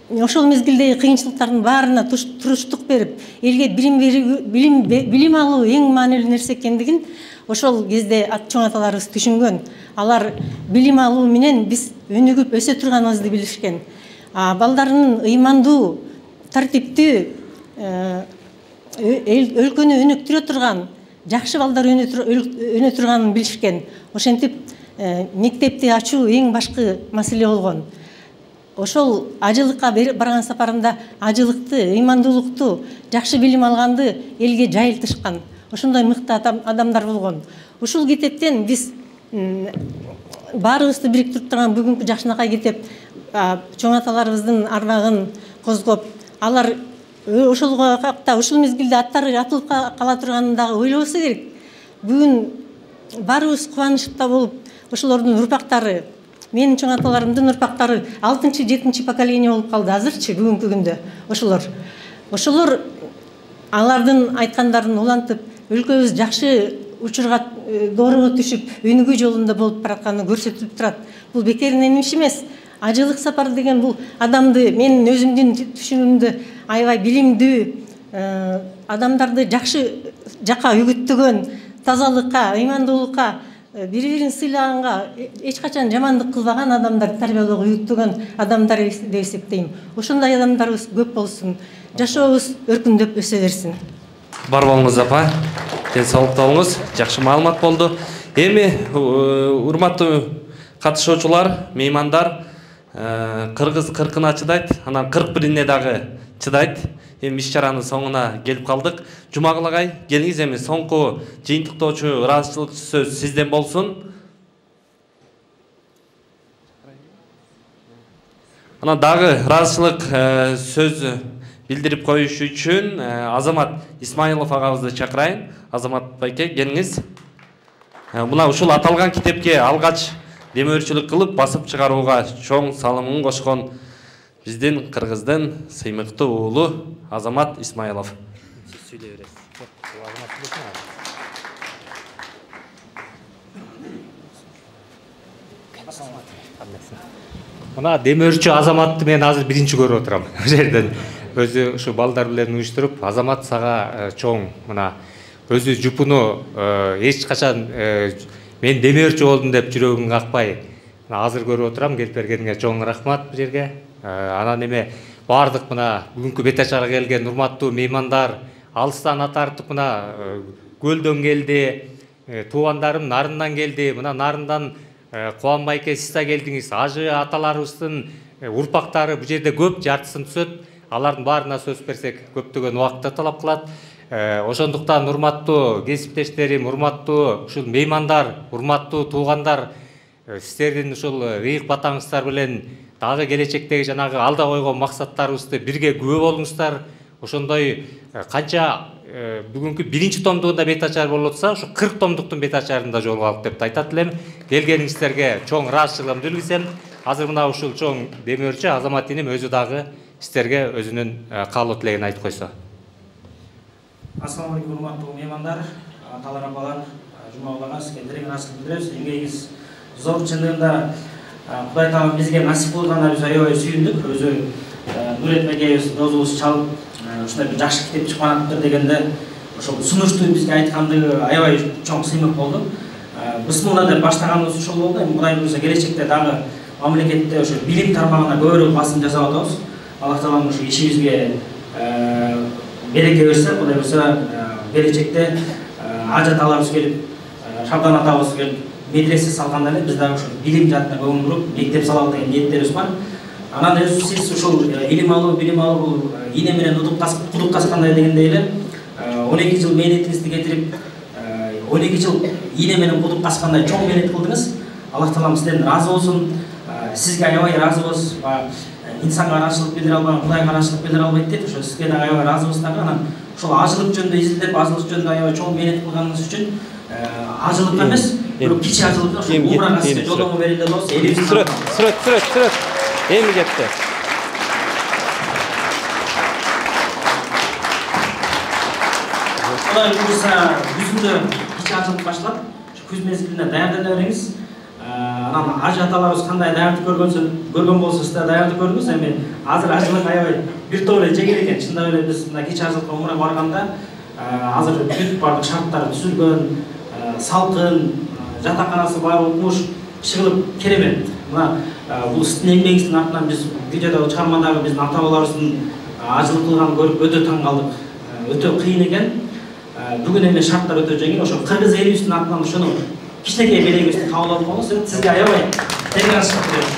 мезгилдеги кыйынчылыктардын баарына туруштук берип, элге билим алуу эң маанилүү нерсе экендигин ошол кезде чоң аталарыбыз түшүнгөн. Алар билим алуу менен биз өнүгүп өсө турганыбызды билишкен. Балдарынын ыймандуу, тартиптүү, өлкөнү өнүктүрө турган, жакшы балдар өнө турганын билишкен. Ошентип мектепти ачуу эң башкы маселе болгон. Ошол ажылыкка барган сапарында ажылыкты, ыймандуулукту, жакшы билим алганды элге жайылтышкан. Ошондой мыкты адамдар болгон. Ушул китептен биз баарыбызды бириктирип турган бүгүнкү жакшынакай китеп чоң аталарыбыздын арбагын козгоп, алар ошолго какта ушул мезгилде аттары атылып кала турганын дагы ойлобосо керек. Бүгүн баарыбыз кубанычта болуп, ошолордун урпактары, менин чоң аталарымдын урпактары 6-7 поколение болуп калды азырчы бүгүнкү күндө. Ошолор алардын айткандарын улантып, өлкөбүз жакшы учурга доорого түшүп, өнүгүү жолунда болуп баратканы көрсөтүлүп турат. Бул бекеринен иш эмес. Ажылык сапар деген бул адамды, менин өзүмдүн түшүнүгүмдө аябай билимдүү адамдарды жакшы жакка үгүттөгөн, тазалыкка, ыймандуулукка, бири-бирин сыйлаганга, эч качан жамандык кылбаган адамдарды тарбиялоого үгүттөгөн адамдар деп эсептейм. Ошондой адамдарыбыз көп болсун, жашообуз өркүндөп өсө берсин. Бар болуңуз апа, ден соолукта болуңуз, жакшы маалымат болду. Эми урматтуу катышуучулар, меймандар, кыргыз 40-ына чыдайт, анан 41-ине дагы чыдайт. Эми иш-чаранын соңуна келип калдык. Жумагул агай, келиңиз, эми соңку жыйынтыктоочу ыраазычылык сөз сизден болсун. Анан дагы ыраазычылык сөз билдирип коюш үчүн Азамат Исмаилов агабызды чакырайын. Азамат байке, келиңиз. Мына ушул аталган китепке алгач демөөрчүлүк кылып басып чыгарууга чоң салымын кошкон биздин кыргыздын сыймыктуу уулу Азамат Исмаилов. Мына демөөрчү Азаматты мен азыр биринчи көрүп отурам. Бул жерден өзү ушу балдар менен уюштуруп, Азамат сага чоң мына өзү жупуну эч качан мен демөөрчү болдум деп жүрөгүн какпай азыр көрүп отурам. Келип бергениңе чоң рахмат бул жерге. Анан эме бардык мына бүгүнкү бет ачарга келген урматтуу меймандар, алыстан ат тартып мына көлдөн келди, туугандарым Нарындан келди. Мына Нарындан Кубан байке сиз да келдиңиз. Ажы аталарыбыздын урпактары бул жерде көп, жартысын түсөт. Алардын баарына сөз берсек көптөгөн убакытты талап кылат. Ошондуктан урматтуу кесиптештерим, урматтуу ушул меймандар, урматтуу туугандар, сиздердин ушул ыйык батаңыздар менен дагы келечектеги жанагы алда койгон максаттарыбызды бирге күбө болуңуздар. Ошондой канча бүгүнкү биринчи томдугунда бет ачар болуп атса, ушу 40 томдуктун бет ачарында жолугалык деп айтат элем. Келгениңиздерге чоң ыраазычылыгымды билдирсем, азыр мына ушул чоң демөөрчү Азамат инем өзү дагы сиздерге өзүнүн каалоо тилегин айтып койсо. Ассаламу алейкум, урматтуу меймандар, аталар, апалар, жумагул ага, сизге терең ыраазычылык билдиребиз. Эмгегиңиз зор, чындыгында Кудай таалам бизге насип кылганына биз аябай сүйүндүк. Өзү Нурет мекебиз дозубуз чалып, ушундай бир жакшы китеп чыкканыптыр дегенде, ошол сунушту бизге айткандыгы аябай чоң сыймык болду. Бисмилла деп баштаганыбыз ушул болду. Эми Кудай буйрса келечекте дагы мамлекетте ошо билим тармагына көбүрөөк басым жасап атабыз. Аллах таалам ушу ишибизге береке берсе, Кудай буйрса келечекте Ажы аталарыбыз келип, Шабдан атабыз келип медресе салганда эле биз дагы ошо билим жаатына көңүл буруп, мектеп салалы деген ниеттерибиз бар. Анан сиз ушул илим алуу, билим алуу бул ийне менен кудуктаскандай дегендей эле 12 жыл мээнетиңизди кетирип, 12 жыл ийне менен кудуктаскандай чоң мээнет кылдыңыз. Аллах таалам сизден ыраазы болсун. Сизге аябай ыраазыбыз. Инсанга ыраазычылык билдире албаган Кудайга ыраазычылык билдире албайт дейт. Ошо сизге дагы аябай ыраазыбыз дагы. Анан ошол ажылык жөнүндө изилдеп, ажылык жөнүндө аябай чоң мээнет кылганыңыз үчүн ажылык эмес, бирок кичи ажылыкка ошо умрага сизге жолдомо берилди болсо, элибиздин сүрөт. Эми кетти. Құдай бұйырса күзінде кеш ашылып башлап, күз мезгіліне даярдана беріңіз. Анан ажы аталарыбыз кандай даярдык көргөн болсо сиз да даярдык көрүңүз. Эми азыр ажылык аябай бир топ эле жегер экен. Чындап эле биз мына кеч ажылыкка умура барганда азыр бүт бардык шарттар түзүлгөн, салкын, жатаканасы бар укмуш, чыгылып керемет. Мына бул сиздин эмгегиңиздин артынан биз видеодагы чыгармадагы биздин ата бабаларыбыздын ажылык кылганын көрүп өтө таң калдык. Өтө кыйын экен. Бүгүн эми шарттар өтө жеңил. Ошо кыргыз элибиздин атынан ошону кичинекей белегибизди кабыл алып коңуз. Сизге аябай терең рахмат берем.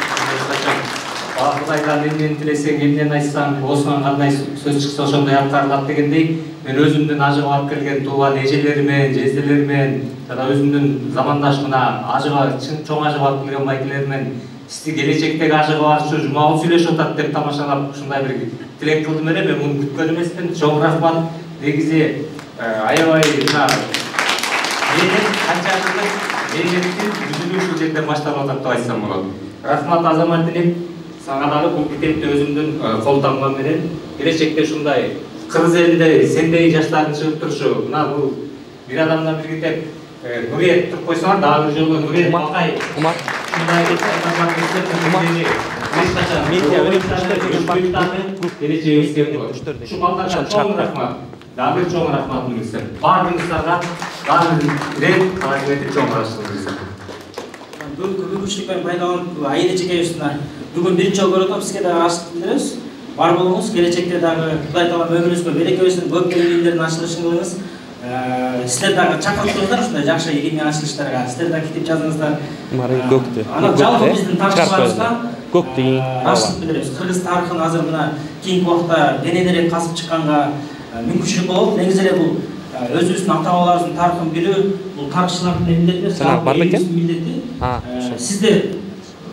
Кудайдан эмнени тилесең, эмнени айтсаң, осунан кандай сөз чыкса ошондой аткарылат дегендей, мен өзүмдүн ажыга барып келген тууган эжелеримен, жезделеримен, жана өзүмдүн замандаш мына ажыга чоң ажыга барып келген майкелеримен сизди келечектеги ажыга барышы жумагул сүйлөшүп атат деп тамашалап ушундай бир тилек кылдым эле. Мен муну күткөн эмесмин. Чоң рахмат. Негизи аябай мына канча мейнеттин үзүлүү ушул жерден башталып атат деп айтсам болот. Рахмат Азамат элек, сага дагы бул китепти өзүмдүн кол тамгам менен келечекте ушундай кыргыз элинде сендей жаштардын чыгып турушу, мына бул бир адамдан бир китеп Нуриет туруп койсоңар, дагы бир жолу Нуриет Бакай. Ушундай чоң рахмат. Дагы бир чоң рахматымды билсем. Баарыңыздарга дагы бир рет рахмет чоң рахмат билсем. Мүмкүнчүлүктөн пайдаланып айыл эжекебиздин бүгүн биринчи жолу көрүп атам. Сизге дагы рахмат билдиребиз. Бар болуңуз. Келечекте дагы Кудай таалам өмүрүңүзгө берекебесин, көп келиндердин ачылышын кылыңыз. Сиздер дагы чакыртыңыздар ушундай жакшы илимий ачылыштарга. Сиздер дагы китеп жазыңыздар. Анан жалпы биздин тарыхчыларыбызга рахмат билдиребиз. Кыргыз тарыхын азыр мына кийинки убакта денелерек касып чыкканга мүмкүнчүлүк болот. Негизи эле бул өзүбүздүн ата бабаларыбыздын тарыхын билүү бул тарыхчылардын милдети. Сиздер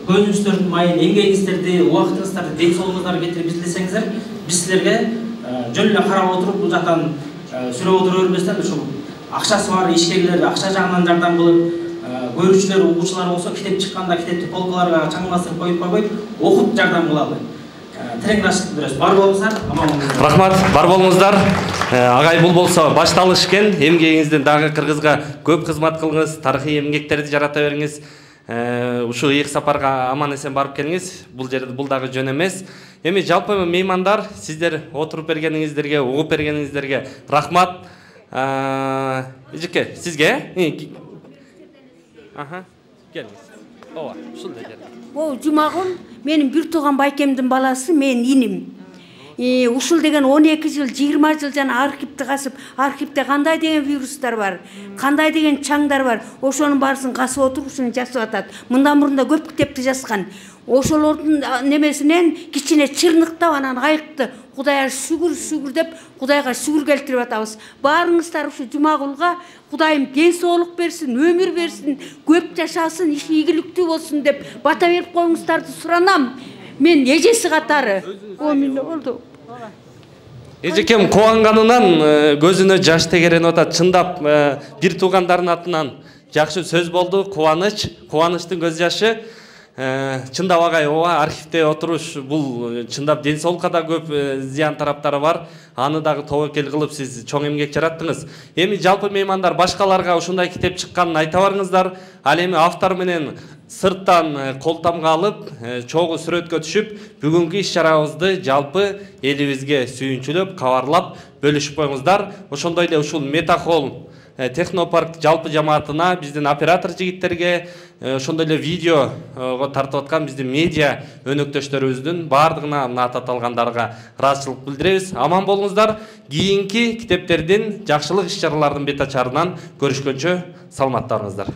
көзүңүздөрдүн майын, эмгегиңиздерди, убактыңыздарды, ден соолугуңуздарды кетирип изилдесеңиздер, биз силерге жөн эле карап отуруп бул жактан сүрөп отура бербестен ушул акчасы бар ишкерлер акча жагынан жардам кылып, көрүүчүлөр, угуучулар болсо китеп чыкканда китепти полкаларга чаң басып коюп койбой, окуп жардам кылалы. Терең рахмат беребиз. Бар болуңуздар, аман болуңуздар. Рахмат, бар болуңуздар. Агай бул болсо башталыш экен. Эмгегиңизден дагы кыргызга көп кызмат кылыңыз, тарыхый эмгектерди жарата бериңиз. Ушу ыйык сапарга аман эсен барып келиңиз. Бул жерде бул дагы жөн эмес. Эми жалпы меймандар, сиздер отуруп бергениңиздерге, угуп бергениңиздерге рахмат. Эжеке, сизге? Келиңиз. Ооба, ушул жерде. Жумагул менин бир тууган байкемдин баласы, менин иним. Ушул деген 12 жыл, 20 жыл жана архивди касып, архивде кандай деген вирустар бар, кандай деген чаңдар бар, ошонун баарысын касып отуруп ушуну жасап атат. Мындан мурунда көп китепти жазган. Ошолордун немесинен кичине чырныктап анан айыкты. Кудайга шүгүр деп, Кудайга шүгүр келтирип атабыз. Баарыңыздар ушу Жумагулга Кудайым ден соолук берсин, өмүр берсин, көп жашасын, иши ийгиликтүү болсун деп бата берип коюңуздарды суранам. Мен эжеси катары. Болду. Эжекем кубанганынан көзүнө жаш тегеренип атат. Чындап бир туугандардын атынан жакшы сөз болду. Кубанычтын көз жашы. Чындап агай, ооба, архивде отуруш бул чындап ден соолукка да көп зыян тараптары бар. Аны дагы тобокел кылып сиз чоң эмгек жараттыңыз. Эми жалпы меймандар башкаларга ушундай китеп чыкканын айта барыңыздар. Ал эми автор менен сырттан кол тамга алып, чогуу сүрөткө түшүп, бүгүнкү иш-чарабызды жалпы элибизге сүйүнчүлөп, кабарлап, бөлүшүп коюңуздар. Ошондой эле ушул Метахол Технопарк жалпы жамаатына, биздин оператор жигиттерге, ошондой эле видеого тартып аткан биздин медиа өнөктөштөрүбүздүн баардыгына ат аталгандарга ыраазычылык билдиребиз. Аман болуңуздар. Кийинки китептердин, жакшылык иш-чаралардын бет ачарынан көрүшкөнчө саламаттарыңыздар.